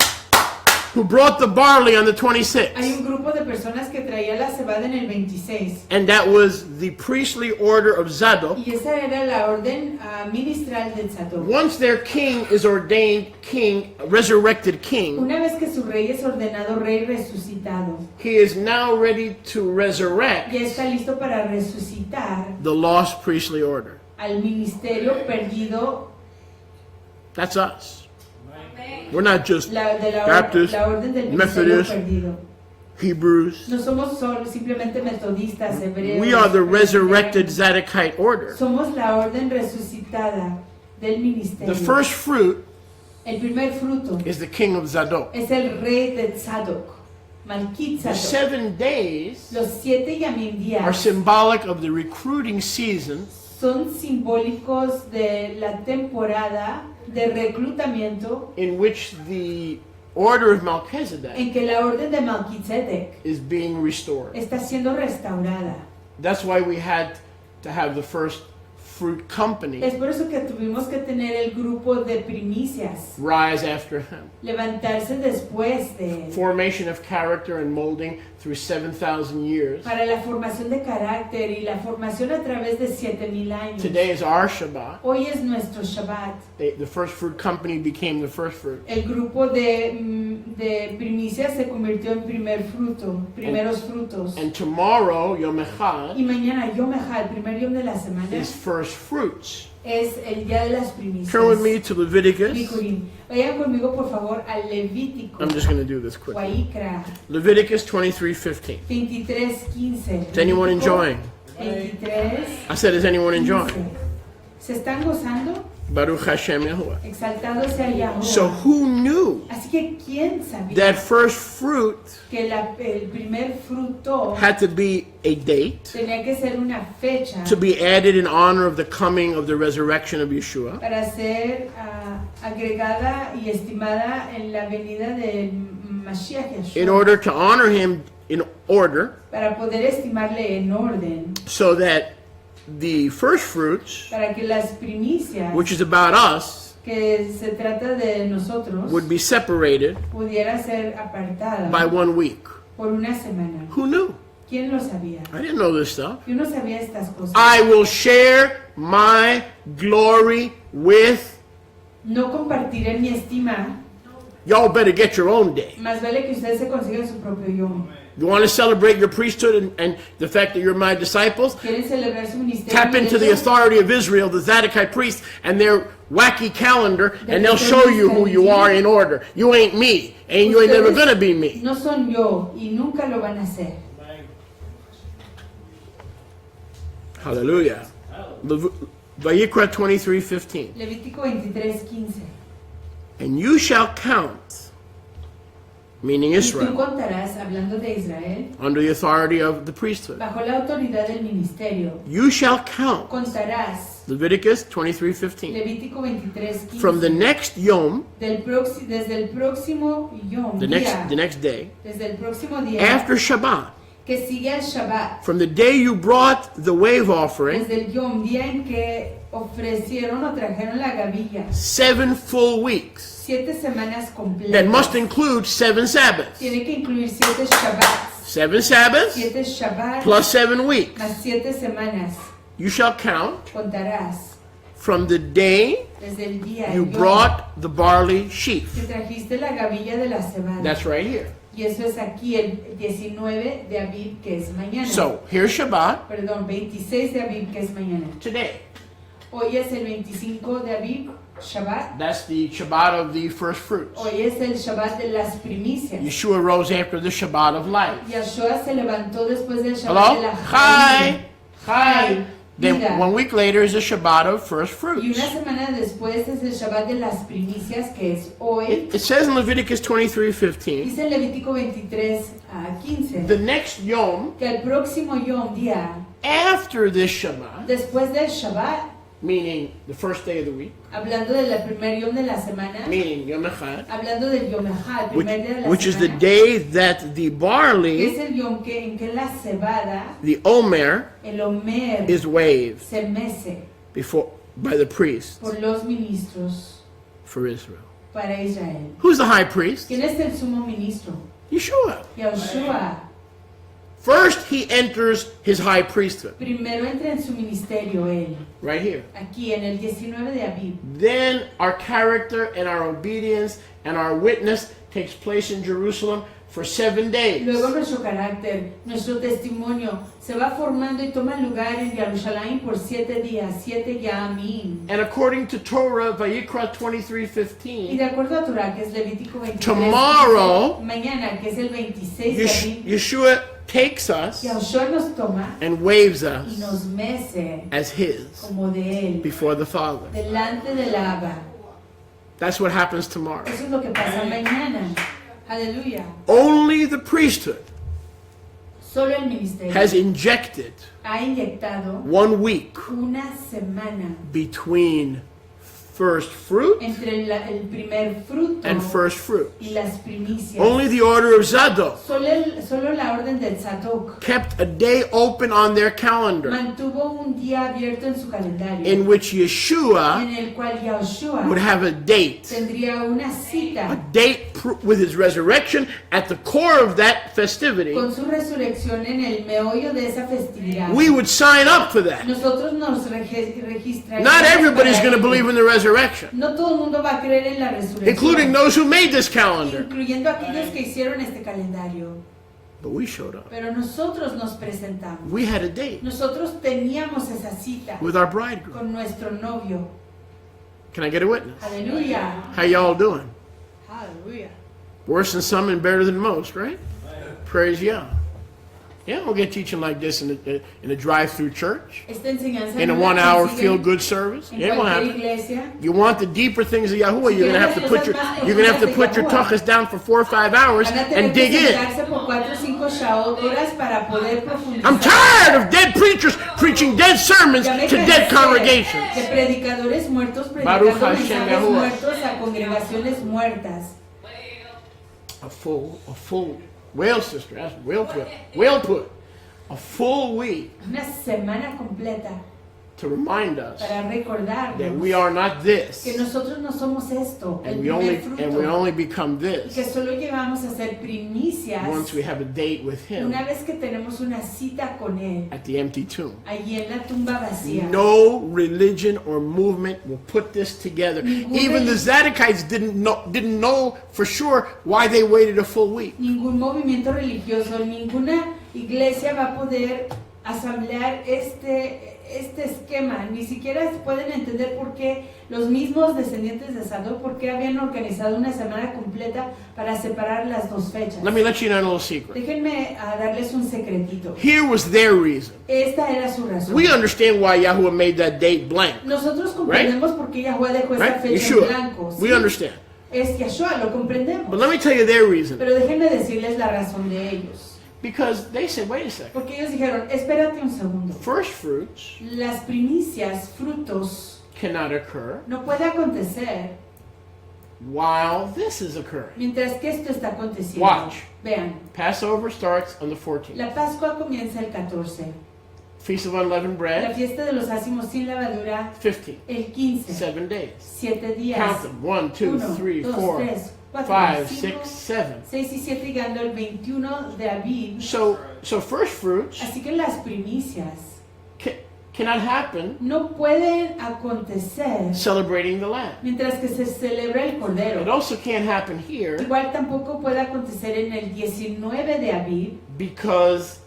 [SPEAKER 2] who brought the barley on the
[SPEAKER 3] hay
[SPEAKER 2] 26th,
[SPEAKER 3] un grupo de personas que traía la cebada en el 26.
[SPEAKER 2] and that was the priestly order of Zadok.
[SPEAKER 3] Y esa era la orden ministral del Zadok.
[SPEAKER 2] Once their king is ordained king, resurrected king,
[SPEAKER 3] Una vez que su rey es ordenado rey resucitado,
[SPEAKER 2] he is now ready to resurrect
[SPEAKER 3] ya está listo para resucitar
[SPEAKER 2] the lost priestly order.
[SPEAKER 3] al ministerio perdido,
[SPEAKER 2] That's us. We're not just
[SPEAKER 3] la
[SPEAKER 2] Baptist,
[SPEAKER 3] la orden del ministerio
[SPEAKER 2] Methodist,
[SPEAKER 3] perdido.
[SPEAKER 2] Hebrews.
[SPEAKER 3] No somos solo simplemente metodistas, hebreos.
[SPEAKER 2] We are the resurrected Zadokite order.
[SPEAKER 3] Somos la orden resucitada del ministerio.
[SPEAKER 2] The first fruit
[SPEAKER 3] El primer fruto
[SPEAKER 2] is the king of Zadok.
[SPEAKER 3] es el rey de Zadok, Malkit
[SPEAKER 2] The
[SPEAKER 3] Zadok.
[SPEAKER 2] 7 days
[SPEAKER 3] Los 7 Yamim
[SPEAKER 2] are
[SPEAKER 3] días
[SPEAKER 2] symbolic of the recruiting season
[SPEAKER 3] son simbólicos de la temporada de reclutamiento
[SPEAKER 2] in which the order of Melchizedek
[SPEAKER 3] en que la orden de Melquisedec
[SPEAKER 2] is being restored.
[SPEAKER 3] está siendo restaurada.
[SPEAKER 2] That's why we had to have the first fruit company
[SPEAKER 3] Es por eso que tuvimos que tener el grupo de primicias,
[SPEAKER 2] rise after him.
[SPEAKER 3] levantarse después de él,
[SPEAKER 2] Formation of character and molding through 7,000 years.
[SPEAKER 3] para la formación de carácter y la formación a través de 7,000 años.
[SPEAKER 2] Today is our Shabbat.
[SPEAKER 3] Hoy es nuestro Shabbat.
[SPEAKER 2] The first fruit company became the first fruit.
[SPEAKER 3] El grupo de primicias se convirtió en primeros frutos.
[SPEAKER 2] And tomorrow, Yom Echad,
[SPEAKER 3] Y mañana Yom Echad, el primer Yom de la semana,
[SPEAKER 2] is first fruits.
[SPEAKER 3] es el día de las primicias.
[SPEAKER 2] Turn with me to Leviticus.
[SPEAKER 3] Bikkurim. Vayan conmigo por favor al Levítico.
[SPEAKER 2] I'm just going to do this quickly.
[SPEAKER 3] Waikra
[SPEAKER 2] Leviticus 23:15.
[SPEAKER 3] 23:15.
[SPEAKER 2] Is anyone enjoying?
[SPEAKER 3] 23.
[SPEAKER 2] I said, is anyone enjoying?
[SPEAKER 3] 15. ¿Se están gozando?
[SPEAKER 2] Baruch Hashem Yahuwah.
[SPEAKER 3] Exaltado sea Yahuwah.
[SPEAKER 2] So who knew
[SPEAKER 3] Así que ¿quién sabía
[SPEAKER 2] that first fruit
[SPEAKER 3] que el primer fruto
[SPEAKER 2] had to be a date
[SPEAKER 3] tenía que ser una fecha
[SPEAKER 2] to be added in honor of the coming of the resurrection of Yeshua?
[SPEAKER 3] para ser agregada y estimada en la venida del Mashiach Yeshua?
[SPEAKER 2] In order to honor him in order,
[SPEAKER 3] Para poder estimarle en orden,
[SPEAKER 2] so that the first fruits,
[SPEAKER 3] para que las primicias,
[SPEAKER 2] which is about us,
[SPEAKER 3] que se trata de nosotros,
[SPEAKER 2] would be separated
[SPEAKER 3] pudiera ser apartada
[SPEAKER 2] by 1 week.
[SPEAKER 3] por una semana.
[SPEAKER 2] Who knew?
[SPEAKER 3] ¿Quién lo sabía?
[SPEAKER 2] I didn't know this stuff.
[SPEAKER 3] Yo no sabía estas cosas.
[SPEAKER 2] I will share my glory with.
[SPEAKER 3] No compartiré mi estima.
[SPEAKER 2] Y'all better get your own day.
[SPEAKER 3] Más vale que ustedes se consigan su propio yo.
[SPEAKER 2] You want to celebrate your priesthood and the fact that you're my disciples?
[SPEAKER 3] ¿Quieren celebrar su ministerio?
[SPEAKER 2] Tap into the authority of Israel, the Zadokite priests, and their wacky calendar, and they'll show you who you are in order. You ain't me, and you ain't never gonna be me.
[SPEAKER 3] No son yo y nunca lo van a ser.
[SPEAKER 2] Hallelujah. Bikkur 23:15.
[SPEAKER 3] Levítico 23:15.
[SPEAKER 2] And you shall count, meaning
[SPEAKER 3] Y tú
[SPEAKER 2] Israel,
[SPEAKER 3] contarás, hablando de Israel,
[SPEAKER 2] under the authority of the priesthood.
[SPEAKER 3] bajo la autoridad del ministerio.
[SPEAKER 2] You shall count,
[SPEAKER 3] Contarás,
[SPEAKER 2] Leviticus 23:15,
[SPEAKER 3] Levítico 23:15,
[SPEAKER 2] from the next Yom,
[SPEAKER 3] desde el próximo Yom,
[SPEAKER 2] the
[SPEAKER 3] día,
[SPEAKER 2] next day,
[SPEAKER 3] desde el próximo día,
[SPEAKER 2] after Shabbat,
[SPEAKER 3] que sigue el Shabbat,
[SPEAKER 2] from the day you brought the wave offering,
[SPEAKER 3] desde el Yom, día en que ofrecieron o trajeron la gavilla,
[SPEAKER 2] 7 full weeks.
[SPEAKER 3] 7 semanas completas.
[SPEAKER 2] That must include 7 Sabbaths.
[SPEAKER 3] Tiene que incluir 7 Shabbats.
[SPEAKER 2] 7 Sabbaths
[SPEAKER 3] 7 Shabbats
[SPEAKER 2] plus 7 weeks.
[SPEAKER 3] más 7 semanas.
[SPEAKER 2] You shall count
[SPEAKER 3] Contarás
[SPEAKER 2] from the day
[SPEAKER 3] desde el día
[SPEAKER 2] you
[SPEAKER 3] Yom,
[SPEAKER 2] brought the barley sheaf.
[SPEAKER 3] que trajiste la gavilla de la cebada.
[SPEAKER 2] That's right here.
[SPEAKER 3] Y eso es aquí el 19 de Aviv, que es mañana.
[SPEAKER 2] So here's Shabbat
[SPEAKER 3] Perdón, 26 de Aviv, que es mañana.
[SPEAKER 2] today.
[SPEAKER 3] Hoy es el 25 de Aviv, Shabbat.
[SPEAKER 2] That's the Shabbat of the first fruits.
[SPEAKER 3] Hoy es el Shabbat de las primicias.
[SPEAKER 2] Yeshua rose after the Shabbat of life.
[SPEAKER 3] Yeshua se levantó después del Shabbat
[SPEAKER 2] Hello?
[SPEAKER 3] de la
[SPEAKER 2] Hi.
[SPEAKER 3] Hi.
[SPEAKER 2] Then
[SPEAKER 3] Vida.
[SPEAKER 2] 1 week later is the Shabbat of first
[SPEAKER 3] Y
[SPEAKER 2] fruits.
[SPEAKER 3] una semana después es el Shabbat de las primicias, que es hoy.
[SPEAKER 2] It says in Leviticus 23:15,
[SPEAKER 3] Dice en Levítico 23:15
[SPEAKER 2] the next Yom
[SPEAKER 3] que el próximo Yom, día
[SPEAKER 2] after this Shabbat,
[SPEAKER 3] después del Shabbat,
[SPEAKER 2] meaning the first day of the week,
[SPEAKER 3] hablando del primer Yom de la semana,
[SPEAKER 2] meaning Yom Echad,
[SPEAKER 3] hablando del Yom Echad, el
[SPEAKER 2] which,
[SPEAKER 3] primer día de la
[SPEAKER 2] which is the
[SPEAKER 3] semana,
[SPEAKER 2] day that the
[SPEAKER 3] que es
[SPEAKER 2] barley,
[SPEAKER 3] el Yom en que la cebada,
[SPEAKER 2] the Omer,
[SPEAKER 3] el Omer,
[SPEAKER 2] is waved
[SPEAKER 3] se mece
[SPEAKER 2] before by the priest
[SPEAKER 3] por los ministros
[SPEAKER 2] for Israel.
[SPEAKER 3] para Israel.
[SPEAKER 2] Who's the high priest?
[SPEAKER 3] ¿Quién es el sumo ministro?
[SPEAKER 2] Yeshua.
[SPEAKER 3] Yahushua.
[SPEAKER 2] First, he enters his high priesthood,
[SPEAKER 3] Primero entra en su ministerio él,
[SPEAKER 2] right here.
[SPEAKER 3] aquí en el 19 de Aviv.
[SPEAKER 2] Then our character and our obedience and our witness takes place in Jerusalem for 7 days.
[SPEAKER 3] Luego nuestro carácter, nuestro testimonio se va formando y toma lugar en Jerusalén por 7 días, 7 yamim.
[SPEAKER 2] And according to Torah, Vayikra
[SPEAKER 3] Y
[SPEAKER 2] 23:15,
[SPEAKER 3] de acuerdo a Torah, que es Levítico 23,
[SPEAKER 2] Tomorrow,
[SPEAKER 3] mañana, que es el 26 de Aviv,
[SPEAKER 2] Yeshua takes us
[SPEAKER 3] Yahushua nos toma
[SPEAKER 2] and waves
[SPEAKER 3] y
[SPEAKER 2] us
[SPEAKER 3] nos mece
[SPEAKER 2] as his
[SPEAKER 3] como de él,
[SPEAKER 2] before the Father.
[SPEAKER 3] delante del Abba.
[SPEAKER 2] That's what happens tomorrow.
[SPEAKER 3] Eso es lo que pasa mañana. Aleluya.
[SPEAKER 2] Only the priesthood
[SPEAKER 3] Solo el ministerio
[SPEAKER 2] has injected
[SPEAKER 3] ha inyectado
[SPEAKER 2] 1 week
[SPEAKER 3] una semana
[SPEAKER 2] between first fruit
[SPEAKER 3] entre el primer fruto
[SPEAKER 2] and first fruit.
[SPEAKER 3] y las primicias.
[SPEAKER 2] Only the order of Zadok
[SPEAKER 3] Solo la orden del Zadok
[SPEAKER 2] kept a day open on their calendar
[SPEAKER 3] mantuvo un día abierto en su calendario,
[SPEAKER 2] in which Yeshua
[SPEAKER 3] en el cual Yahushua
[SPEAKER 2] would have a date.
[SPEAKER 3] tendría una
[SPEAKER 2] A
[SPEAKER 3] cita
[SPEAKER 2] date with his resurrection at the core of that festivity.
[SPEAKER 3] con su resurrección en el meollo de esa festividad.
[SPEAKER 2] We would sign up for that.
[SPEAKER 3] Nosotros nos registraríamos.
[SPEAKER 2] Not everybody's
[SPEAKER 3] para
[SPEAKER 2] going to
[SPEAKER 3] ello.
[SPEAKER 2] believe in the resurrection,
[SPEAKER 3] No todo el mundo va a creer en la resurrección,
[SPEAKER 2] including those who made this calendar.
[SPEAKER 3] incluyendo aquellos que hicieron este calendario.
[SPEAKER 2] But we showed up.
[SPEAKER 3] Pero nosotros nos presentamos.
[SPEAKER 2] We had a date
[SPEAKER 3] Nosotros teníamos esa cita
[SPEAKER 2] with our bridegroom.
[SPEAKER 3] con nuestro novio.
[SPEAKER 2] Can I get a witness?
[SPEAKER 3] Aleluya.
[SPEAKER 2] How y'all doing?
[SPEAKER 4] Hallelujah.
[SPEAKER 2] Worse than some and better than most, right? Praise Yah. You don't get teaching like this in a drive-through church,
[SPEAKER 3] Esta enseñanza
[SPEAKER 2] in a
[SPEAKER 3] no la
[SPEAKER 2] 1-hour
[SPEAKER 3] consiguen
[SPEAKER 2] feel-good service.
[SPEAKER 3] en
[SPEAKER 2] It won't
[SPEAKER 3] cualquier
[SPEAKER 2] happen.
[SPEAKER 3] iglesia.
[SPEAKER 2] You want the deeper things of Yahuwah,
[SPEAKER 3] Si
[SPEAKER 2] you're gonna
[SPEAKER 3] quieren
[SPEAKER 2] have to
[SPEAKER 3] las
[SPEAKER 2] put your
[SPEAKER 3] cosas más
[SPEAKER 2] you're gonna have to
[SPEAKER 3] profundas
[SPEAKER 2] put
[SPEAKER 3] de
[SPEAKER 2] your
[SPEAKER 3] Yahuwah,
[SPEAKER 2] tuchus down for 4 or 5 hours
[SPEAKER 3] van a tener
[SPEAKER 2] and
[SPEAKER 3] que
[SPEAKER 2] dig in.
[SPEAKER 3] sentarse por 4 o 5 horas para poder profundizar.
[SPEAKER 2] I'm tired of dead preachers preaching dead sermons
[SPEAKER 3] Ya me
[SPEAKER 2] to dead
[SPEAKER 3] cansé
[SPEAKER 2] congregations.
[SPEAKER 3] de predicadores muertos
[SPEAKER 2] Baruch
[SPEAKER 3] predicando
[SPEAKER 2] Hashem
[SPEAKER 3] mensajes
[SPEAKER 2] Yahuwah.
[SPEAKER 3] muertos a congregaciones muertas.
[SPEAKER 2] A full well, sister, that's well put. A full week
[SPEAKER 3] Una semana completa
[SPEAKER 2] to remind us
[SPEAKER 3] para recordarnos
[SPEAKER 2] that we are not this,
[SPEAKER 3] que nosotros no somos esto, el
[SPEAKER 2] and we
[SPEAKER 3] primer
[SPEAKER 2] only
[SPEAKER 3] fruto,
[SPEAKER 2] become
[SPEAKER 3] que
[SPEAKER 2] this
[SPEAKER 3] solo llegamos a ser primicias
[SPEAKER 2] once we have a date with Him
[SPEAKER 3] una vez que tenemos una cita con Él,
[SPEAKER 2] at the empty tomb.
[SPEAKER 3] allí en la tumba vacía.
[SPEAKER 2] No religion or movement will put this together.
[SPEAKER 3] Ningún
[SPEAKER 2] Even the Zadokites didn't know for sure why they waited a full week.
[SPEAKER 3] Ningún movimiento religioso, ninguna iglesia va a poder asamblear este esquema. Ni siquiera pueden entender por qué los mismos descendientes de Sadoc, por qué habían organizado una semana completa para separar las dos fechas.
[SPEAKER 2] Let me let you know a little secret.
[SPEAKER 3] Déjenme darles un secretito.
[SPEAKER 2] Here was their reason.
[SPEAKER 3] Esta era su razón.
[SPEAKER 2] We understand why Yahuwah made that date blank.
[SPEAKER 3] Nosotros comprendemos por qué Yahweh dejó esa
[SPEAKER 2] Right?
[SPEAKER 3] fecha en
[SPEAKER 2] Yeshua.
[SPEAKER 3] blanco.
[SPEAKER 2] We
[SPEAKER 3] ¿sí?
[SPEAKER 2] understand.
[SPEAKER 3] Es Yeshua, lo comprendemos.
[SPEAKER 2] But let me tell you their reason.
[SPEAKER 3] Pero déjenme decirles la razón de ellos.
[SPEAKER 2] Because they said, wait a second.
[SPEAKER 3] Porque ellos dijeron, espérate un segundo.
[SPEAKER 2] First fruits
[SPEAKER 3] Las primicias, frutos,
[SPEAKER 2] cannot occur
[SPEAKER 3] no puede acontecer
[SPEAKER 2] while this is occurring.
[SPEAKER 3] mientras que esto está aconteciendo.
[SPEAKER 2] Watch.
[SPEAKER 3] Vean,
[SPEAKER 2] Passover starts on the 14th.
[SPEAKER 3] la Pascua comienza el 14.
[SPEAKER 2] Feast of Unleavened
[SPEAKER 3] La
[SPEAKER 2] Bread,
[SPEAKER 3] fiesta de los ácimos sin levadura,
[SPEAKER 2] 15.
[SPEAKER 3] el 15.
[SPEAKER 2] 7 days.
[SPEAKER 3] 7 días.
[SPEAKER 2] Count them. 1, 2,
[SPEAKER 3] 1,
[SPEAKER 2] 3,
[SPEAKER 3] 2,
[SPEAKER 2] 4,
[SPEAKER 3] 3, 4,
[SPEAKER 2] 5,
[SPEAKER 3] 5,
[SPEAKER 2] 6, 7.
[SPEAKER 3] 6 y 7 llegando el 21 de Aviv.
[SPEAKER 2] So first fruits
[SPEAKER 3] Así que las primicias
[SPEAKER 2] cannot happen
[SPEAKER 3] no pueden acontecer
[SPEAKER 2] celebrating the Lamb.
[SPEAKER 3] mientras que se celebra el
[SPEAKER 2] It
[SPEAKER 3] Cordero.
[SPEAKER 2] also can't happen here
[SPEAKER 3] Igual tampoco puede acontecer en el 19 de Aviv,
[SPEAKER 2] because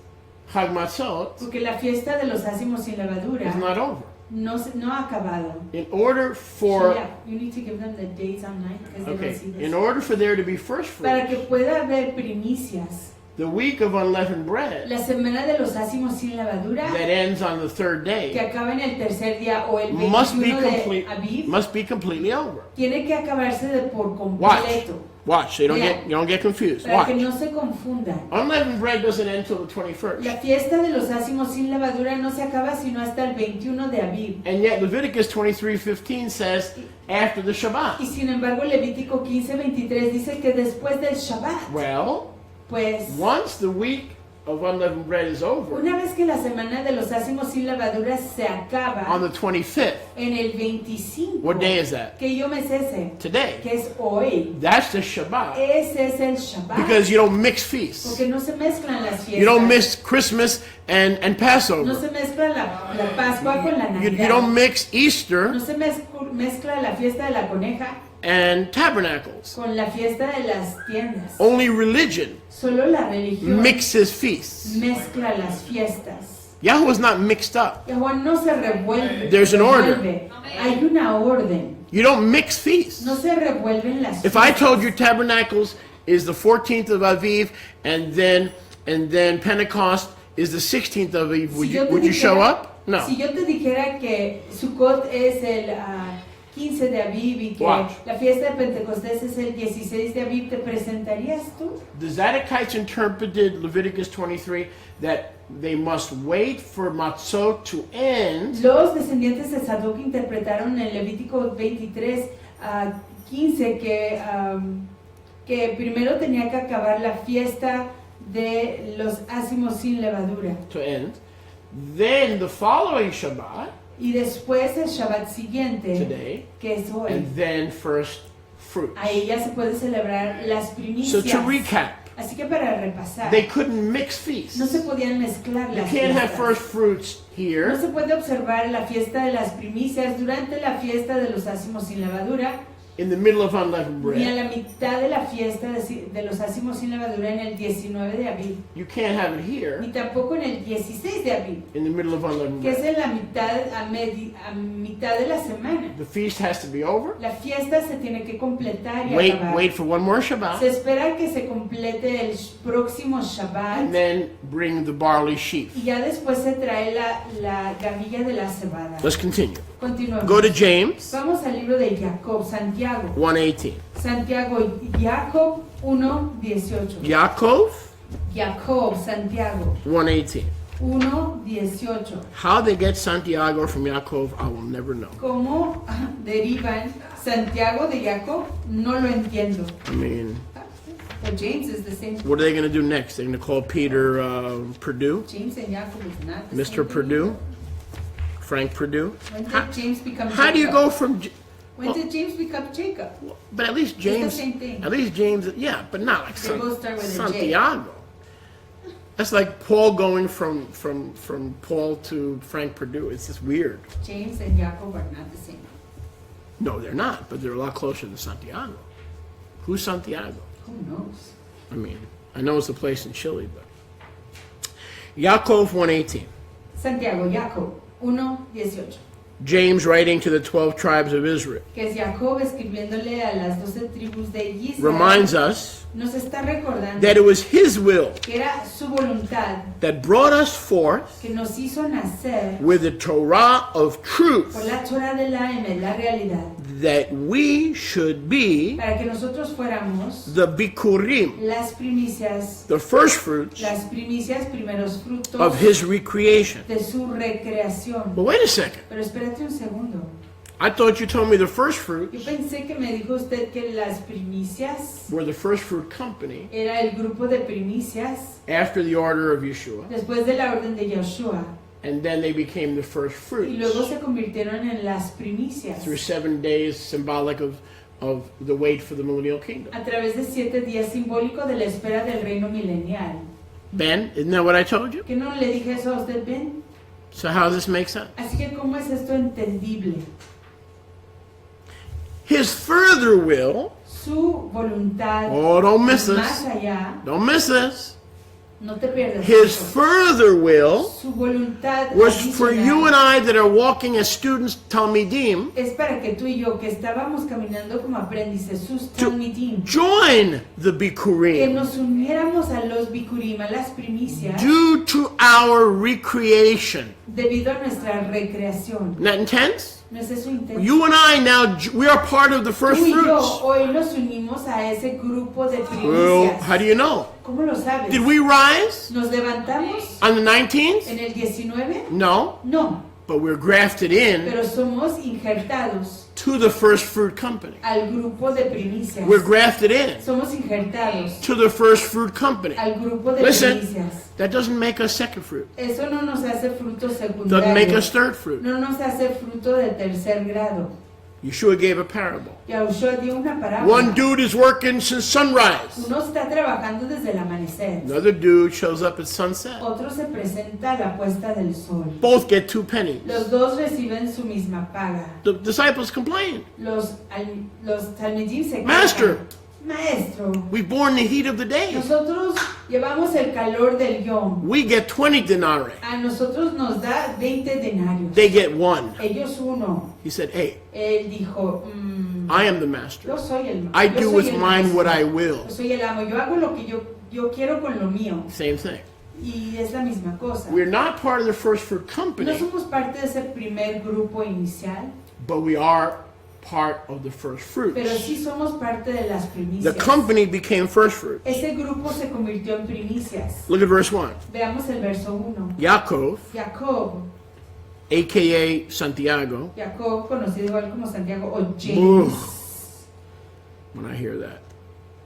[SPEAKER 2] Chag Matzot
[SPEAKER 3] porque la fiesta de los ácimos sin levadura
[SPEAKER 2] is not over.
[SPEAKER 3] no ha acabado.
[SPEAKER 2] In order
[SPEAKER 3] So
[SPEAKER 2] for
[SPEAKER 3] yeah, you need to give them the dates online because they
[SPEAKER 2] okay,
[SPEAKER 3] don't see this.
[SPEAKER 2] in order for there to be first
[SPEAKER 3] Para
[SPEAKER 2] fruits,
[SPEAKER 3] que pueda haber primicias,
[SPEAKER 2] the week of unleavened bread
[SPEAKER 3] la semana de los ácimos sin levadura
[SPEAKER 2] that ends on the third
[SPEAKER 3] que
[SPEAKER 2] day
[SPEAKER 3] acaba en el tercer día o el
[SPEAKER 2] must be
[SPEAKER 3] 21 de Aviv
[SPEAKER 2] must be completely over.
[SPEAKER 3] tiene que acabarse de por
[SPEAKER 2] Watch.
[SPEAKER 3] completo
[SPEAKER 2] Watch, so you
[SPEAKER 3] Yeah.
[SPEAKER 2] don't get confused.
[SPEAKER 3] para que
[SPEAKER 2] Watch.
[SPEAKER 3] no se confundan.
[SPEAKER 2] Unleavened bread doesn't end till the 21st.
[SPEAKER 3] La fiesta de los ácimos sin levadura no se acaba sino hasta el 21 de Aviv.
[SPEAKER 2] And yet Leviticus 23:15 says after the Shabbat.
[SPEAKER 3] Y sin embargo Levítico 15:23 dice que después del Shabbat,
[SPEAKER 2] Well,
[SPEAKER 3] pues
[SPEAKER 2] once the week of unleavened bread is over,
[SPEAKER 3] una vez que la semana de los ácimos sin levadura se acaba
[SPEAKER 2] on the 25th,
[SPEAKER 3] en el 25,
[SPEAKER 2] what day is that?
[SPEAKER 3] que yo me cese,
[SPEAKER 2] Today.
[SPEAKER 3] que es hoy,
[SPEAKER 2] That's the Shabbat.
[SPEAKER 3] ese es el Shabbat,
[SPEAKER 2] Because you don't mix feasts.
[SPEAKER 3] porque no se mezclan las fiestas.
[SPEAKER 2] You don't mix Christmas and
[SPEAKER 3] No
[SPEAKER 2] Passover.
[SPEAKER 3] se mezcla la Pascua con la
[SPEAKER 2] You
[SPEAKER 3] Navidad.
[SPEAKER 2] don't mix Easter
[SPEAKER 3] No se mezcla la fiesta de la coneja
[SPEAKER 2] and tabernacles.
[SPEAKER 3] con la fiesta de las tiendas.
[SPEAKER 2] Only religion
[SPEAKER 3] Solo la religión
[SPEAKER 2] mixes feasts.
[SPEAKER 3] mezcla las fiestas.
[SPEAKER 2] Yahweh is not mixed up.
[SPEAKER 3] Yahweh no se revuelve.
[SPEAKER 2] There's an order.
[SPEAKER 3] revuelve. Hay una orden.
[SPEAKER 2] You don't mix feasts.
[SPEAKER 3] No se revuelven las
[SPEAKER 2] If I
[SPEAKER 3] fiestas.
[SPEAKER 2] told you tabernacles is the 14th of Aviv and then Pentecost is the 16th of Aviv,
[SPEAKER 3] Si yo te
[SPEAKER 2] would you show
[SPEAKER 3] dijera-
[SPEAKER 2] up? No.
[SPEAKER 3] Si yo te dijera que Sukkot es el 15 de Aviv y que
[SPEAKER 2] Watch.
[SPEAKER 3] la fiesta de Pentecostés es el 16 de Aviv, ¿te presentarías tú?
[SPEAKER 2] The Zadokites interpreted Leviticus 23 that they must wait for matzot to end
[SPEAKER 3] Los descendientes de Sadoc interpretaron en Levítico 23 15 que primero tenía que acabar la fiesta de los ácimos sin levadura
[SPEAKER 2] to end. Then the following Shabbat,
[SPEAKER 3] y después el Shabbat siguiente,
[SPEAKER 2] today,
[SPEAKER 3] que es hoy,
[SPEAKER 2] and then first fruits.
[SPEAKER 3] ahí ya se puede celebrar las
[SPEAKER 2] So
[SPEAKER 3] primicias.
[SPEAKER 2] to recap,
[SPEAKER 3] Así que para repasar,
[SPEAKER 2] they couldn't mix feasts.
[SPEAKER 3] no se podían mezclar
[SPEAKER 2] You
[SPEAKER 3] las
[SPEAKER 2] can't have
[SPEAKER 3] fiestas.
[SPEAKER 2] first fruits
[SPEAKER 3] No
[SPEAKER 2] here
[SPEAKER 3] se puede observar la fiesta de las primicias durante la fiesta de los ácimos sin levadura
[SPEAKER 2] in the middle of unleavened
[SPEAKER 3] ni a
[SPEAKER 2] bread.
[SPEAKER 3] la mitad de la fiesta de los ácimos sin levadura en el 19 de abril,
[SPEAKER 2] You can't have it
[SPEAKER 3] ni
[SPEAKER 2] here
[SPEAKER 3] tampoco en el 16 de abril,
[SPEAKER 2] in the middle of unleavened
[SPEAKER 3] que es
[SPEAKER 2] bread.
[SPEAKER 3] en la mitad, a mitad de la semana.
[SPEAKER 2] The feast has to be over.
[SPEAKER 3] La fiesta se tiene que completar y acabar.
[SPEAKER 2] Wait for one more
[SPEAKER 3] Se
[SPEAKER 2] Shabbat,
[SPEAKER 3] espera que se complete el próximo
[SPEAKER 2] and
[SPEAKER 3] Shabbat
[SPEAKER 2] then bring the barley sheaf.
[SPEAKER 3] y ya después se trae la gavilla de la cebada.
[SPEAKER 2] Let's continue.
[SPEAKER 3] Continuamos.
[SPEAKER 2] Go to James
[SPEAKER 3] Vamos al libro de Jacob, Santiago.
[SPEAKER 2] 1:18.
[SPEAKER 3] Santiago, Jacob 1:18. Jacob, Santiago
[SPEAKER 2] 1:18.
[SPEAKER 3] 1:18.
[SPEAKER 2] How they get Santiago from Yaakov, I will never know.
[SPEAKER 3] ¿Cómo derivan Santiago de Jacob? No lo entiendo.
[SPEAKER 2] I mean,
[SPEAKER 3] But James is the same.
[SPEAKER 2] what are they going to do next? They're going to call Peter Purdue,
[SPEAKER 3] James and Jacob is not the
[SPEAKER 2] Mr.
[SPEAKER 3] same.
[SPEAKER 2] Purdue, Frank Purdue.
[SPEAKER 3] When did James become
[SPEAKER 2] How do you
[SPEAKER 3] Jacob?
[SPEAKER 2] go from?
[SPEAKER 3] When did James become Jacob?
[SPEAKER 2] But at least
[SPEAKER 3] It's
[SPEAKER 2] James.
[SPEAKER 3] the same thing.
[SPEAKER 2] At least James. Yeah, but not like
[SPEAKER 3] They both start with a J.
[SPEAKER 2] Santiago. That's like Paul going from Paul to Frank Purdue. It's just weird.
[SPEAKER 3] James and Jacob are not the same.
[SPEAKER 2] No, they're not, but they're a lot closer than Santiago. Who's Santiago?
[SPEAKER 3] Who knows?
[SPEAKER 2] I mean, I know it's a place in Chile, but Yaakov 1:18.
[SPEAKER 3] Santiago, Jacob 1:18.
[SPEAKER 2] James writing to the 12 tribes of Israel
[SPEAKER 3] Que es Jacob escribiéndole a las 12 tribus de Israel.
[SPEAKER 2] reminds us
[SPEAKER 3] Nos está recordando
[SPEAKER 2] that it was his will
[SPEAKER 3] que era su voluntad
[SPEAKER 2] that brought us forth
[SPEAKER 3] que nos hizo nacer
[SPEAKER 2] with the Torah of truth,
[SPEAKER 3] por la Torah de la M, la realidad,
[SPEAKER 2] that we should be
[SPEAKER 3] para que nosotros fuéramos
[SPEAKER 2] the Bikkurim,
[SPEAKER 3] las primicias,
[SPEAKER 2] the first fruits
[SPEAKER 3] primeros frutos
[SPEAKER 2] of his recreation.
[SPEAKER 3] de su recreación.
[SPEAKER 2] But wait a second.
[SPEAKER 3] Pero espérate un segundo.
[SPEAKER 2] I thought you told me the first fruits
[SPEAKER 3] Yo pensé que me dijo usted que las primicias
[SPEAKER 2] were the first fruit company
[SPEAKER 3] era el grupo de primicias
[SPEAKER 2] after the order of Yeshua,
[SPEAKER 3] después de la orden de Yoshua
[SPEAKER 2] and then they became the first
[SPEAKER 3] y luego
[SPEAKER 2] fruits
[SPEAKER 3] se convirtieron en las primicias
[SPEAKER 2] through 7 days, symbolic of the wait for the millennial kingdom.
[SPEAKER 3] a través de 7 días simbólico de la espera del reino milenial.
[SPEAKER 2] Ben, isn't that what I told you?
[SPEAKER 3] ¿Que no le dije eso a usted, Ben?
[SPEAKER 2] So how does this make sense?
[SPEAKER 3] Así que ¿cómo es esto entendible?
[SPEAKER 2] His further will,
[SPEAKER 3] Su voluntad
[SPEAKER 2] oh, don't miss
[SPEAKER 3] más
[SPEAKER 2] this,
[SPEAKER 3] allá,
[SPEAKER 2] don't miss this.
[SPEAKER 3] no te pierdas
[SPEAKER 2] His
[SPEAKER 3] eso.
[SPEAKER 2] further will
[SPEAKER 3] Su voluntad
[SPEAKER 2] was for
[SPEAKER 3] adicional
[SPEAKER 2] you and I that are walking as students Talmidim
[SPEAKER 3] es para que tú y yo que estábamos caminando como aprendices sus
[SPEAKER 2] To-
[SPEAKER 3] Talmidim,
[SPEAKER 2] join the
[SPEAKER 3] que
[SPEAKER 2] Bikkurim
[SPEAKER 3] nos uniéramos a los Bikkurim, a las primicias,
[SPEAKER 2] due to our recreation.
[SPEAKER 3] debido a nuestra recreación.
[SPEAKER 2] Isn't that intense?
[SPEAKER 3] ¿No es eso intenso?
[SPEAKER 2] You and I now, we are part of the first
[SPEAKER 3] Tú y yo
[SPEAKER 2] fruits.
[SPEAKER 3] hoy nos unimos a ese grupo de
[SPEAKER 2] Well,
[SPEAKER 3] primicias.
[SPEAKER 2] how do you know?
[SPEAKER 3] ¿Cómo lo sabes?
[SPEAKER 2] Did we rise
[SPEAKER 3] ¿Nos levantamos
[SPEAKER 2] on the 19th?
[SPEAKER 3] en el 19?
[SPEAKER 2] No,
[SPEAKER 3] No,
[SPEAKER 2] but we're grafted in
[SPEAKER 3] pero somos injertados
[SPEAKER 2] to the first fruit company.
[SPEAKER 3] al grupo de primicias.
[SPEAKER 2] We're grafted in
[SPEAKER 3] Somos injertados
[SPEAKER 2] to the first fruit company.
[SPEAKER 3] al grupo de
[SPEAKER 2] Listen,
[SPEAKER 3] primicias.
[SPEAKER 2] that doesn't make us second fruit.
[SPEAKER 3] Eso no nos hace fruto
[SPEAKER 2] Doesn't make
[SPEAKER 3] secundario.
[SPEAKER 2] us third fruit.
[SPEAKER 3] No nos hace fruto de tercer grado.
[SPEAKER 2] Yeshua gave a parable.
[SPEAKER 3] Yahushua dio una parábola.
[SPEAKER 2] One dude is working since sunrise.
[SPEAKER 3] Uno está trabajando desde el amanecer.
[SPEAKER 2] Another dude shows up at sunset.
[SPEAKER 3] Otro se presenta a la puesta del sol.
[SPEAKER 2] Both get 2 pennies.
[SPEAKER 3] Los dos reciben su misma paga.
[SPEAKER 2] The disciples complain.
[SPEAKER 3] Los talmidim se quejan.
[SPEAKER 2] Master,
[SPEAKER 3] Maestro,
[SPEAKER 2] we born the heat of the day.
[SPEAKER 3] nosotros llevamos el calor del yom.
[SPEAKER 2] We get 20 denarii.
[SPEAKER 3] A nosotros nos da 20 denarios.
[SPEAKER 2] They get 1.
[SPEAKER 3] Ellos uno.
[SPEAKER 2] He said, hey,
[SPEAKER 3] Él dijo,
[SPEAKER 2] I am the master.
[SPEAKER 3] yo soy el
[SPEAKER 2] I
[SPEAKER 3] yo
[SPEAKER 2] do
[SPEAKER 3] soy
[SPEAKER 2] with
[SPEAKER 3] el
[SPEAKER 2] mine
[SPEAKER 3] maestro.
[SPEAKER 2] what I will.
[SPEAKER 3] Yo soy el amo. Yo hago lo que yo quiero con lo mío.
[SPEAKER 2] Same thing.
[SPEAKER 3] Y es la misma cosa.
[SPEAKER 2] We're not part of the first fruit
[SPEAKER 3] No
[SPEAKER 2] company,
[SPEAKER 3] somos parte de ese primer grupo inicial,
[SPEAKER 2] but we are part of the first
[SPEAKER 3] pero
[SPEAKER 2] fruits.
[SPEAKER 3] sí somos parte de las
[SPEAKER 2] The
[SPEAKER 3] primicias.
[SPEAKER 2] company became first fruit.
[SPEAKER 3] Ese grupo se convirtió en primicias.
[SPEAKER 2] Look at verse 1.
[SPEAKER 3] Veamos el verso 1.
[SPEAKER 2] Yaakov,
[SPEAKER 3] Jacob,
[SPEAKER 2] a.k.a. Santiago.
[SPEAKER 3] Jacob, conocido igual como Santiago o
[SPEAKER 2] Ugh.
[SPEAKER 3] James.
[SPEAKER 2] When I hear that,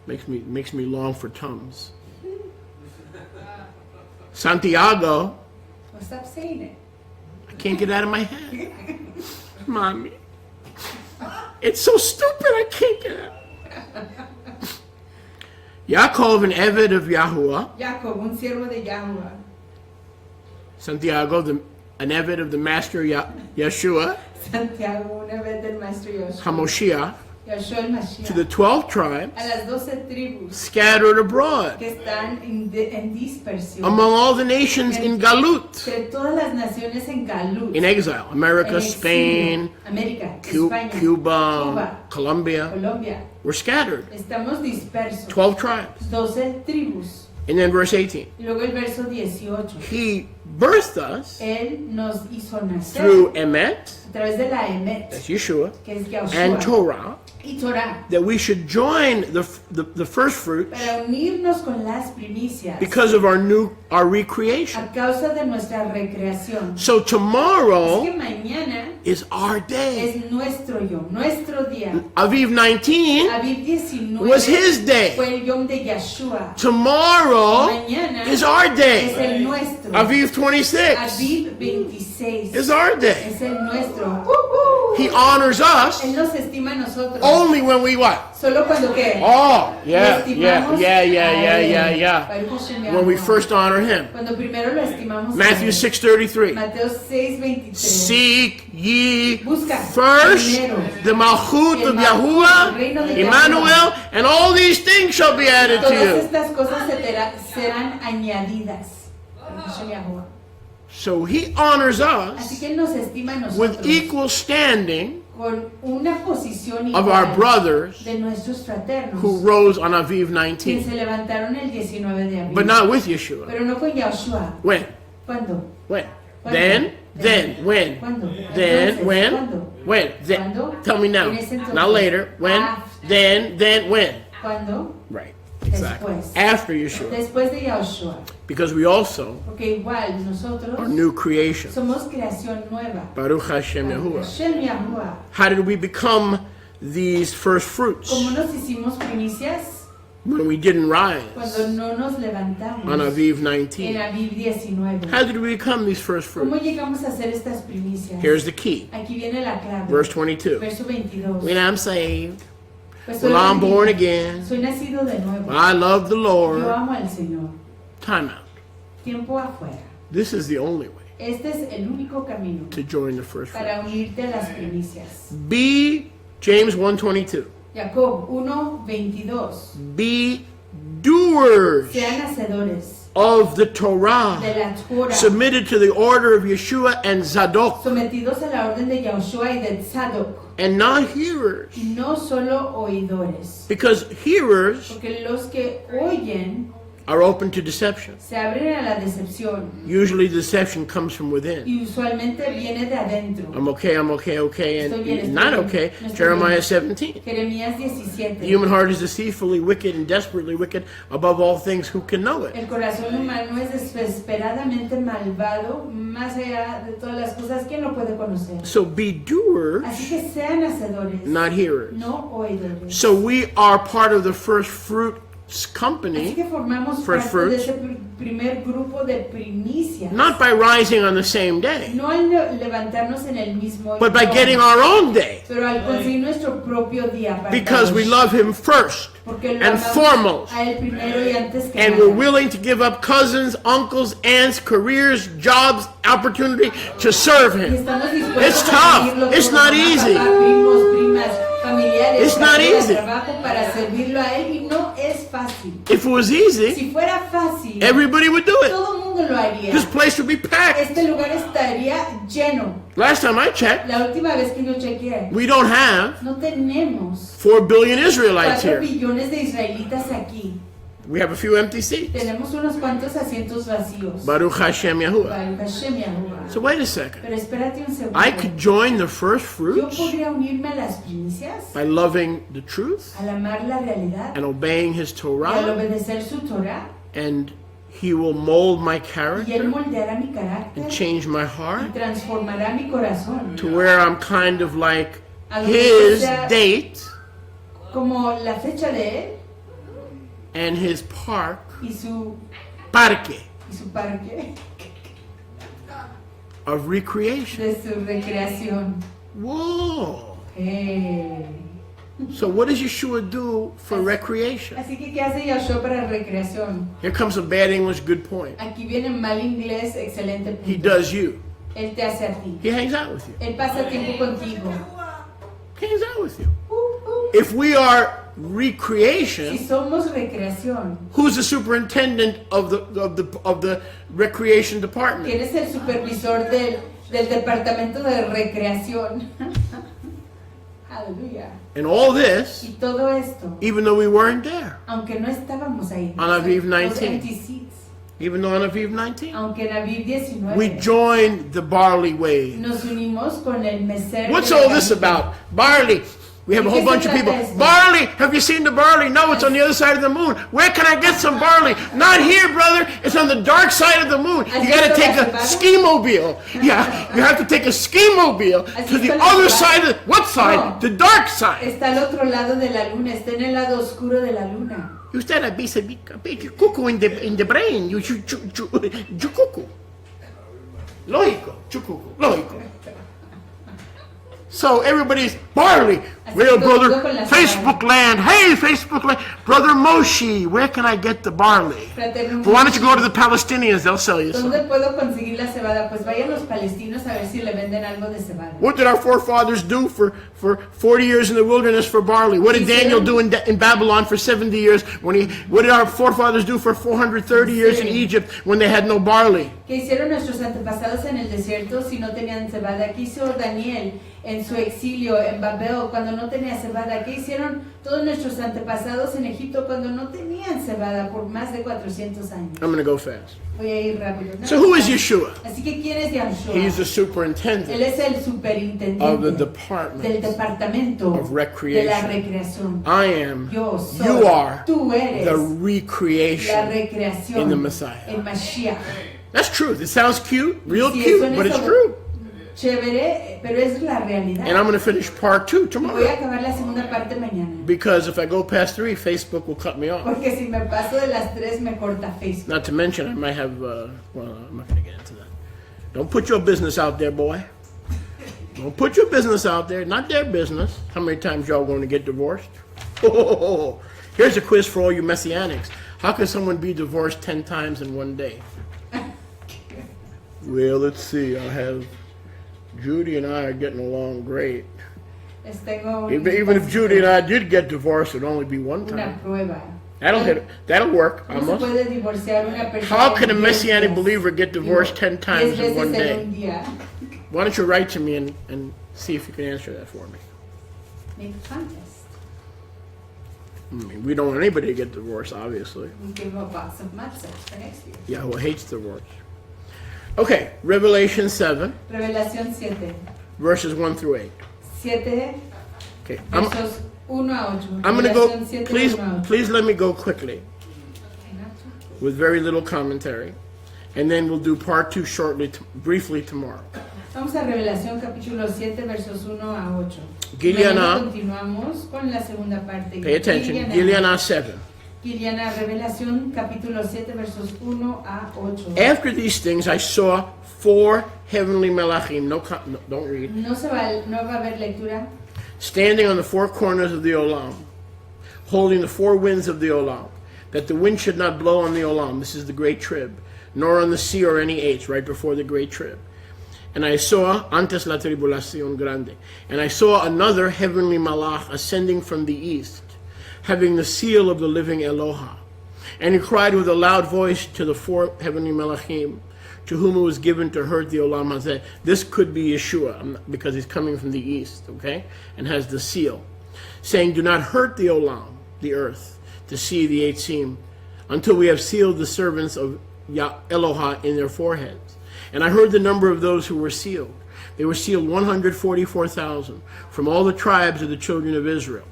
[SPEAKER 2] makes me long for Tums. Santiago,
[SPEAKER 3] Oh, stop saying it.
[SPEAKER 2] I can't get it out of my head. Mommy. It's so stupid, I can't get it. Yaakov, an Eved of Yahuwah.
[SPEAKER 3] Jacob, un siervo de Yahuwah.
[SPEAKER 2] Santiago, an Eved of the Master Yeshua,
[SPEAKER 3] Santiago, una vez del maestro Yoshua.
[SPEAKER 2] Hamoshiach.
[SPEAKER 3] Yahshua el Mashiach,
[SPEAKER 2] to the 12 tribes
[SPEAKER 3] a las 12 tribus
[SPEAKER 2] scattered abroad
[SPEAKER 3] que están en dispersión
[SPEAKER 2] among all the nations in Galut,
[SPEAKER 3] entre todas las naciones en Galut,
[SPEAKER 2] in exile. America,
[SPEAKER 3] en
[SPEAKER 2] Spain,
[SPEAKER 3] exilio, América, España,
[SPEAKER 2] Cuba, Colombia.
[SPEAKER 3] Colombia.
[SPEAKER 2] We're scattered.
[SPEAKER 3] Estamos dispersos.
[SPEAKER 2] 12 tribes.
[SPEAKER 3] 12 tribus.
[SPEAKER 2] And then verse 18.
[SPEAKER 3] Y luego el verso 18.
[SPEAKER 2] He birthed us
[SPEAKER 3] Él nos hizo nacer
[SPEAKER 2] through Emet,
[SPEAKER 3] a través de la Emet,
[SPEAKER 2] that's Yeshua,
[SPEAKER 3] que es Yahshua,
[SPEAKER 2] and Torah,
[SPEAKER 3] y Torah,
[SPEAKER 2] that we should join the first fruits
[SPEAKER 3] para unirnos con las primicias
[SPEAKER 2] because of our recreation.
[SPEAKER 3] a causa de nuestra recreación.
[SPEAKER 2] So
[SPEAKER 3] Es que
[SPEAKER 2] tomorrow
[SPEAKER 3] mañana
[SPEAKER 2] is our day.
[SPEAKER 3] es nuestro yom, nuestro día.
[SPEAKER 2] Aviv 19
[SPEAKER 3] Aviv 19
[SPEAKER 2] was his day.
[SPEAKER 3] fue el yom de Yahshua.
[SPEAKER 2] Tomorrow
[SPEAKER 3] Mañana
[SPEAKER 2] is our
[SPEAKER 3] es
[SPEAKER 2] day.
[SPEAKER 3] el nuestro.
[SPEAKER 2] Aviv 26
[SPEAKER 3] Aviv 26
[SPEAKER 2] is our day.
[SPEAKER 3] es el nuestro.
[SPEAKER 2] He honors us
[SPEAKER 3] Él nos estima a nosotros.
[SPEAKER 2] only when we what?
[SPEAKER 3] Solo cuando qué?
[SPEAKER 2] Oh, yeah,
[SPEAKER 3] Lo estimamos a él.
[SPEAKER 2] yeah.
[SPEAKER 3] Baruch Hashem
[SPEAKER 2] When we
[SPEAKER 3] Yahweh.
[SPEAKER 2] first honor him.
[SPEAKER 3] Cuando primero lo estimamos a
[SPEAKER 2] Matthew
[SPEAKER 3] él.
[SPEAKER 2] 6:33.
[SPEAKER 3] Mateo 6:23.
[SPEAKER 2] Seek ye
[SPEAKER 3] Busca
[SPEAKER 2] first
[SPEAKER 3] primero
[SPEAKER 2] the Malchut
[SPEAKER 3] el
[SPEAKER 2] of
[SPEAKER 3] el
[SPEAKER 2] Yahuwah,
[SPEAKER 3] reino de
[SPEAKER 2] Emmanuel, and all these things shall be added to
[SPEAKER 3] Todas
[SPEAKER 2] you.
[SPEAKER 3] estas cosas serán añadidas. Baruch Hashem Yahweh.
[SPEAKER 2] So he honors
[SPEAKER 3] Así
[SPEAKER 2] us
[SPEAKER 3] que Él nos estima a
[SPEAKER 2] with
[SPEAKER 3] nosotros
[SPEAKER 2] equal standing
[SPEAKER 3] con una posición
[SPEAKER 2] of our
[SPEAKER 3] igual
[SPEAKER 2] brothers
[SPEAKER 3] de nuestros fraternos
[SPEAKER 2] who rose on Aviv
[SPEAKER 3] que
[SPEAKER 2] 19,
[SPEAKER 3] se levantaron el 19 de abril.
[SPEAKER 2] but not with Yeshua.
[SPEAKER 3] Pero no con Yahshua.
[SPEAKER 2] When?
[SPEAKER 3] ¿Cuándo?
[SPEAKER 2] When?
[SPEAKER 3] ¿Cuándo?
[SPEAKER 2] Then, when?
[SPEAKER 3] ¿Cuándo?
[SPEAKER 2] Then,
[SPEAKER 3] Entonces,
[SPEAKER 2] when?
[SPEAKER 3] ¿cuándo?
[SPEAKER 2] When? Then.
[SPEAKER 3] ¿Cuándo?
[SPEAKER 2] Tell me now.
[SPEAKER 3] En ese entonces.
[SPEAKER 2] Not later. When?
[SPEAKER 3] After.
[SPEAKER 2] Then, when?
[SPEAKER 3] ¿Cuándo?
[SPEAKER 2] Right. Exactly.
[SPEAKER 3] Después.
[SPEAKER 2] After Yeshua.
[SPEAKER 3] Después de Yahshua.
[SPEAKER 2] Because we also
[SPEAKER 3] Porque igual nosotros
[SPEAKER 2] are new creation.
[SPEAKER 3] somos creación nueva.
[SPEAKER 2] Baruch Hashem Yahuwah.
[SPEAKER 3] Hashem Yahuwah.
[SPEAKER 2] How did we become these first fruits
[SPEAKER 3] ¿Cómo nos hicimos primicias?
[SPEAKER 2] when we didn't rise
[SPEAKER 3] Cuando no nos levantamos
[SPEAKER 2] on Aviv
[SPEAKER 3] en
[SPEAKER 2] 19?
[SPEAKER 3] Aviv 19.
[SPEAKER 2] How did we become these first
[SPEAKER 3] ¿Cómo
[SPEAKER 2] fruits?
[SPEAKER 3] llegamos a hacer estas primicias?
[SPEAKER 2] Here's the key.
[SPEAKER 3] Aquí viene la clave.
[SPEAKER 2] Verse 22.
[SPEAKER 3] Verso 22.
[SPEAKER 2] When I'm saved,
[SPEAKER 3] Pues
[SPEAKER 2] well,
[SPEAKER 3] soy
[SPEAKER 2] I'm born
[SPEAKER 3] nacido-
[SPEAKER 2] again.
[SPEAKER 3] Soy nacido de nuevo.
[SPEAKER 2] I love the
[SPEAKER 3] Yo
[SPEAKER 2] Lord.
[SPEAKER 3] amo al Señor.
[SPEAKER 2] Time out.
[SPEAKER 3] Tiempo afuera.
[SPEAKER 2] This is the only way
[SPEAKER 3] Este es el único camino
[SPEAKER 2] to join the first fruits.
[SPEAKER 3] para unirte a las primicias.
[SPEAKER 2] Be James 1:22.
[SPEAKER 3] Jacob 1:22.
[SPEAKER 2] Be doers
[SPEAKER 3] Sean hacedores
[SPEAKER 2] of the
[SPEAKER 3] de
[SPEAKER 2] Torah,
[SPEAKER 3] la Torah,
[SPEAKER 2] submitted to the order of Yeshua and Zadok,
[SPEAKER 3] sometidos a la orden de Yahushua y de Tzadok,
[SPEAKER 2] and not hearers.
[SPEAKER 3] y no solo oidores.
[SPEAKER 2] Because hearers
[SPEAKER 3] Porque los que oyen
[SPEAKER 2] are open to deception.
[SPEAKER 3] se abren a la decepción
[SPEAKER 2] Usually deception comes from within.
[SPEAKER 3] y usualmente viene de adentro.
[SPEAKER 2] I'm okay,
[SPEAKER 3] Estoy bien,
[SPEAKER 2] and not
[SPEAKER 3] estoy
[SPEAKER 2] okay.
[SPEAKER 3] bien, no estoy
[SPEAKER 2] Jeremiah
[SPEAKER 3] bien.
[SPEAKER 2] 17.
[SPEAKER 3] Jeremías 17.
[SPEAKER 2] The human heart is deceitfully wicked and desperately wicked. Above all things, who can know it?
[SPEAKER 3] El corazón humano es desesperadamente malvado, más allá de todas las cosas, ¿quién lo puede conocer?
[SPEAKER 2] So be doers,
[SPEAKER 3] Así que sean hacedores,
[SPEAKER 2] not hearers.
[SPEAKER 3] no oidores.
[SPEAKER 2] So we are part of the first fruits
[SPEAKER 3] Así
[SPEAKER 2] company,
[SPEAKER 3] que formamos
[SPEAKER 2] First
[SPEAKER 3] parte de
[SPEAKER 2] fruits.
[SPEAKER 3] ese primer grupo de primicias.
[SPEAKER 2] not by rising on the same day,
[SPEAKER 3] No al levantarnos en el mismo
[SPEAKER 2] but by
[SPEAKER 3] día,
[SPEAKER 2] getting our own day.
[SPEAKER 3] pero al conseguir nuestro propio día para
[SPEAKER 2] Because we
[SPEAKER 3] todos.
[SPEAKER 2] love Him first
[SPEAKER 3] Porque lo
[SPEAKER 2] and
[SPEAKER 3] amamos
[SPEAKER 2] foremost.
[SPEAKER 3] a él primero y antes que
[SPEAKER 2] And
[SPEAKER 3] nada.
[SPEAKER 2] we're willing to give up cousins, uncles, aunts, careers, jobs, opportunity to serve
[SPEAKER 3] Y
[SPEAKER 2] Him.
[SPEAKER 3] estamos dispuestos
[SPEAKER 2] It's
[SPEAKER 3] a
[SPEAKER 2] tough.
[SPEAKER 3] servirlo
[SPEAKER 2] It's
[SPEAKER 3] por
[SPEAKER 2] not
[SPEAKER 3] mamá,
[SPEAKER 2] easy.
[SPEAKER 3] papá, primos, primas, familiares,
[SPEAKER 2] It's not
[SPEAKER 3] carrera,
[SPEAKER 2] easy.
[SPEAKER 3] trabajo para servirlo a él y no es fácil.
[SPEAKER 2] If it was easy,
[SPEAKER 3] Si fuera fácil,
[SPEAKER 2] everybody would do it.
[SPEAKER 3] todo el mundo lo haría.
[SPEAKER 2] This place would be packed.
[SPEAKER 3] Este lugar estaría lleno.
[SPEAKER 2] Last time I checked,
[SPEAKER 3] La última vez que yo chequeé,
[SPEAKER 2] we don't have
[SPEAKER 3] no tenemos
[SPEAKER 2] 4 billion Israelites
[SPEAKER 3] 4
[SPEAKER 2] here.
[SPEAKER 3] billones de israelitas aquí.
[SPEAKER 2] We have a few empty seats.
[SPEAKER 3] Tenemos unos cuantos asientos vacíos.
[SPEAKER 2] Baruch Hashem Yahuwah.
[SPEAKER 3] Baruch Hashem Yahuwah.
[SPEAKER 2] So wait a second.
[SPEAKER 3] Pero espérate un segundo.
[SPEAKER 2] I could join the first
[SPEAKER 3] Yo
[SPEAKER 2] fruits
[SPEAKER 3] podría unirme a las primicias
[SPEAKER 2] by loving the truth
[SPEAKER 3] al amar la realidad
[SPEAKER 2] and obeying His
[SPEAKER 3] y al
[SPEAKER 2] Torah,
[SPEAKER 3] obedecer su Torah,
[SPEAKER 2] and He will mold my
[SPEAKER 3] y él
[SPEAKER 2] character
[SPEAKER 3] moldeará mi
[SPEAKER 2] and
[SPEAKER 3] carácter
[SPEAKER 2] change my
[SPEAKER 3] y
[SPEAKER 2] heart
[SPEAKER 3] transformará mi corazón
[SPEAKER 2] to where I'm kind of like
[SPEAKER 3] a donde
[SPEAKER 2] His
[SPEAKER 3] sea
[SPEAKER 2] date
[SPEAKER 3] como la fecha de él
[SPEAKER 2] and His park,
[SPEAKER 3] y su
[SPEAKER 2] parque,
[SPEAKER 3] parque
[SPEAKER 2] of recreation.
[SPEAKER 3] de su recreación.
[SPEAKER 2] Whoa.
[SPEAKER 3] Hey.
[SPEAKER 2] So what does Yeshua do for recreation?
[SPEAKER 3] Así que, ¿qué hace Yahshua para recreación?
[SPEAKER 2] Here comes a bad English, good point.
[SPEAKER 3] Aquí viene mal inglés, excelente
[SPEAKER 2] He
[SPEAKER 3] punto.
[SPEAKER 2] does you.
[SPEAKER 3] Él te hace a ti.
[SPEAKER 2] He hangs out with you.
[SPEAKER 3] Él pasa tiempo contigo.
[SPEAKER 2] He hangs out with you. if we are
[SPEAKER 3] Si
[SPEAKER 2] recreation,
[SPEAKER 3] somos recreación,
[SPEAKER 2] who's the superintendent of the recreation department?
[SPEAKER 3] ¿quién es el supervisor del departamento de recreación? Aleluya.
[SPEAKER 2] And all this,
[SPEAKER 3] Y todo esto,
[SPEAKER 2] even though we weren't there.
[SPEAKER 3] aunque no estábamos ahí,
[SPEAKER 2] On Aviv
[SPEAKER 3] los
[SPEAKER 2] 19.
[SPEAKER 3] empty seats,
[SPEAKER 2] Even though on Aviv 19.
[SPEAKER 3] aunque en Aviv
[SPEAKER 2] We
[SPEAKER 3] 19
[SPEAKER 2] joined the barley wave.
[SPEAKER 3] nos unimos con el meser.
[SPEAKER 2] What's
[SPEAKER 3] de
[SPEAKER 2] all
[SPEAKER 3] la
[SPEAKER 2] this
[SPEAKER 3] Biblia.
[SPEAKER 2] about? Barley. We have a whole bunch of people. Barley, have you seen the barley? No, it's on the other side of the moon. Where can I get some barley? Not here, brother. It's on the dark side of the moon. You got to take a ski-mobile. Yeah, you have to take a ski-mobile to the other side of what side? The dark side.
[SPEAKER 3] Está al otro lado de la luna, está en el lado oscuro de la luna.
[SPEAKER 2] You said a bit cuckoo in the brain. You cuckoo. Lógico, chucucu, lógico. So everybody's barley, real brother, Facebook land. Hey, Facebook land, brother Moshe, where can I get the barley? Well, why don't you go to the Palestinians? They'll sell you some.
[SPEAKER 3] ¿Dónde puedo conseguir la cebada? Pues vayan los palestinos a ver si le venden algo de cebada.
[SPEAKER 2] What did our forefathers do for 40 years in the wilderness for barley? What did Daniel do in Babylon for 70 years? What did our forefathers do for 430 years in Egypt when they had no barley?
[SPEAKER 3] ¿Qué hicieron nuestros antepasados en el desierto si no tenían cebada? ¿Qué hizo Daniel en su exilio en Babel cuando no tenía cebada? ¿Qué hicieron todos nuestros antepasados en Egipto cuando no tenían cebada por más de 400 años?
[SPEAKER 2] I'm going to go fast.
[SPEAKER 3] Voy a ir rápido.
[SPEAKER 2] So who is Yeshua?
[SPEAKER 3] Así que ¿quién es Yahshua?
[SPEAKER 2] He's the
[SPEAKER 3] Él
[SPEAKER 2] superintendent
[SPEAKER 3] es el
[SPEAKER 2] of the
[SPEAKER 3] superintendente del
[SPEAKER 2] department
[SPEAKER 3] departamento
[SPEAKER 2] of
[SPEAKER 3] de la
[SPEAKER 2] recreation.
[SPEAKER 3] recreación.
[SPEAKER 2] I am,
[SPEAKER 3] Yo soy,
[SPEAKER 2] you are
[SPEAKER 3] tú eres
[SPEAKER 2] the
[SPEAKER 3] la
[SPEAKER 2] recreation
[SPEAKER 3] recreación,
[SPEAKER 2] in the Messiah.
[SPEAKER 3] el Mashiach.
[SPEAKER 2] That's truth. It sounds cute, real
[SPEAKER 3] Sí,
[SPEAKER 2] cute,
[SPEAKER 3] suena
[SPEAKER 2] but it's
[SPEAKER 3] eso
[SPEAKER 2] true.
[SPEAKER 3] Chévere, pero es la realidad.
[SPEAKER 2] And I'm going to finish part 2
[SPEAKER 3] Voy a
[SPEAKER 2] tomorrow.
[SPEAKER 3] acabar la segunda parte mañana.
[SPEAKER 2] Because if I go past 3, Facebook will cut me off.
[SPEAKER 3] Porque si me paso de las 3 me corta Facebook.
[SPEAKER 2] Not to mention, I might have, well, I'm not going to get into that. Don't put your business out there, boy. Don't put your business out there. Not their business. How many times y'all going to get divorced? Oh, here's a quiz for all you messianics. How can someone be divorced 10 times in one day? Well, let's see. I have Judy and I are getting along great.
[SPEAKER 3] Les tengo
[SPEAKER 2] Even if Judy and I did get divorced, it'd only be one
[SPEAKER 3] una
[SPEAKER 2] time.
[SPEAKER 3] prueba.
[SPEAKER 2] That'll work.
[SPEAKER 3] ¿Cómo se
[SPEAKER 2] Almost.
[SPEAKER 3] puede divorciar una persona?
[SPEAKER 2] How can a
[SPEAKER 3] en 10
[SPEAKER 2] messianic
[SPEAKER 3] días?
[SPEAKER 2] believer get divorced 10 times
[SPEAKER 3] 10
[SPEAKER 2] in one
[SPEAKER 3] veces en
[SPEAKER 2] day?
[SPEAKER 3] un día.
[SPEAKER 2] Why don't you write to me and see if you can answer that for me?
[SPEAKER 3] Make a contest.
[SPEAKER 2] I mean, we don't want anybody to get divorced, obviously.
[SPEAKER 3] We give a box of matzahs for next year.
[SPEAKER 2] Yahweh hates divorce. Okay, Revelation 7,
[SPEAKER 3] Revelación 7.
[SPEAKER 2] verses 1 through 8.
[SPEAKER 3] 7
[SPEAKER 2] Okay,
[SPEAKER 3] versos 1 a 8.
[SPEAKER 2] I'm going to go,
[SPEAKER 3] Revelación 7,
[SPEAKER 2] please
[SPEAKER 3] 1 a 8.
[SPEAKER 2] please let me go quickly with very little commentary. And then we'll do part 2 shortly, briefly tomorrow.
[SPEAKER 3] Vamos a Revelación capítulo 7 versos 1 a 8.
[SPEAKER 2] Giliana,
[SPEAKER 3] Mañana continuamos con la segunda parte.
[SPEAKER 2] pay attention, Giliana 7.
[SPEAKER 3] Giliana, Revelación capítulo 7 versos 1 a 8.
[SPEAKER 2] After these things I saw 4 heavenly melachim, no, don't read,
[SPEAKER 3] No va a haber lectura.
[SPEAKER 2] standing on the 4 corners of the olam, holding the 4 winds of the olam, that the wind should not blow on the olam, this is the great trib, nor on the sea or any age, right before the great trib. And I saw, antes la tribulación grande, and I saw another heavenly malach ascending from the east, having the seal of the living Eloha. And he cried with a loud voice to the 4 heavenly malachim, to whom it was given to hurt the olam hazeh. This could be Yeshua, because he's coming from the east, okay, and has the seal, saying, do not hurt the olam, the earth, the sea, the eitzim, until we have sealed the servants of Eloha in their foreheads. And I heard the number of those who were sealed. They were sealed 144,000 from all the tribes of the children of Israel.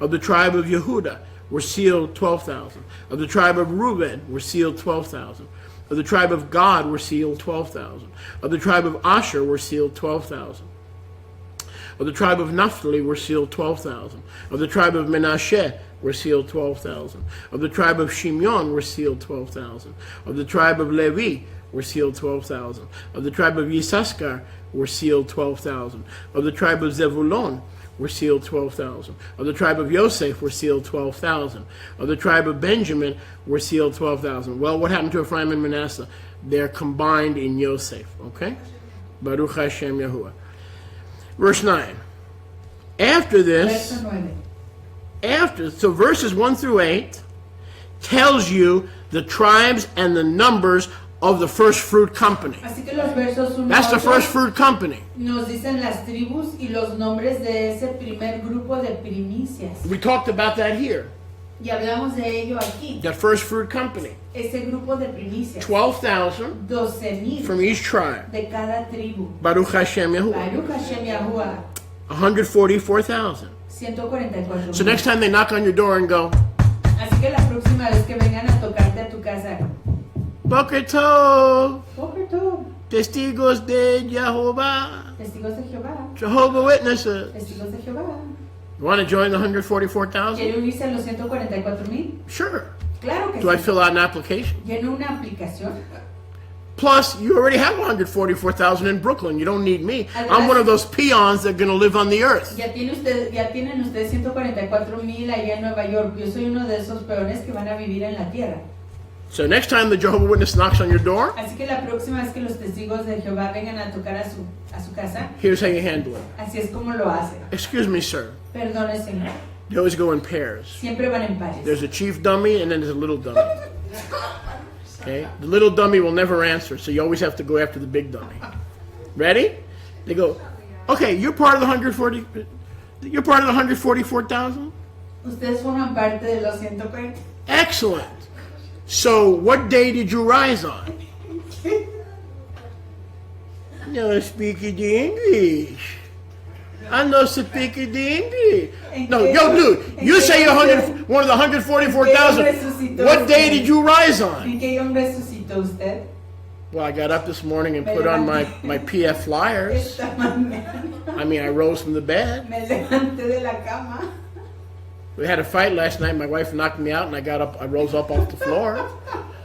[SPEAKER 2] Of the tribe of Yehuda were sealed 12,000. Of the tribe of Reuben were sealed 12,000. Of the tribe of Gad were sealed 12,000. Of the tribe of Asher were sealed 12,000. Of the tribe of Naphtali were sealed 12,000. Of the tribe of Menashe were sealed 12,000. Of the tribe of Shimeon were sealed 12,000. Of the tribe of Levi were sealed 12,000. Of the tribe of Yissaschar were sealed 12,000. Of the tribe of Zebulon were sealed 12,000. Of the tribe of Yosef were sealed 12,000. Of the tribe of Benjamin were sealed 12,000. Well, what happened to Ephraim and Manasseh? They're combined in Yosef, okay? Baruch Hashem Yahuwah. Verse 9. After this,
[SPEAKER 3] Verso 9.
[SPEAKER 2] so verses 1 through 8 tells you the tribes and the numbers of the first fruit company.
[SPEAKER 3] Así que los versos 1
[SPEAKER 2] That's
[SPEAKER 3] a
[SPEAKER 2] the
[SPEAKER 3] 8
[SPEAKER 2] first fruit company.
[SPEAKER 3] nos dicen las tribus y los nombres de ese primer grupo de primicias.
[SPEAKER 2] We talked about that here.
[SPEAKER 3] Y hablamos de ello aquí.
[SPEAKER 2] That first fruit company.
[SPEAKER 3] Ese grupo de primicias.
[SPEAKER 2] 12,000
[SPEAKER 3] 12,000
[SPEAKER 2] from each tribe.
[SPEAKER 3] de cada tribu.
[SPEAKER 2] Baruch Hashem Yahuwah.
[SPEAKER 3] Baruch Hashem Yahuwah.
[SPEAKER 2] 144,000.
[SPEAKER 3] 144,000.
[SPEAKER 2] So next time they knock on your door and go,
[SPEAKER 3] Así que la próxima vez que vengan a tocarte a tu casa,
[SPEAKER 2] Boker Tov,
[SPEAKER 3] Boker Tov,
[SPEAKER 2] testigos de Jehovah,
[SPEAKER 3] testigos de Jehová,
[SPEAKER 2] Jehovah Witnesses.
[SPEAKER 3] testigos de Jehová.
[SPEAKER 2] You want to join the 144,000?
[SPEAKER 3] ¿Quiere unirse a los 144,000?
[SPEAKER 2] Sure.
[SPEAKER 3] Claro que
[SPEAKER 2] Do I
[SPEAKER 3] sí.
[SPEAKER 2] fill out an application?
[SPEAKER 3] Lleno una aplicación.
[SPEAKER 2] Plus, you already have 144,000 in Brooklyn. You don't need me. I'm one of those peons that are going to live on the earth.
[SPEAKER 3] Ya tienen ustedes 144,000 allá en Nueva York. Yo soy uno de esos peones que van a vivir en la tierra.
[SPEAKER 2] So next time the Jehovah Witness knocks on your door,
[SPEAKER 3] Así que la próxima vez que los testigos de Jehová vengan a tocar a su casa,
[SPEAKER 2] here's how you handle it.
[SPEAKER 3] así es como lo hacen.
[SPEAKER 2] Excuse me, sir.
[SPEAKER 3] Perdone, Señor.
[SPEAKER 2] They always go in pairs.
[SPEAKER 3] Siempre van en pares.
[SPEAKER 2] There's a chief dummy and then there's a little dummy. Okay? The little dummy will never answer, so you always have to go after the big dummy. Ready? They go, okay, you're part of the 144,000?
[SPEAKER 3] Ustedes forman parte de los 140.
[SPEAKER 2] Excellent. So what day did you rise on? No speak the English. I know speak the English. No, yo, dude, you say you're one of the 144,000. What day did you rise on?
[SPEAKER 3] ¿En qué hombre resucitó usted?
[SPEAKER 2] Well, I got up this morning and put on my PF flyers.
[SPEAKER 3] Esta mañana
[SPEAKER 2] I mean, I rose from the bed.
[SPEAKER 3] me levanté de la cama.
[SPEAKER 2] We had a fight last night. My wife knocked me out, and I rose up off the floor.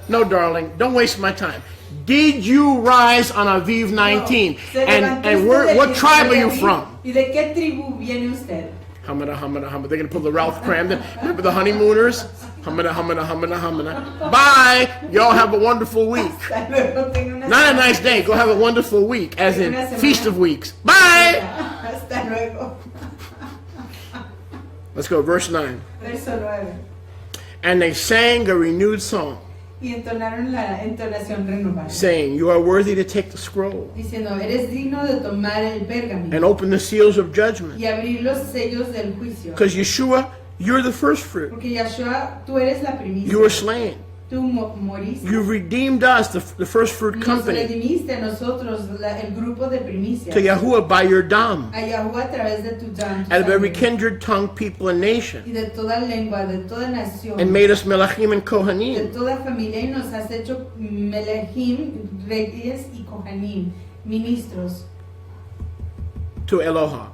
[SPEAKER 2] No, darling, don't waste my time. Did you rise on Aviv 19? And what tribe are you from?
[SPEAKER 3] ¿Y de qué tribu viene usted?
[SPEAKER 2] Hamada, hamada, hamada. They're going to pull the Ralph Cramden. Remember the honeymooners? Hamada, hamada, hamada, hamada. Bye. Y'all have a wonderful week.
[SPEAKER 3] Hasta luego, tenga una
[SPEAKER 2] Not a
[SPEAKER 3] semana.
[SPEAKER 2] nice day. Go have a wonderful week, as in Feast of Weeks. Bye.
[SPEAKER 3] Hasta luego.
[SPEAKER 2] Let's go, verse 9.
[SPEAKER 3] Verso 9.
[SPEAKER 2] And they sang a renewed song,
[SPEAKER 3] Y entonaron la entonación renovada,
[SPEAKER 2] saying, You are worthy to take the scroll
[SPEAKER 3] diciendo, eres digno de tomar el pérgamo
[SPEAKER 2] and open the seals of judgment.
[SPEAKER 3] y abrir los sellos del juicio.
[SPEAKER 2] Because Yeshua, you're the first fruit.
[SPEAKER 3] Porque Yahshua, tú eres la primicia.
[SPEAKER 2] You were slain.
[SPEAKER 3] Tú moriste.
[SPEAKER 2] You redeemed us, the first fruit
[SPEAKER 3] Nos
[SPEAKER 2] company,
[SPEAKER 3] redimiste a nosotros, el grupo de primicias.
[SPEAKER 2] to Yahuwah by your dam,
[SPEAKER 3] A Yahuwah a través de tu dam, tu
[SPEAKER 2] out of every
[SPEAKER 3] sangre,
[SPEAKER 2] kindred, tongue, people, and nation,
[SPEAKER 3] y de toda lengua, de toda nación,
[SPEAKER 2] and made us melachim and
[SPEAKER 3] de
[SPEAKER 2] kohanim,
[SPEAKER 3] toda familia, y nos has hecho melechim, reyes y kohanim, ministros
[SPEAKER 2] to Eloha.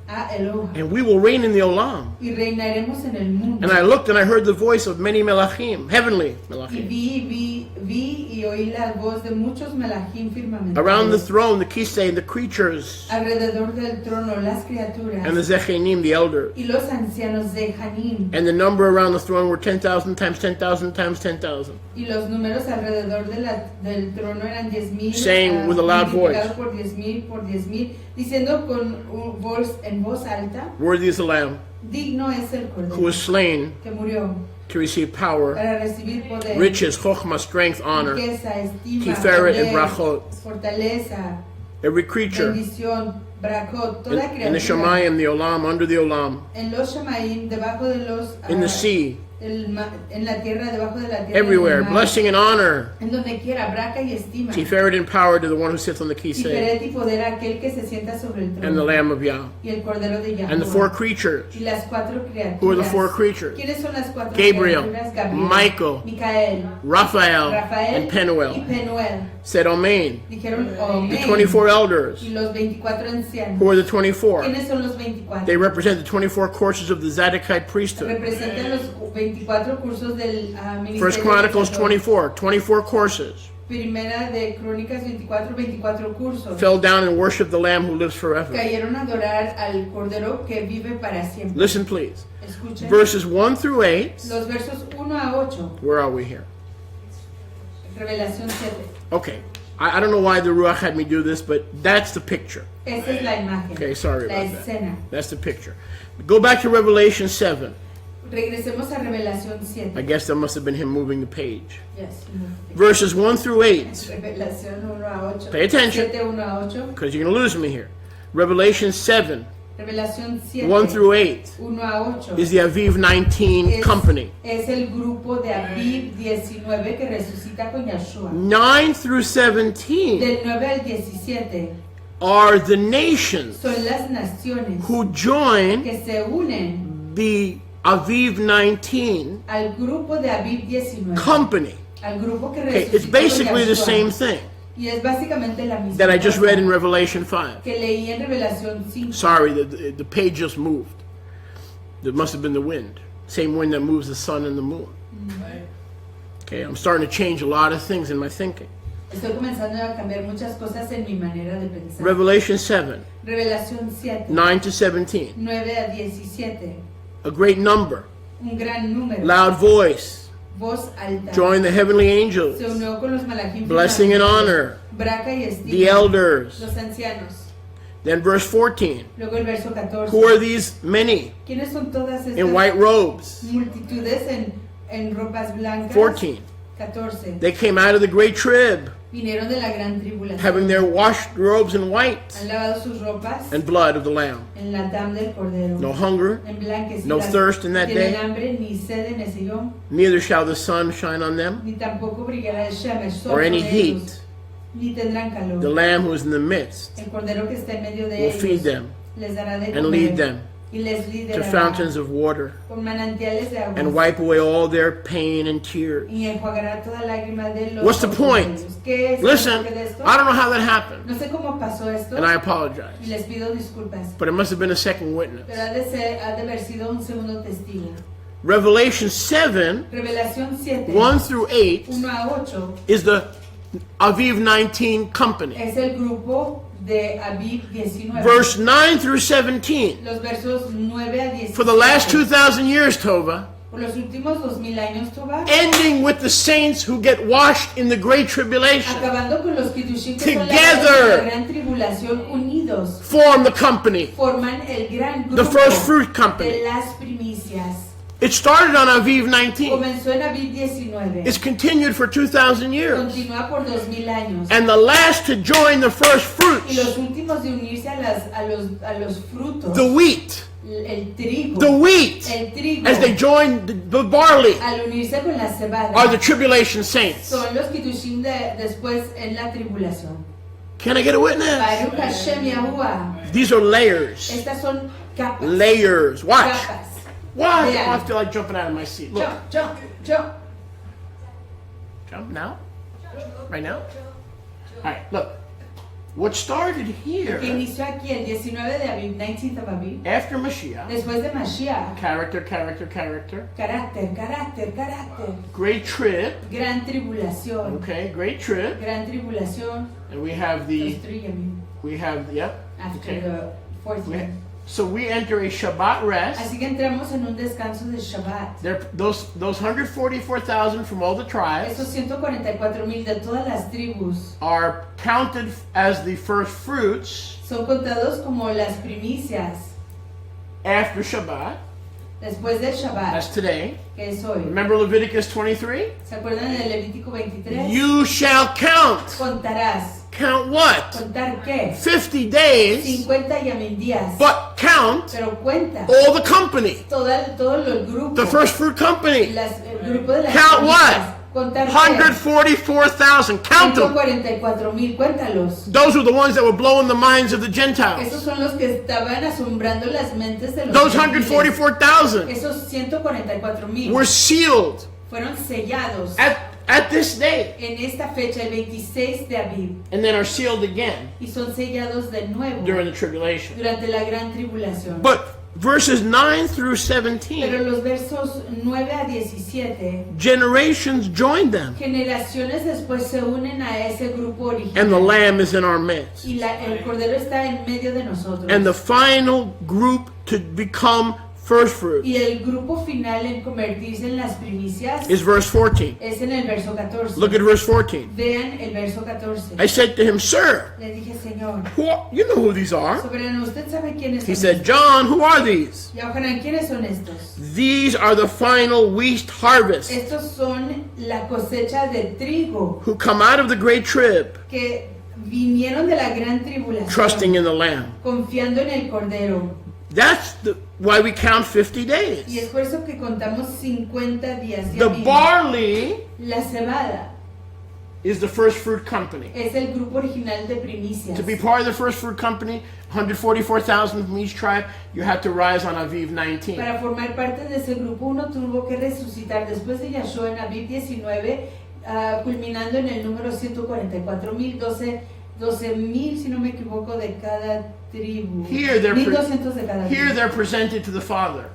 [SPEAKER 3] a Eloha.
[SPEAKER 2] And we will reign in the olam.
[SPEAKER 3] Y reinaremos en el mundo.
[SPEAKER 2] And I looked and I heard the voice of many melachim, heavenly
[SPEAKER 3] Y
[SPEAKER 2] melachim.
[SPEAKER 3] vi y oí la voz de muchos melachim firmamentales.
[SPEAKER 2] Around the throne, the kisei, and the creatures,
[SPEAKER 3] Alrededor del trono, las criaturas.
[SPEAKER 2] and the zechenim, the elders.
[SPEAKER 3] Y los ancianos de Hanim.
[SPEAKER 2] And the number around the throne were 10,000 times 10,000 times 10,000.
[SPEAKER 3] Y los números alrededor del trono eran 10,000.
[SPEAKER 2] Saying with a loud voice,
[SPEAKER 3] multiplicado por 10,000, por 10,000, diciendo en voz alta,
[SPEAKER 2] Worthy is the Lamb
[SPEAKER 3] digno es el
[SPEAKER 2] who
[SPEAKER 3] cordero
[SPEAKER 2] was slain
[SPEAKER 3] que murió
[SPEAKER 2] to receive power,
[SPEAKER 3] para recibir poder,
[SPEAKER 2] riches, chokhmah, strength, honor,
[SPEAKER 3] riqueza, estima,
[SPEAKER 2] tiferet, and
[SPEAKER 3] poder,
[SPEAKER 2] brachot.
[SPEAKER 3] fortaleza,
[SPEAKER 2] Every creature
[SPEAKER 3] bendición, brachot, toda
[SPEAKER 2] in the
[SPEAKER 3] criatura,
[SPEAKER 2] Shemayim, the Olam, under the Olam,
[SPEAKER 3] en los Shemaim, debajo de los,
[SPEAKER 2] in the sea,
[SPEAKER 3] en la tierra, debajo de la tierra,
[SPEAKER 2] everywhere,
[SPEAKER 3] en el mar,
[SPEAKER 2] blessing and honor,
[SPEAKER 3] en donde quiera, braca y estima,
[SPEAKER 2] tiferet and power to the one who sits on the kisei,
[SPEAKER 3] tiferet y poder a aquel que se sienta sobre el trono,
[SPEAKER 2] and the Lamb of Yah.
[SPEAKER 3] y el cordero de Yahweh,
[SPEAKER 2] And the four creatures.
[SPEAKER 3] y las cuatro criaturas.
[SPEAKER 2] Who are the four creatures?
[SPEAKER 3] ¿Quiénes son las cuatro
[SPEAKER 2] Gabriel,
[SPEAKER 3] criaturas? Gabriel,
[SPEAKER 2] Michael,
[SPEAKER 3] Micael,
[SPEAKER 2] Raphael,
[SPEAKER 3] Rafael
[SPEAKER 2] and
[SPEAKER 3] y
[SPEAKER 2] Penuel
[SPEAKER 3] Penuel.
[SPEAKER 2] said, Amen.
[SPEAKER 3] Dijeron,
[SPEAKER 2] The
[SPEAKER 3] amén.
[SPEAKER 2] 24 elders.
[SPEAKER 3] Y los 24 ancianos.
[SPEAKER 2] Who are the 24?
[SPEAKER 3] ¿Quiénes son los 24?
[SPEAKER 2] They represent the 24 courses of the Zadokite priesthood.
[SPEAKER 3] Representan los 24 cursos del ministerio.
[SPEAKER 2] First Chronicles
[SPEAKER 3] del
[SPEAKER 2] 24, 24 courses.
[SPEAKER 3] Primera de Crónicas 24 cursos.
[SPEAKER 2] Fell down and worshiped the Lamb who lives forever.
[SPEAKER 3] Cayeron a adorar al Cordero que vive para siempre.
[SPEAKER 2] Listen, please.
[SPEAKER 3] Escuchen.
[SPEAKER 2] Verses 1 through 8.
[SPEAKER 3] Los versos 1 a 8.
[SPEAKER 2] Where are we here?
[SPEAKER 3] Revelación 7.
[SPEAKER 2] Okay. I don't know why the Ruach had me do this, but that's the picture.
[SPEAKER 3] Esa es la imagen.
[SPEAKER 2] Okay, sorry
[SPEAKER 3] La
[SPEAKER 2] about that.
[SPEAKER 3] escena.
[SPEAKER 2] That's the picture. Go back to Revelation 7.
[SPEAKER 3] Regresemos a Revelación 7.
[SPEAKER 2] I guess that must have been him moving the page.
[SPEAKER 3] Yes.
[SPEAKER 2] Verses 1 through 8.
[SPEAKER 3] Revelación 1 a 8.
[SPEAKER 2] Pay attention.
[SPEAKER 3] 7, 1 a 8.
[SPEAKER 2] Because you're going to lose me here. Revelation 7,
[SPEAKER 3] Revelación 7.
[SPEAKER 2] 1 through 8
[SPEAKER 3] 1 a 8.
[SPEAKER 2] is the Aviv 19 company.
[SPEAKER 3] Es el grupo de Aviv 19 que resucita con Yeshua.
[SPEAKER 2] 9 through 17
[SPEAKER 3] Del 9 al 17
[SPEAKER 2] are the nations
[SPEAKER 3] son las naciones
[SPEAKER 2] who join
[SPEAKER 3] que se unen
[SPEAKER 2] the Aviv 19
[SPEAKER 3] al grupo de Aviv 19.
[SPEAKER 2] company.
[SPEAKER 3] Al grupo que
[SPEAKER 2] Okay, it's
[SPEAKER 3] resucitó
[SPEAKER 2] basically
[SPEAKER 3] con
[SPEAKER 2] the
[SPEAKER 3] Yeshua.
[SPEAKER 2] same thing
[SPEAKER 3] Y es básicamente la misma
[SPEAKER 2] that I just
[SPEAKER 3] cosa
[SPEAKER 2] read in Revelation 5.
[SPEAKER 3] que leí en Revelación 5.
[SPEAKER 2] Sorry, the page just moved. It must have been the wind. Same wind that moves the sun and the moon. Okay, I'm starting to change a lot of things in my thinking.
[SPEAKER 3] Estoy comenzando a cambiar muchas cosas en mi manera de pensar.
[SPEAKER 2] Revelation 7,
[SPEAKER 3] Revelación 7,
[SPEAKER 2] 9 to 17.
[SPEAKER 3] 9 a 17.
[SPEAKER 2] A great number,
[SPEAKER 3] Un gran número.
[SPEAKER 2] loud voice,
[SPEAKER 3] Voz alta.
[SPEAKER 2] join the heavenly angels,
[SPEAKER 3] Se unió con los malachim.
[SPEAKER 2] blessing and honor,
[SPEAKER 3] Braca y estima.
[SPEAKER 2] the elders.
[SPEAKER 3] Los ancianos.
[SPEAKER 2] Then verse 14.
[SPEAKER 3] Luego el verso 14.
[SPEAKER 2] Who are these many
[SPEAKER 3] ¿Quiénes son todas estas
[SPEAKER 2] in white robes?
[SPEAKER 3] multitudes en ropas blancas?
[SPEAKER 2] 14.
[SPEAKER 3] 14.
[SPEAKER 2] They came out of the great trib,
[SPEAKER 3] Vinieron de la gran tribulación.
[SPEAKER 2] having their washed robes in white
[SPEAKER 3] Han lavado sus ropas
[SPEAKER 2] and blood of the Lamb.
[SPEAKER 3] en la dam del cordero.
[SPEAKER 2] No hunger,
[SPEAKER 3] En blanquecitas.
[SPEAKER 2] no thirst in that
[SPEAKER 3] Tienen
[SPEAKER 2] day.
[SPEAKER 3] hambre ni sed en ese yom,
[SPEAKER 2] Neither shall the sun shine on them,
[SPEAKER 3] ni tampoco brillará el shemesh sol
[SPEAKER 2] or any
[SPEAKER 3] sobre
[SPEAKER 2] heat.
[SPEAKER 3] ellos, ni tendrán calor.
[SPEAKER 2] The Lamb who is in the midst
[SPEAKER 3] El cordero que está en medio de
[SPEAKER 2] will
[SPEAKER 3] ellos
[SPEAKER 2] feed them
[SPEAKER 3] les dará de
[SPEAKER 2] and
[SPEAKER 3] comer
[SPEAKER 2] lead them
[SPEAKER 3] y les
[SPEAKER 2] to
[SPEAKER 3] liderará
[SPEAKER 2] fountains of water
[SPEAKER 3] con manantiales de agua
[SPEAKER 2] and wipe away all their pain and tears.
[SPEAKER 3] y enjuagará toda lágrima de los
[SPEAKER 2] What's the
[SPEAKER 3] ojos
[SPEAKER 2] point?
[SPEAKER 3] de ellos. ¿Qué es el
[SPEAKER 2] Listen,
[SPEAKER 3] enfoque de esto?
[SPEAKER 2] I don't know how that happened,
[SPEAKER 3] No sé cómo pasó esto
[SPEAKER 2] and I
[SPEAKER 3] y
[SPEAKER 2] apologize.
[SPEAKER 3] les pido disculpas,
[SPEAKER 2] But it must have been a second witness.
[SPEAKER 3] pero ha de haber sido un segundo testigo.
[SPEAKER 2] Revelation 7,
[SPEAKER 3] Revelación 7,
[SPEAKER 2] 1 through 8
[SPEAKER 3] 1 a 8
[SPEAKER 2] is the Aviv 19 company.
[SPEAKER 3] es el grupo de Aviv 19.
[SPEAKER 2] Verse 9 through 17.
[SPEAKER 3] Los versos 9 a 17.
[SPEAKER 2] For the last 2,000 years, Tova,
[SPEAKER 3] Por los últimos 2000 años, Toba,
[SPEAKER 2] ending with the saints who get washed in the great tribulation,
[SPEAKER 3] acabando con los Kiddushim que son
[SPEAKER 2] Together.
[SPEAKER 3] la gran tribulación unidos,
[SPEAKER 2] form the company,
[SPEAKER 3] forman el gran grupo
[SPEAKER 2] the first fruit
[SPEAKER 3] de
[SPEAKER 2] company.
[SPEAKER 3] las primicias.
[SPEAKER 2] It started on Aviv 19.
[SPEAKER 3] Comenzó en Aviv 19.
[SPEAKER 2] It's continued for 2,000 years.
[SPEAKER 3] Continúa por 2000 años.
[SPEAKER 2] And the last to join the first
[SPEAKER 3] Y los
[SPEAKER 2] fruits,
[SPEAKER 3] últimos de unirse a los frutos,
[SPEAKER 2] the wheat,
[SPEAKER 3] el trigo,
[SPEAKER 2] the wheat,
[SPEAKER 3] el trigo,
[SPEAKER 2] as they join the barley,
[SPEAKER 3] al unirse con la cebada,
[SPEAKER 2] are the tribulation saints.
[SPEAKER 3] son los Kiddushim después en la tribulación.
[SPEAKER 2] Can I get a witness?
[SPEAKER 3] Baruch Hashem Yahuwah.
[SPEAKER 2] These are layers.
[SPEAKER 3] Estas son capas.
[SPEAKER 2] Layers. Watch.
[SPEAKER 3] Capas.
[SPEAKER 2] Watch.
[SPEAKER 3] Yeah.
[SPEAKER 2] Oh, I feel like jumping out of my seat. Look.
[SPEAKER 3] Jump, jump, jump.
[SPEAKER 2] Jump now? Right now? Alright, look. What started here,
[SPEAKER 3] Que inició aquí el 19 de Aviv, 19th of Aviv,
[SPEAKER 2] after Mashiach,
[SPEAKER 3] después de Mashiach,
[SPEAKER 2] character,
[SPEAKER 3] carácter, carácter,
[SPEAKER 2] great trib,
[SPEAKER 3] gran tribulación,
[SPEAKER 2] okay, great trib,
[SPEAKER 3] gran tribulación,
[SPEAKER 2] and we have
[SPEAKER 3] los
[SPEAKER 2] the,
[SPEAKER 3] three, I mean,
[SPEAKER 2] yep,
[SPEAKER 3] after
[SPEAKER 2] okay.
[SPEAKER 3] the fourth
[SPEAKER 2] We-
[SPEAKER 3] year.
[SPEAKER 2] So we enter a Shabbat rest.
[SPEAKER 3] Así que entramos en un descanso de Shabbat.
[SPEAKER 2] Those 144,000 from all the tribes
[SPEAKER 3] Esos 144,000 de todas las tribus
[SPEAKER 2] are counted as the first fruits
[SPEAKER 3] son contados como las primicias
[SPEAKER 2] after Shabbat.
[SPEAKER 3] después del Shabbat,
[SPEAKER 2] That's today.
[SPEAKER 3] que es hoy.
[SPEAKER 2] Remember Leviticus 23?
[SPEAKER 3] ¿Se acuerdan del Levítico 23?
[SPEAKER 2] You shall count.
[SPEAKER 3] Contarás.
[SPEAKER 2] Count what?
[SPEAKER 3] ¿Contar qué?
[SPEAKER 2] 50 days,
[SPEAKER 3] 50 días.
[SPEAKER 2] but count
[SPEAKER 3] Pero cuenta
[SPEAKER 2] all the company.
[SPEAKER 3] todo el grupo.
[SPEAKER 2] The first fruit company.
[SPEAKER 3] El grupo de las
[SPEAKER 2] Count
[SPEAKER 3] primicias.
[SPEAKER 2] what?
[SPEAKER 3] Contar
[SPEAKER 2] 144,000. Count them.
[SPEAKER 3] 144,000. Cuéntalos.
[SPEAKER 2] Those were the ones that were blowing the minds of the
[SPEAKER 3] Esos
[SPEAKER 2] Gentiles.
[SPEAKER 3] son los que estaban asombrando las mentes de los
[SPEAKER 2] Those
[SPEAKER 3] gentiles.
[SPEAKER 2] 144,000
[SPEAKER 3] Esos 144,000
[SPEAKER 2] were sealed
[SPEAKER 3] fueron sellados
[SPEAKER 2] at this day
[SPEAKER 3] en esta fecha, el 26 de Aviv,
[SPEAKER 2] and then are sealed again
[SPEAKER 3] y son sellados de nuevo
[SPEAKER 2] during the tribulation.
[SPEAKER 3] durante la gran tribulación.
[SPEAKER 2] But verses 9 through
[SPEAKER 3] Pero
[SPEAKER 2] 17,
[SPEAKER 3] los versos 9 a 17,
[SPEAKER 2] generations joined them,
[SPEAKER 3] generaciones después se unen a ese grupo
[SPEAKER 2] and the
[SPEAKER 3] original.
[SPEAKER 2] Lamb is in our midst.
[SPEAKER 3] Y el Cordero está en medio de nosotros.
[SPEAKER 2] And the final group to become first fruit
[SPEAKER 3] Y el grupo final en convertirse en las primicias
[SPEAKER 2] is verse 14.
[SPEAKER 3] es en el verso 14.
[SPEAKER 2] Look at verse 14.
[SPEAKER 3] Vean el verso 14.
[SPEAKER 2] I said to him, Sir,
[SPEAKER 3] Le dije, Señor,
[SPEAKER 2] you know who these are.
[SPEAKER 3] soberano, ¿usted sabe quiénes
[SPEAKER 2] He
[SPEAKER 3] son
[SPEAKER 2] said, John, who are these?
[SPEAKER 3] Y Yohanan, ¿quiénes son estos?
[SPEAKER 2] These are the final wheat harvest
[SPEAKER 3] Estos son la cosecha de trigo
[SPEAKER 2] who come out of the great trib,
[SPEAKER 3] que vinieron de la gran tribulación,
[SPEAKER 2] trusting in the Lamb.
[SPEAKER 3] confiando en el Cordero.
[SPEAKER 2] That's why we count 50
[SPEAKER 3] Y
[SPEAKER 2] days.
[SPEAKER 3] es por eso que contamos 50 días.
[SPEAKER 2] The barley
[SPEAKER 3] La cebada
[SPEAKER 2] is the first fruit company.
[SPEAKER 3] es el grupo original de primicias.
[SPEAKER 2] To be part of the first fruit company, 144,000 from each tribe, you had to rise on Aviv 19.
[SPEAKER 3] Para formar parte de ese grupo uno tuvo que resucitar después de Yahshua en Aviv 19, culminando en el número 144,000, 12,000 si no me equivoco de cada tribu.
[SPEAKER 2] Here they're,
[SPEAKER 3] 1,200 de cada
[SPEAKER 2] here
[SPEAKER 3] tribu.
[SPEAKER 2] they're presented to the Father.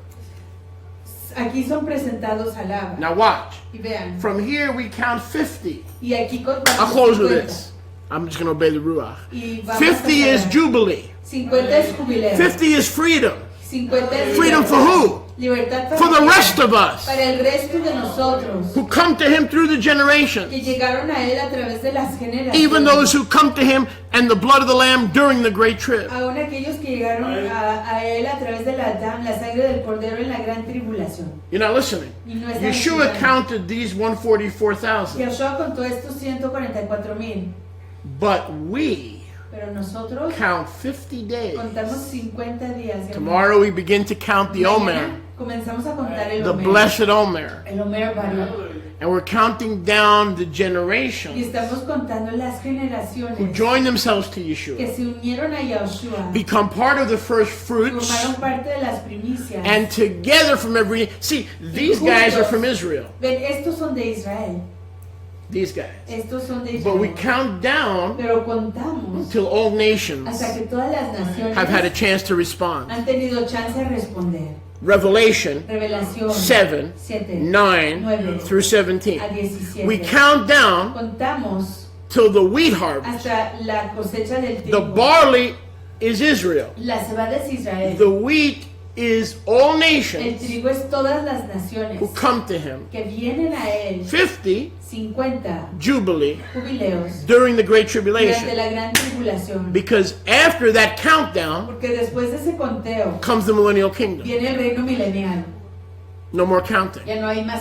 [SPEAKER 3] Aquí son presentados al Abba.
[SPEAKER 2] Now watch.
[SPEAKER 3] Y vean.
[SPEAKER 2] From here we count 50.
[SPEAKER 3] Y aquí contamos
[SPEAKER 2] I'll close with
[SPEAKER 3] 50.
[SPEAKER 2] this. I'm just going to obey the Ruach.
[SPEAKER 3] Y vamos
[SPEAKER 2] 50
[SPEAKER 3] a
[SPEAKER 2] is
[SPEAKER 3] cerrar.
[SPEAKER 2] Jubilee.
[SPEAKER 3] 50 es jubileo.
[SPEAKER 2] 50 is freedom.
[SPEAKER 3] 50 es
[SPEAKER 2] Freedom for who?
[SPEAKER 3] Libertad para
[SPEAKER 2] For the
[SPEAKER 3] quién?
[SPEAKER 2] rest of us
[SPEAKER 3] Para el resto de nosotros
[SPEAKER 2] who come to Him through the generations.
[SPEAKER 3] que llegaron a él a través de las generaciones.
[SPEAKER 2] Even those who come to Him and the blood of the Lamb during the great trib.
[SPEAKER 3] Aún aquellos que llegaron a él a través de la sangre del Cordero en la gran tribulación.
[SPEAKER 2] You're not listening.
[SPEAKER 3] Y no están
[SPEAKER 2] Yeshua
[SPEAKER 3] escuchando.
[SPEAKER 2] counted these 144,000.
[SPEAKER 3] Yahshua contó estos 144,000,
[SPEAKER 2] But we
[SPEAKER 3] pero nosotros
[SPEAKER 2] count 50 days.
[SPEAKER 3] contamos 50 días.
[SPEAKER 2] Tomorrow we begin to count the Omer,
[SPEAKER 3] Mañana comenzamos a contar el
[SPEAKER 2] the
[SPEAKER 3] Omer.
[SPEAKER 2] blessed Omer.
[SPEAKER 3] El Omer Baruch.
[SPEAKER 2] And we're counting down the
[SPEAKER 3] Y
[SPEAKER 2] generations
[SPEAKER 3] estamos contando las
[SPEAKER 2] who
[SPEAKER 3] generaciones
[SPEAKER 2] join themselves to
[SPEAKER 3] que
[SPEAKER 2] Yeshua,
[SPEAKER 3] se unieron a Yahushua,
[SPEAKER 2] become part of the first fruits,
[SPEAKER 3] formaron parte de las primicias.
[SPEAKER 2] and together from every... See, these guys are from Israel.
[SPEAKER 3] Ven, estos son de Israel.
[SPEAKER 2] These guys.
[SPEAKER 3] Estos son de
[SPEAKER 2] But we
[SPEAKER 3] Israel.
[SPEAKER 2] count down
[SPEAKER 3] Pero contamos
[SPEAKER 2] until all nations
[SPEAKER 3] hasta que todas las naciones
[SPEAKER 2] have had a chance to respond.
[SPEAKER 3] han tenido chance de responder.
[SPEAKER 2] Revelation
[SPEAKER 3] Revelación
[SPEAKER 2] 7,
[SPEAKER 3] 7
[SPEAKER 2] 9 through 17.
[SPEAKER 3] a 17.
[SPEAKER 2] We count down
[SPEAKER 3] Contamos
[SPEAKER 2] till the wheat harvest.
[SPEAKER 3] hasta la cosecha del
[SPEAKER 2] The
[SPEAKER 3] trigo.
[SPEAKER 2] barley is Israel.
[SPEAKER 3] La cebada es Israel.
[SPEAKER 2] The wheat is all
[SPEAKER 3] El
[SPEAKER 2] nations
[SPEAKER 3] trigo es todas las naciones
[SPEAKER 2] who come to Him.
[SPEAKER 3] que vienen a él.
[SPEAKER 2] 50
[SPEAKER 3] 50
[SPEAKER 2] Jubilee
[SPEAKER 3] jubileos
[SPEAKER 2] during the Great
[SPEAKER 3] durante
[SPEAKER 2] Tribulation.
[SPEAKER 3] la gran tribulación.
[SPEAKER 2] Because after that countdown
[SPEAKER 3] Porque después de ese conteo
[SPEAKER 2] comes the millennial kingdom.
[SPEAKER 3] viene el reino milenial.
[SPEAKER 2] No more counting.
[SPEAKER 3] Ya no hay más